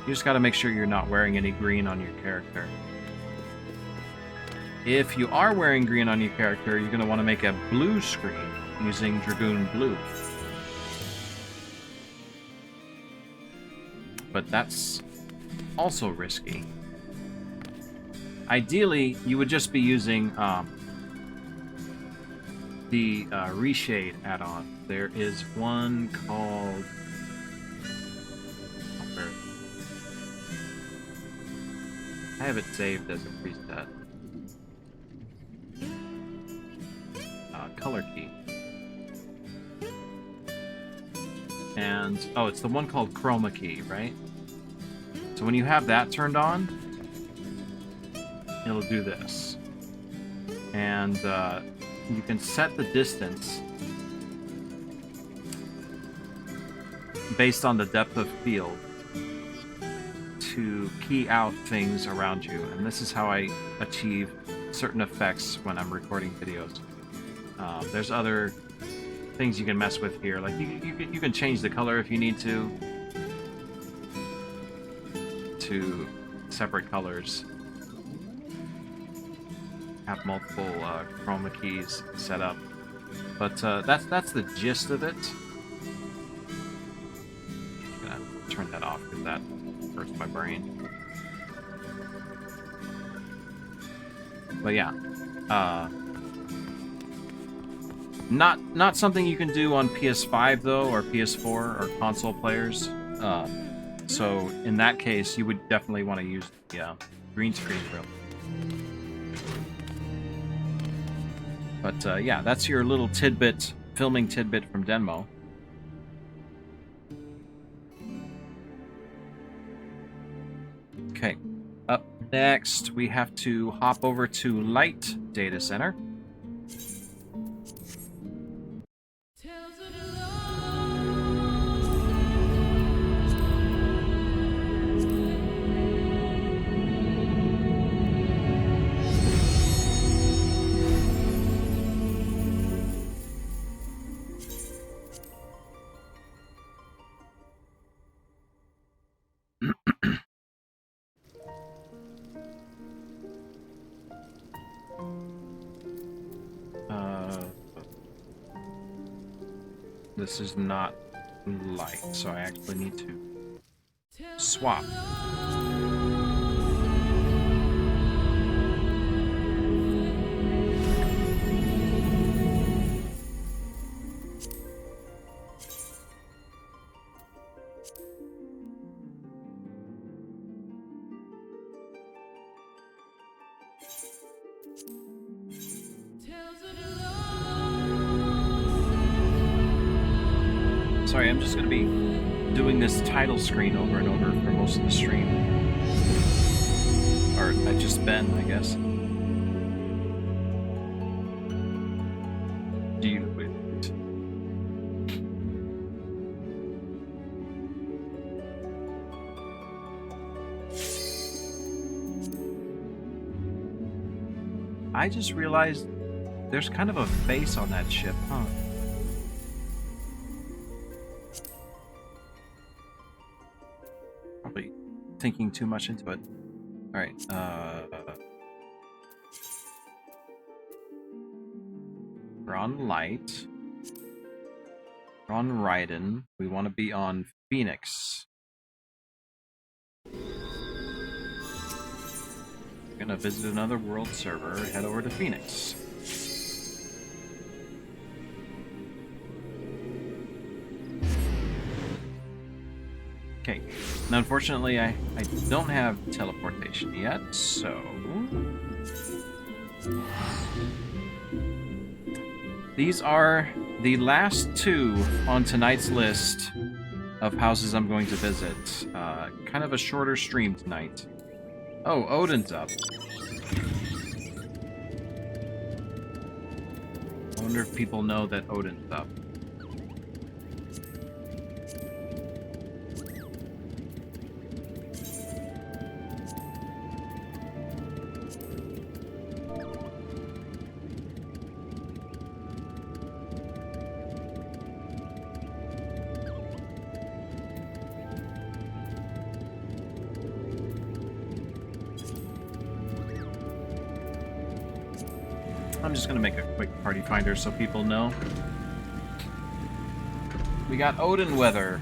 You just got to make sure you're not wearing any green on your character. If you are wearing green on your character, you're going to want to make a blue screen using Dragoon Blue. But that's also risky. Ideally, you would just be using the reshade add-on. There is one called... I have it saved as a preset. Color key. And, oh, it's the one called chroma key, right? So when you have that turned on, it'll do this. And you can set the distance based on the depth of field to key out things around you. And this is how I achieve certain effects when I'm recording videos. There's other things you can mess with here. Like you can change the color if you need to separate colors. Have multiple chroma keys set up, but that's the gist of it. I'm gonna turn that off because that hurts my brain. But yeah, not something you can do on PS5 though, or PS4 or console players. So in that case, you would definitely want to use the green screen room. But yeah, that's your little tidbit, filming tidbit from Denmo. Okay, up next we have to hop over to Light Data Center. this is not light, so I actually need to swap. Sorry, I'm just going to be doing this title screen over and over for most of the stream. Or I've just been, I guess. Do you wait? I just realized there's kind of a face on that ship, huh? Probably thinking too much into it. Alright, we're on light. We're on Raiden. We want to be on Phoenix. We're gonna visit another world server, head over to Phoenix. Okay, now unfortunately I don't have teleportation yet, so... These are the last two on tonight's list of houses I'm going to visit. Kind of a shorter stream tonight. Oh, Odin's up. I wonder if people know that Odin's up. I'm just gonna make a quick party finder so people know. We got Odin weather.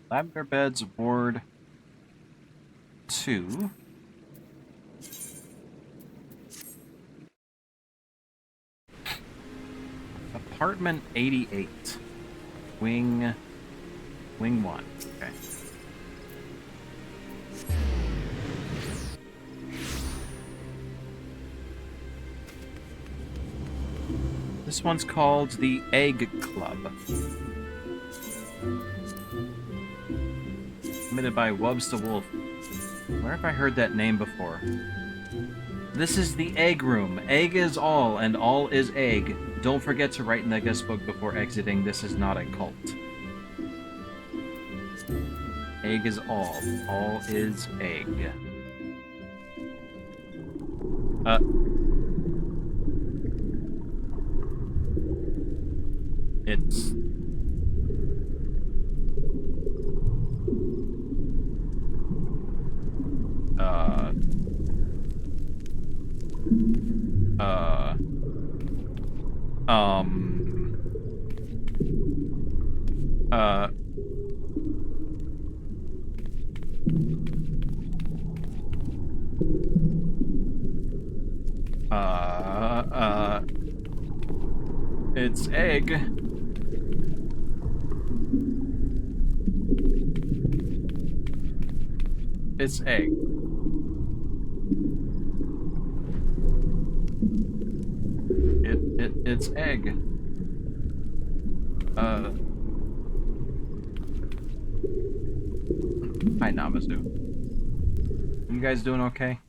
Lavender beds, ward 2. Apartment 88. Wing 1. Okay. This one's called the Egg Club. Submitted by Wubs the Wolf. Where have I heard that name before? This is the Egg Room. Egg is all, and all is egg. Don't forget to write in the guest book before exiting. This is not a cult. Egg is all. All is egg. It's... It's egg. It's egg. It's egg. Hi, Namazu. You guys doing okay?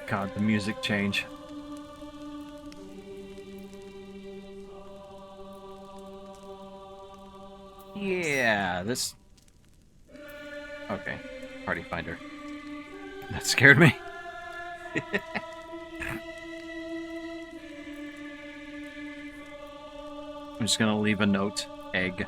God, the music change. Yeah, this Okay. Party finder. That scared me. I'm just gonna leave a note. Egg.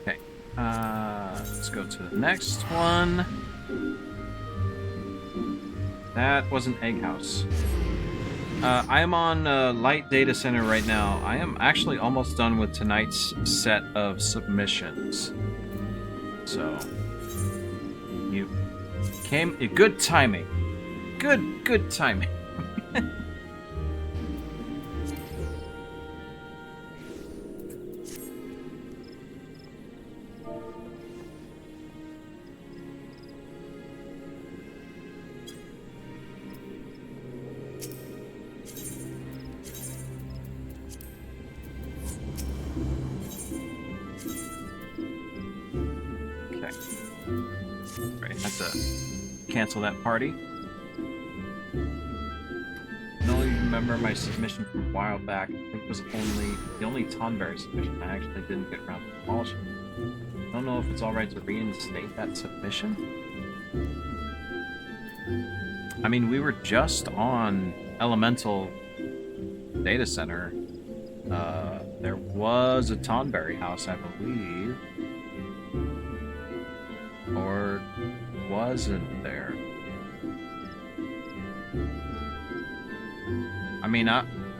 Okay. Let's go to the next one. That was an egg house. I am on Light Data Center right now. I am actually almost done with tonight's set of submissions. So, you came... Good timing. Good timing. Cancel that party. I don't even remember my submission from a while back. I think it was the only Tonberry submission. I actually didn't get around to polishing. I don't know if it's alright to reinstate that submission. I mean, we were just on Elemental Data Center. There was a Tonberry house, I believe. Or wasn't there? I mean,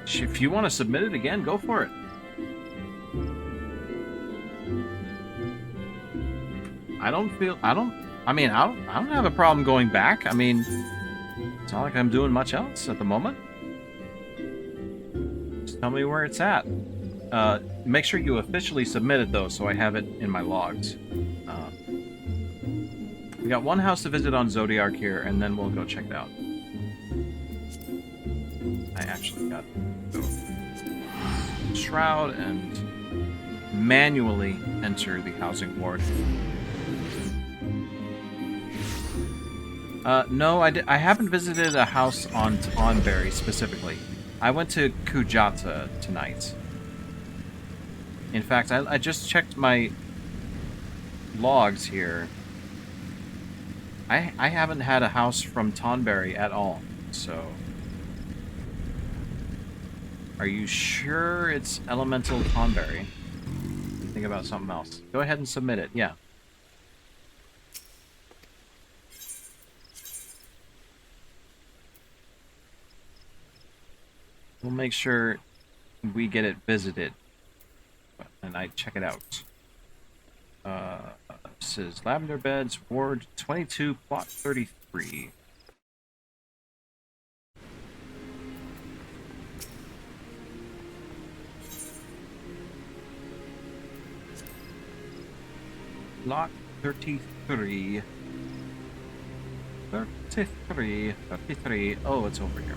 if you want to submit it again, go for it. I don't have a problem going back. I mean, it's not like I'm doing much else at the moment. Just tell me where it's at. Make sure you officially submit it, though, so I have it in my logs. We got one house to visit on Zodiac here, and then we'll go check it out. I actually got to go Shroud and manually enter the housing ward. No, I haven't visited a house on Tonberry specifically. I went to Kujata tonight. In fact, I just checked my logs here. I haven't had a house from Tonberry at all, so... Are you sure it's Elemental Tonberry? Think about something else. Go ahead and submit it, yeah. We'll make sure we get it visited, and I check it out. This is Lavender Beds, Ward 22, Plot 33. Lot 33. 33. Oh, it's over here.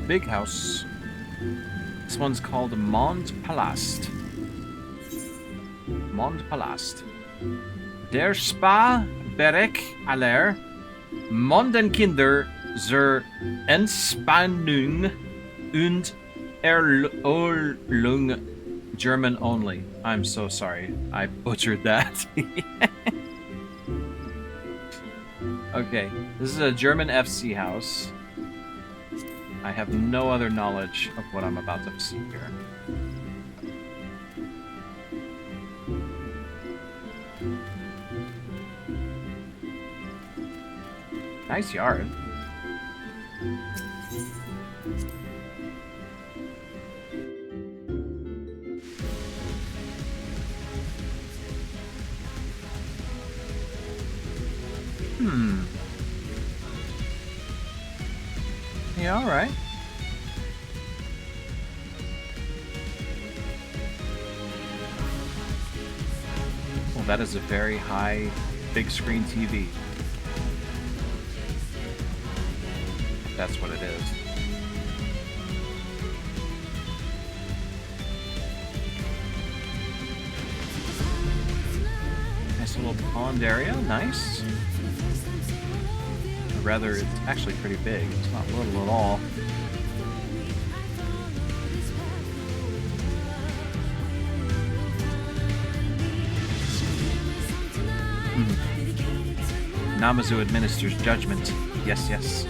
Big house. This one's called Mont Palast. Mont Palast. Der Spa Berek aller Mondenkinder zur Entspannung und Erholung. German only. I'm so sorry. I butchered that. Okay, this is a German FC house. I have no other knowledge of what I'm about to see here. Nice yard. Yeah, alright. Well, that is a very high, big screen TV. That's what it is. Nice little pond area, nice. Or rather, it's actually pretty big. It's not little at all. Namazu administers judgment. Yes, yes.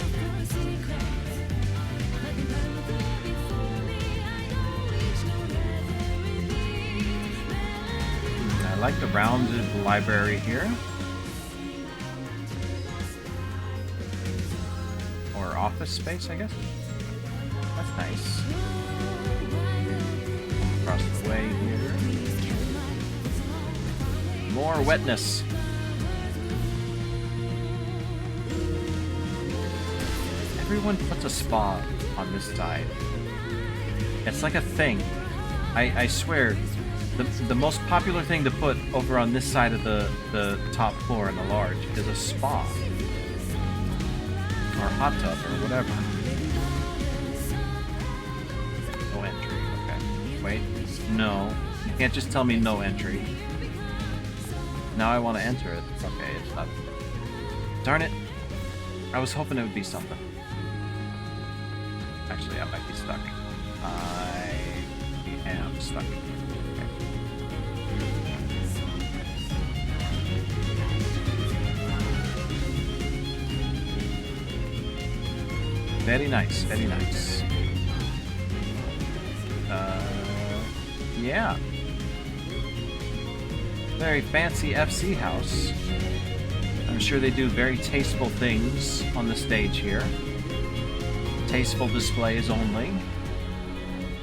I like the rounded library here. Or office space, I guess. That's nice. Across the way here. More wetness. Everyone puts a spa on this side. It's like a thing. I swear, the most popular thing to put over on this side of the top floor in the large is a spa. Or hot tub or whatever. No entry, okay. Wait, no. You can't just tell me no entry. Now I want to enter it. Okay, it's not. Darn it. I was hoping it would be something. Actually, I might be stuck. I am stuck. Okay. Very nice, very nice. Yeah. Very fancy FC house. I'm sure they do very tasteful things on the stage here. Tasteful displays only.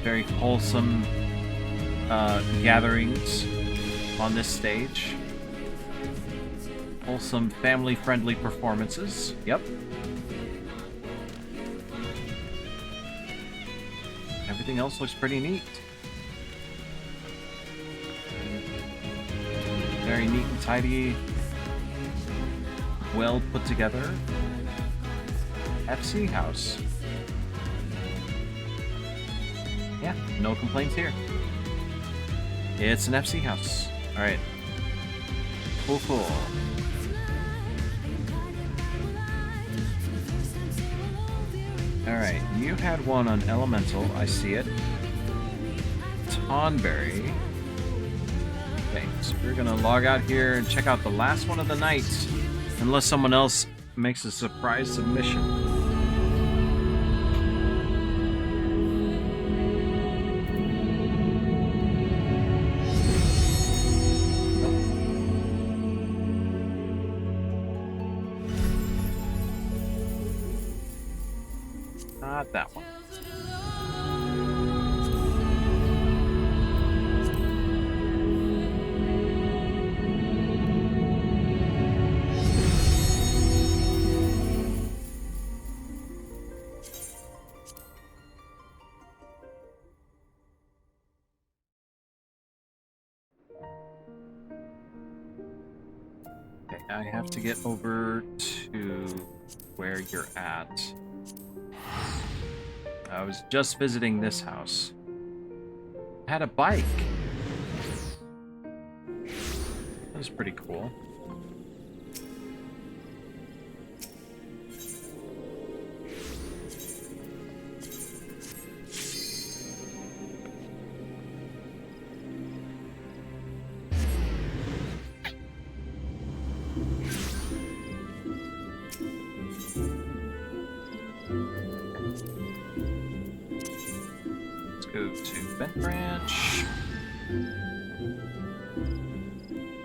Very wholesome gatherings on this stage. Wholesome, family-friendly performances. Yep. Everything else looks pretty neat. Very neat and tidy. Well put together. FC house. Yeah, no complaints here. It's an FC house. Alright. Cool, cool. Alright, you had one on Elemental, I see it. Tonberry. Okay, so we're gonna log out here and check out the last one of the night. Unless someone else makes a surprise submission. Not that one. Okay, I have to get over to where you're at. I was just visiting this house. I had a bike. That was pretty cool. Go to Vent Branch.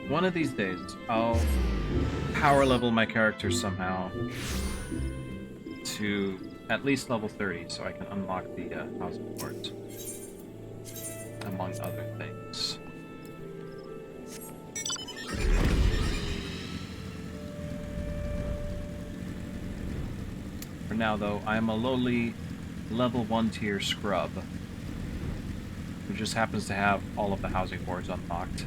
One of these days, I'll power level my character somehow to at least level 30 so I can unlock the housing boards, among other things. For now, though, I'm a lowly level 1 tier scrub who just happens to have all of the housing boards unlocked.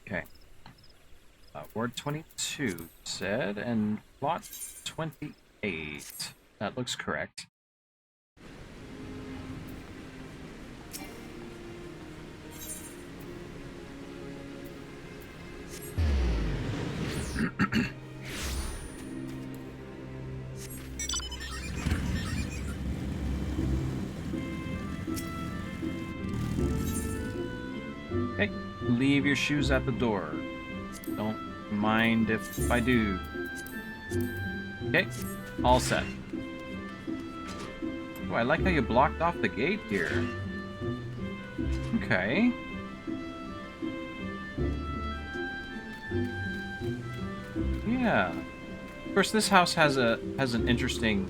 Okay. Ward 22 said, and plot 28. That looks correct. Okay, leave your shoes at the door. Don't mind if I do. Okay, all set. Oh, I like how you blocked off the gate here. Okay. Yeah. Of course, this house has an interesting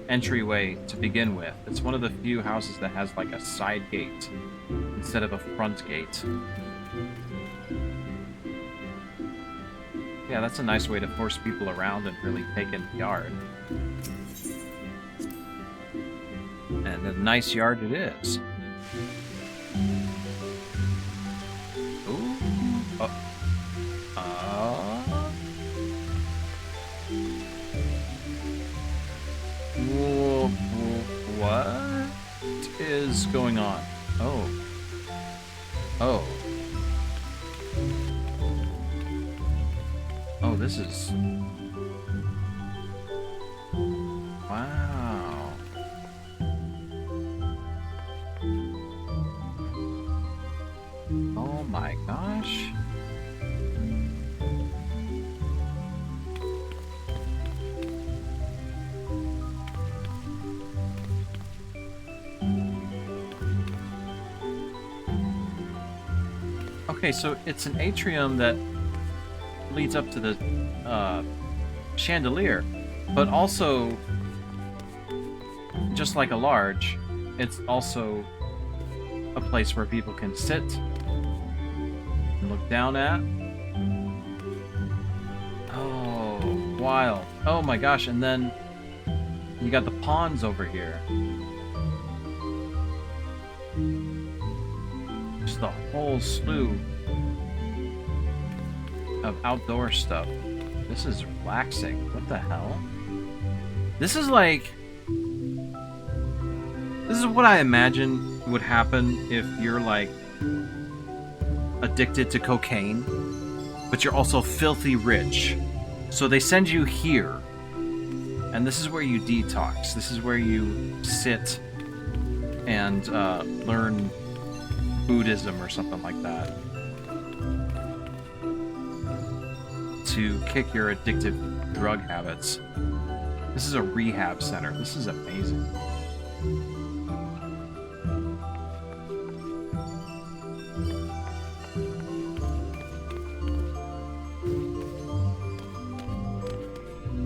entryway to begin with. It's one of the few houses that has like a side gate instead of a front gate. Yeah, that's a nice way to force people around and really take in the yard. And a nice yard it is. Ooh. What is going on? Oh. Oh. Oh, this is... Wow. Oh my gosh. Okay, so it's an atrium that leads up to the chandelier, but also, just like a large, it's also a place where people can sit and look down at. Oh, wild. Oh my gosh, and then you got the ponds over here. Just a whole slew of outdoor stuff. This is relaxing. What the hell? This is like... This is what I imagine would happen if you're, like, addicted to cocaine, but you're also filthy rich. So they send you here, and this is where you detox. This is where you sit and learn Buddhism or something like that, to kick your addictive drug habits. This is a rehab center. This is amazing.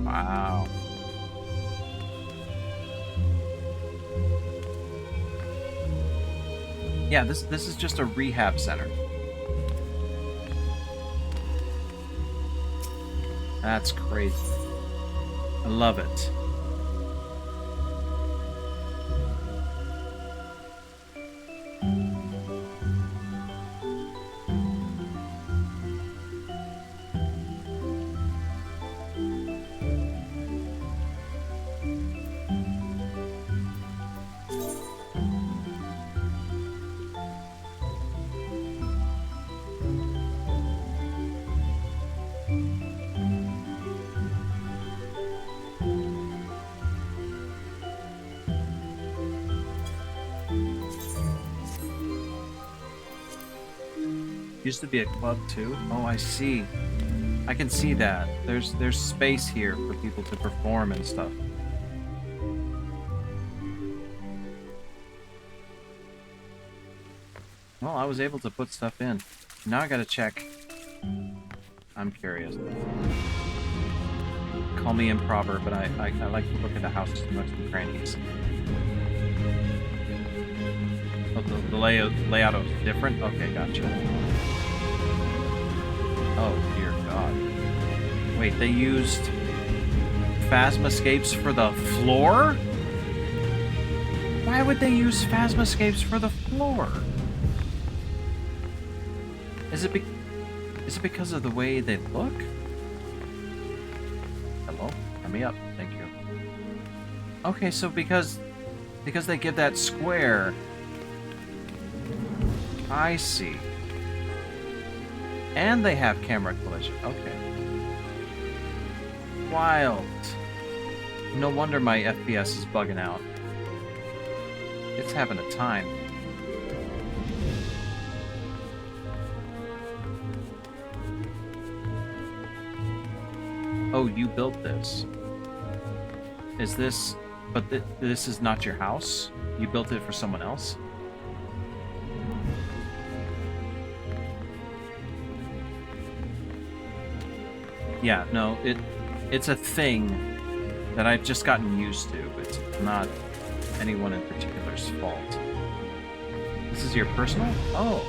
Wow. Yeah, this is just a rehab center. That's crazy. I love it. Used to be a club too. Oh, I see. I can see that. There's space here for people to perform and stuff. Well, I was able to put stuff in. Now I gotta check. I'm curious. Call me improper, but I like to look at the house's nooks and crannies. Oh, the layout is different? Okay, gotcha. Oh, dear God. Wait, they used Phasmascapes for the floor? Why would they use Phasmascapes for the floor? Is it because of the way they look? Hello? Let me up. Thank you. Okay, so because they give that square. I see. And they have camera collision. Okay. Wild. No wonder my FPS is bugging out. It's having a time. Oh, you built this. Is this... But this is not your house? You built it for someone else? Yeah, no, it's a thing that I've just gotten used to. It's not anyone in particular's fault. This is your personal? Oh.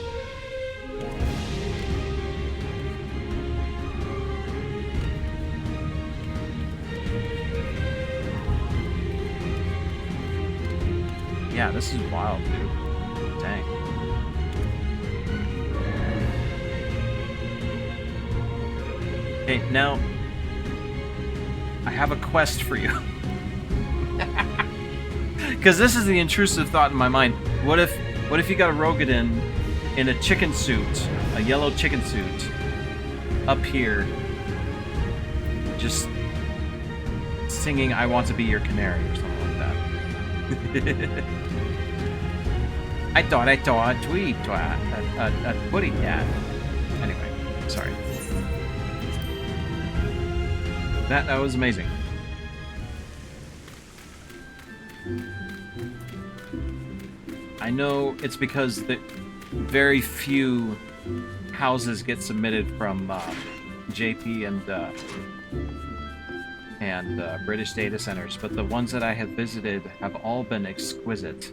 Yeah, this is wild, dude. Dang. Okay, now I have a quest for you. Because this is the intrusive thought in my mind. What if you got a Rogadin in a chicken suit, a yellow chicken suit, up here, just singing "I Want to Be Your Canary" or something like that. I thought, tweet, a putty cat. Anyway, sorry. That was amazing. I know it's because very few houses get submitted from JP and British data centers, but the ones that I have visited have all been exquisite.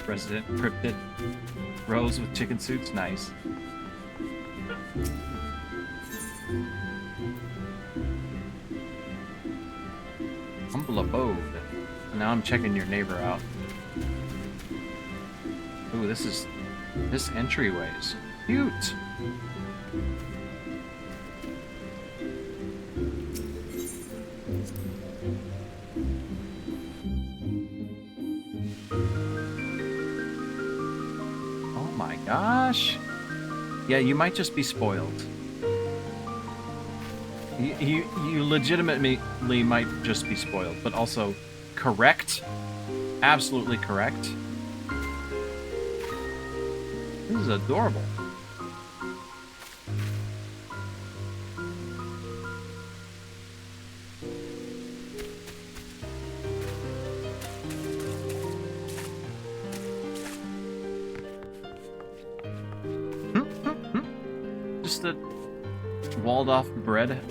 President cryptid rows with chicken suits, nice. Humble abode. Now I'm checking your neighbor out. Ooh, this entryway is cute. Oh my gosh. Yeah, you might just be spoiled. You legitimately might just be spoiled, but also correct. Absolutely correct. This is adorable. Just a walled-off bread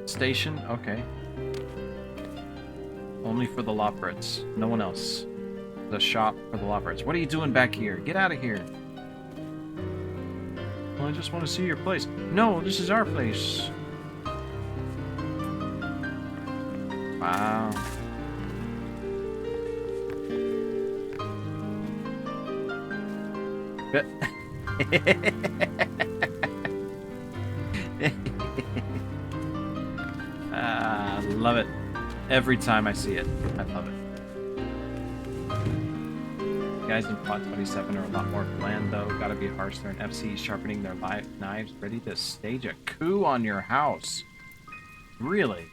station? Okay. Only for the Loprits. No one else. The shop for the Loprits. What are you doing back here? Get out of here. Well, I just want to see your place. No, this is our place. Wow. Love it. Every time I see it. I love it. Guys in Plot 27 are a lot more bland, though. Gotta be harsh. They're an FC sharpening their knives, ready to stage a coup on your house. Really?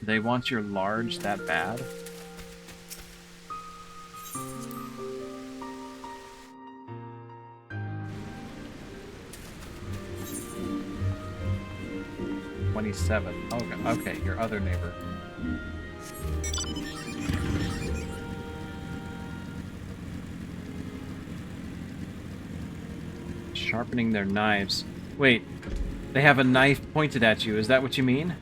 They want your large that bad? Okay, your other neighbor. sharpening their knives. Wait, they have a knife pointed at you. Is that what you mean?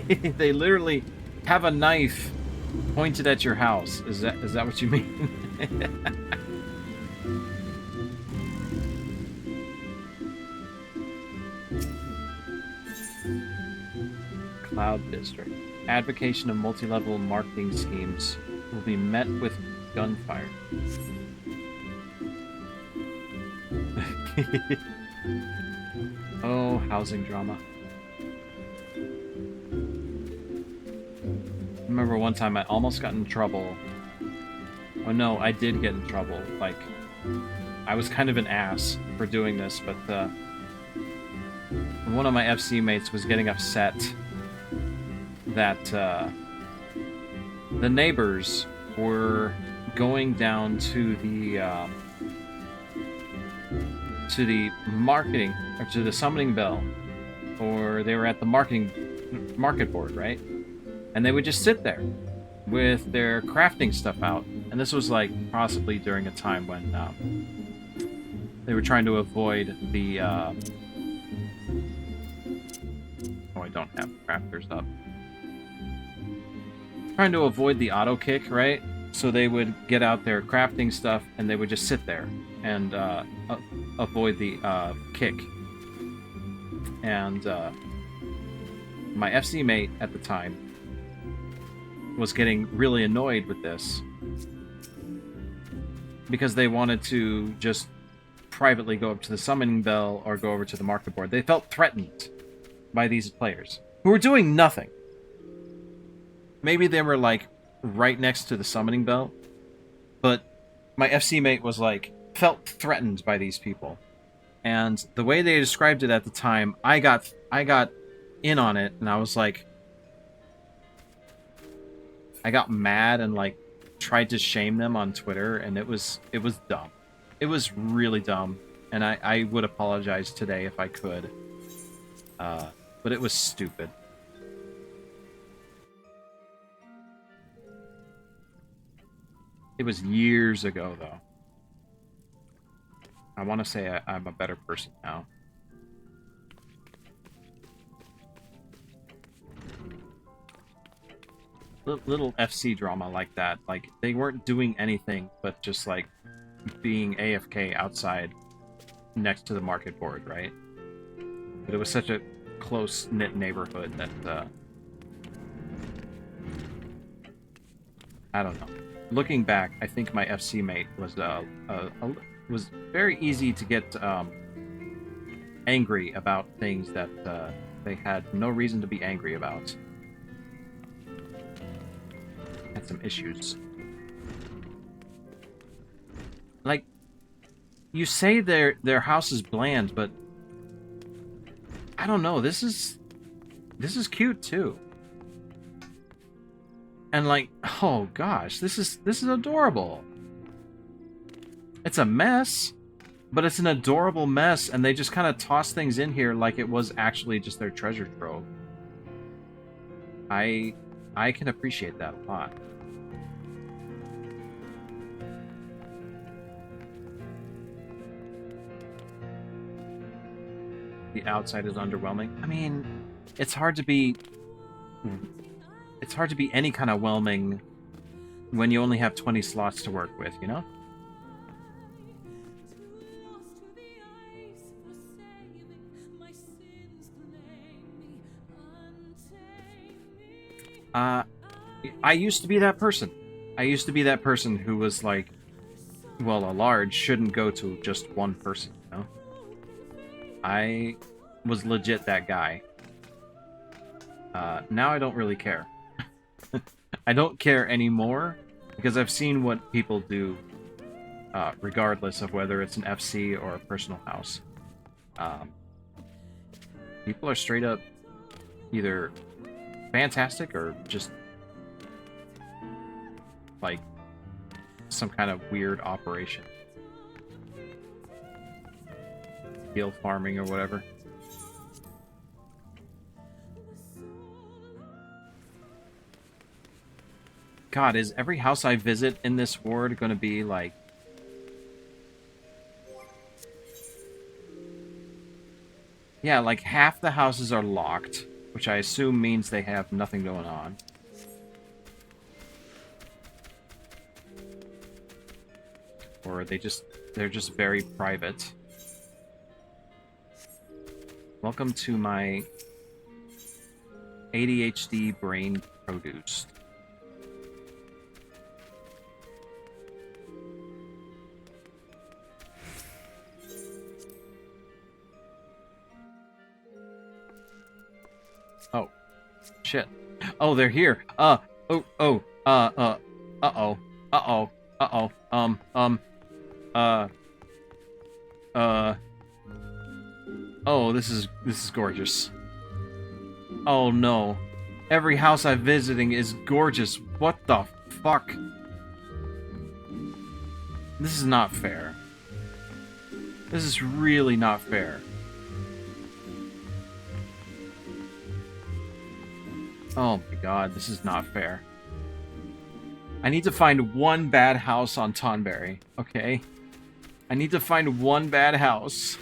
They literally have a knife pointed at your house. Is that what you mean? Cloud District. Advocation of multi-level marketing schemes will be met with gunfire. Oh, housing drama. I remember one time I almost got in trouble. Oh no, I did get in trouble. Like, I was kind of an ass for doing this, but one of my FC mates was getting upset that the neighbors were going down to the marketing, or to the summoning bell, or they were at the market board, right? And they would just sit there with their crafting stuff out. And this was like possibly during a time when they were trying to avoid the oh, I don't have crafters up. Trying to avoid the auto kick, right? So they would get out their crafting stuff and they would just sit there and avoid the kick. And my FC mate at the time was getting really annoyed with this because they wanted to just privately go up to the summoning bell or go over to the market board. They felt threatened by these players who were doing nothing. Maybe they were like right next to the summoning bell, but my FC mate was like felt threatened by these people. And the way they described it at the time, I got in on it, and I was like, I got mad and like tried to shame them on Twitter, and it was dumb. It was really dumb, and I would apologize today if I could. But it was stupid. It was years ago, though. I want to say I'm a better person now. Little FC drama like that. Like, they weren't doing anything but just, like, being AFK outside next to the market board, right? But it was such a close-knit neighborhood that, I don't know. Looking back, I think my FC mate was very easy to get angry about things that they had no reason to be angry about. Had some issues. Like, you say their house is bland, but I don't know. This is cute too. And like, oh gosh, this is adorable. It's a mess, but it's an adorable mess, and they just kind of toss things in here like it was actually just their treasure trove. I can appreciate that a lot. The outside is underwhelming. I mean, it's hard to be any kind of whelming when you only have 20 slots to work with, you know? I used to be that person. I used to be that person who was like, well, a large shouldn't go to just one person, you know? I was legit that guy. Now I don't really care. I don't care anymore because I've seen what people do, regardless of whether it's an FC or a personal house. People are straight up either fantastic or just like some kind of weird operation. Deal farming or whatever. God, is every house I visit in this ward going to be like Yeah, like half the houses are locked, which I assume means they have nothing going on. Or they're just very private. Welcome to my ADHD brain produced. Oh, shit. Oh, they're here. Uh-oh, uh-oh, oh, this is gorgeous. Oh no. Every house I'm visiting is gorgeous. What the fuck? This is not fair. This is really not fair. Oh my god, this is not fair. I need to find one bad house on Tonberry, okay? I need to find one bad house.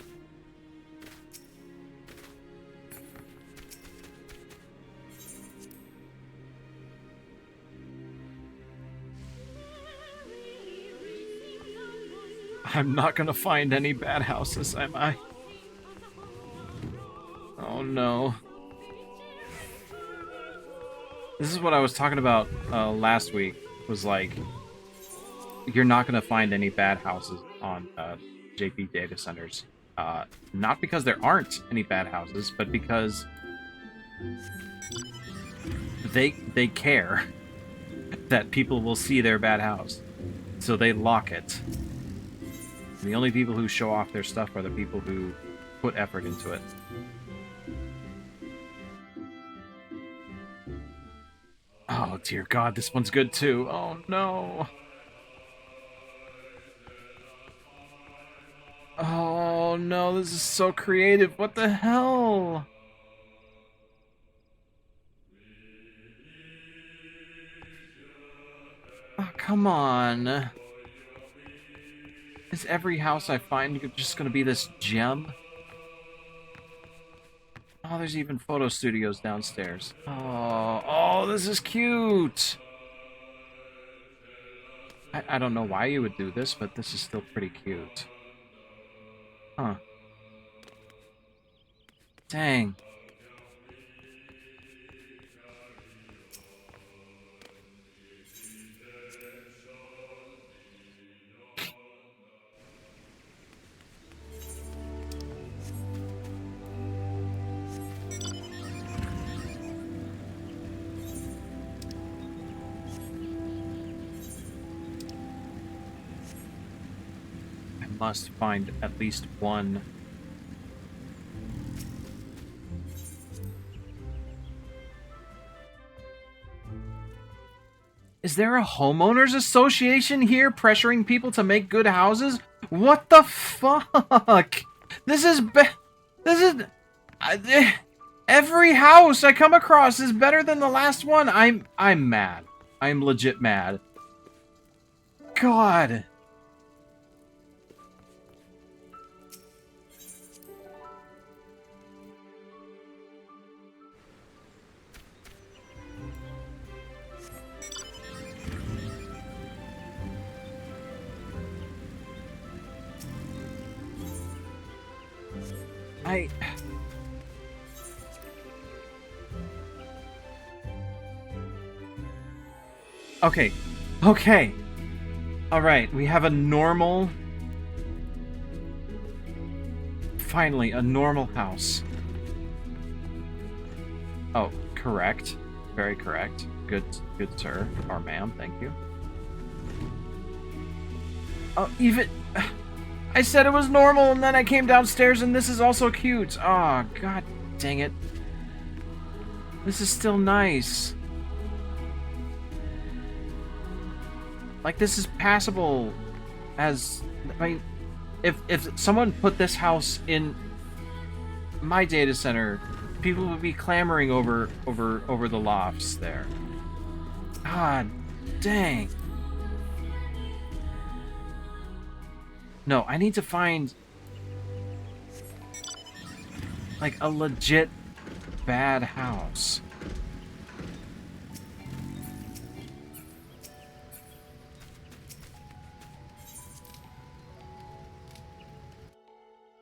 I'm not gonna find any bad houses, am I? Oh no. This is what I was talking about last week, was like, you're not gonna find any bad houses on JP data centers. Not because there aren't any bad houses, but because they care that people will see their bad house. So they lock it. And the only people who show off their stuff are the people who put effort into it. Oh dear god, this one's good too. Oh no. Oh no, this is so creative. What the hell? Oh, come on. Is every house I find just gonna be this gem? Oh, there's even photo studios downstairs. Oh, this is cute! I don't know why you would do this, but this is still pretty cute. Huh. Dang. Must find at least one. Is there a homeowners association here pressuring people to make good houses? What the fuck? This is every house I come across is better than the last one. I'm mad. I'm legit mad. God. Okay. Okay. Alright, we have a normal... Finally, a normal house. Oh, correct. Very correct. Good sir. Or ma'am, thank you. Oh, even... I said it was normal, and then I came downstairs, and this is also cute. Oh, god dang it. This is still nice. Like, this is passable as... I mean, if someone put this house in my data center, people would be clamoring over the lofts there. God dang. No, I need to find... Like a legit bad house.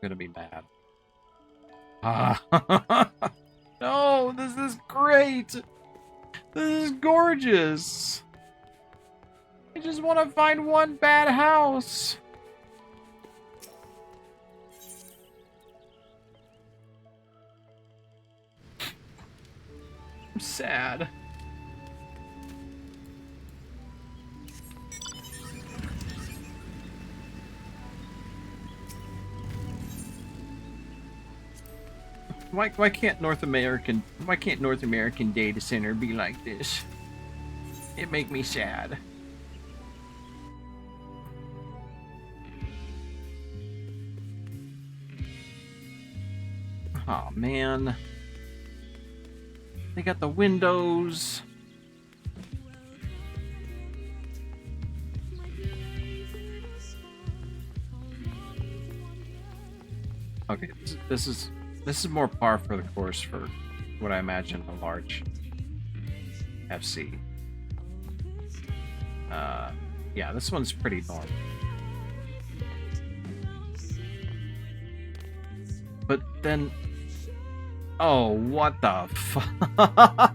I'm gonna be mad. Ah. No, this is great. This is gorgeous. I just want to find one bad house. I'm sad. Why can't North American data center be like this? It make me sad. Oh man. They got the windows. Okay, this is more par for the course for what I imagine a large FC. Yeah, this one's pretty normal. But then, oh, what the fuck?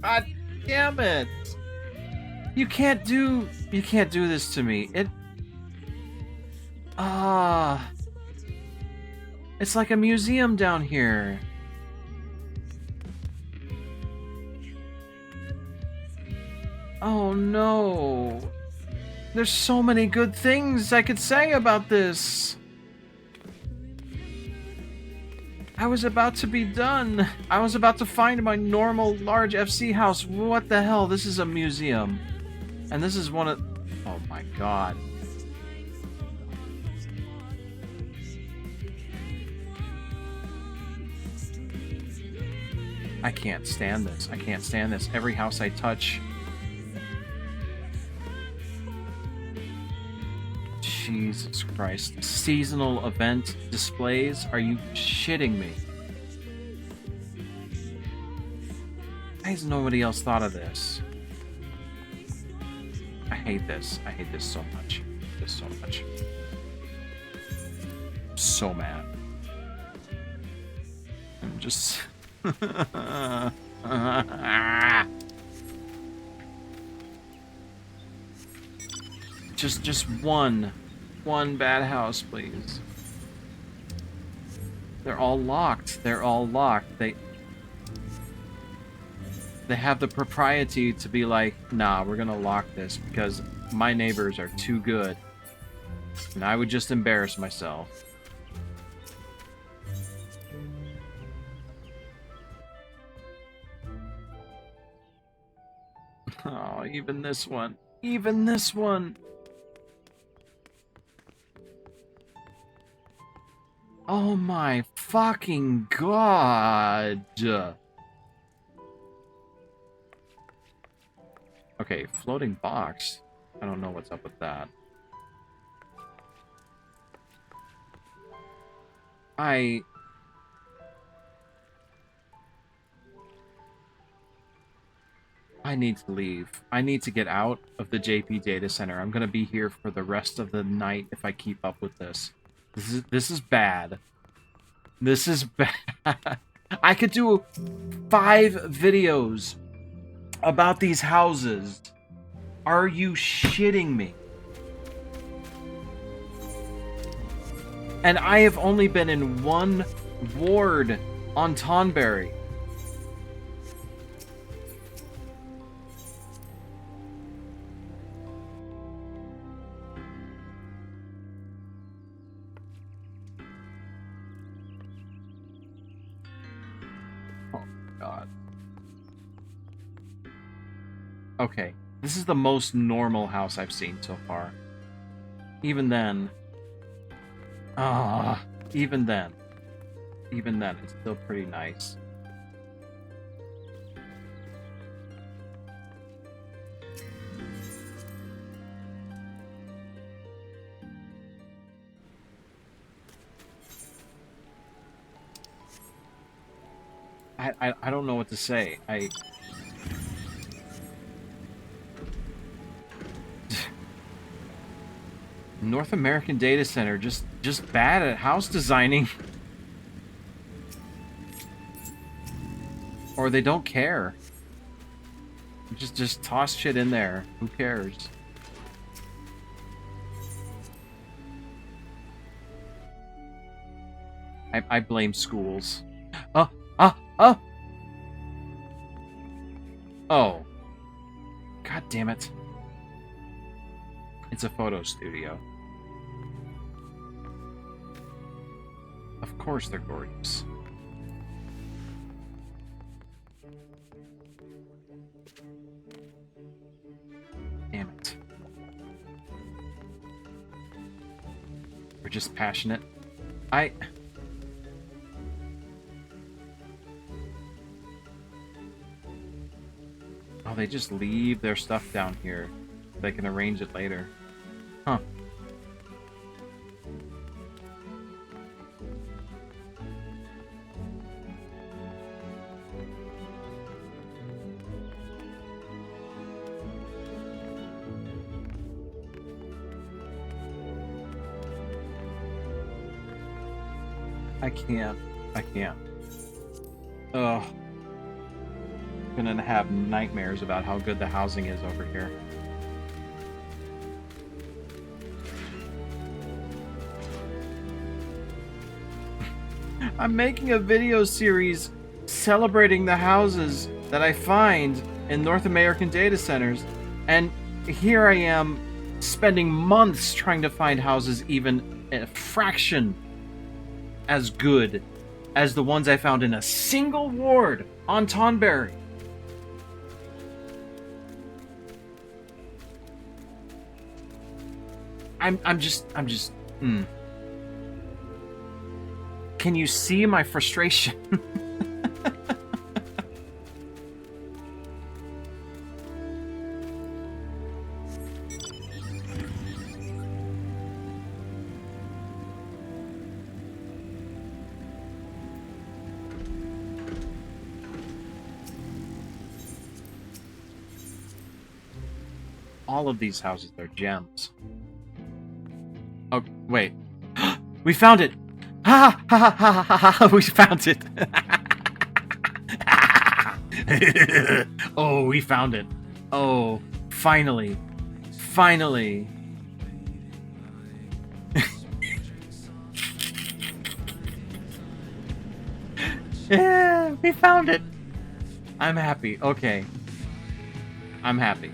God damn it! You can't do this to me. It's like a museum down here. Oh no. There's so many good things I could say about this. I was about to be done. I was about to find my normal large FC house. What the hell? This is a museum. And this is one of... Oh my god. I can't stand this. I can't stand this. Every house I touch... Jesus Christ. Seasonal event displays? Are you shitting me? Why has nobody else thought of this? I hate this. I hate this so much. This so much. I'm so mad. I'm just... Just one bad house, please. They're all locked. They're all locked. They have the propriety to be like, nah, we're gonna lock this because my neighbors are too good. And I would just embarrass myself. Oh, even this one. Even this one. Oh my fucking god. Okay, floating box. I don't know what's up with that. I need to leave. I need to get out of the JP data center. I'm gonna be here for the rest of the night if I keep up with this. This is bad. This is bad. I could do 5 videos about these houses. Are you shitting me? And I have only been in one ward on Tonberry. God. Okay, this is the most normal house I've seen so far. Even then... even then, it's still pretty nice. I don't know what to say. North American data center just bad at house designing. Or they don't care. Just toss shit in there. Who cares? I blame schools. Oh. Oh. God damn it. It's a photo studio. Of course they're gorgeous. Damn it. We're just passionate. Oh, they just leave their stuff down here. They can arrange it later. Huh. I can't. Ugh. Gonna have nightmares about how good the housing is over here. I'm making a video series celebrating the houses that I find in North American data centers, and here I am spending months trying to find houses even a fraction as good as the ones I found in a single ward on Tonberry. I'm just. Can you see my frustration? All of these houses are gems. Oh, wait. We found it! Ha ha ha ha ha ha! We found it! Oh, we found it. Oh, finally. Finally. Yeah, we found it. I'm happy. Okay. I'm happy.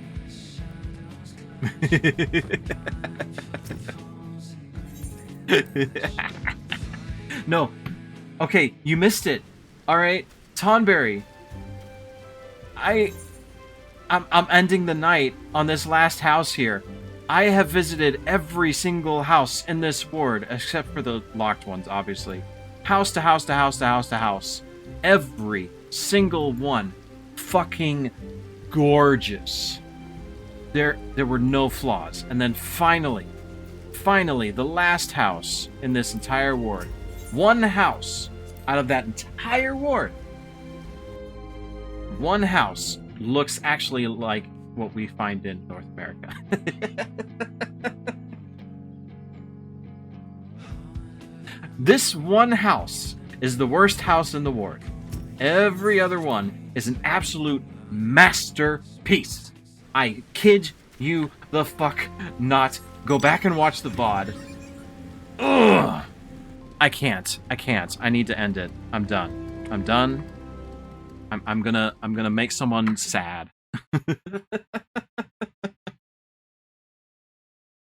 No. Okay, you missed it. All right, Tonberry. I'm ending the night on this last house here. I have visited every single house in this ward, except for the locked ones, obviously. House to house to house to house to house. Every single one. Fucking gorgeous. There were no flaws. And then finally, the last house in this entire ward. One house out of that entire ward. One house looks actually like what we find in North America. This one house is the worst house in the ward. Every other one is an absolute masterpiece. I kid you the fuck not. Go back and watch the VOD. Ugh. I can't. I need to end it. I'm done. I'm gonna make someone sad.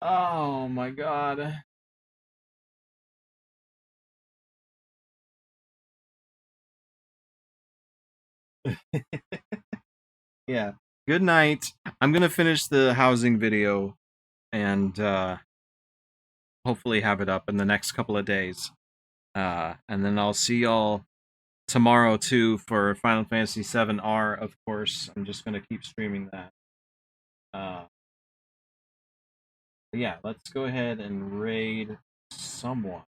Oh my god. Yeah. Good night. I'm gonna finish the housing video and hopefully have it up in the next couple of days. And then I'll see y'all tomorrow too for Final Fantasy VII R, of course. I'm just gonna keep streaming that. Yeah, let's go ahead and raid someone.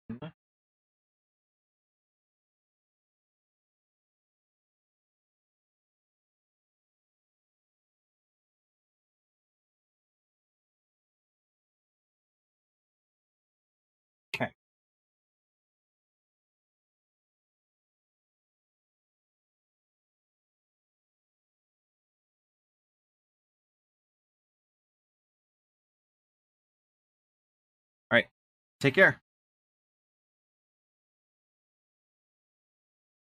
Take care.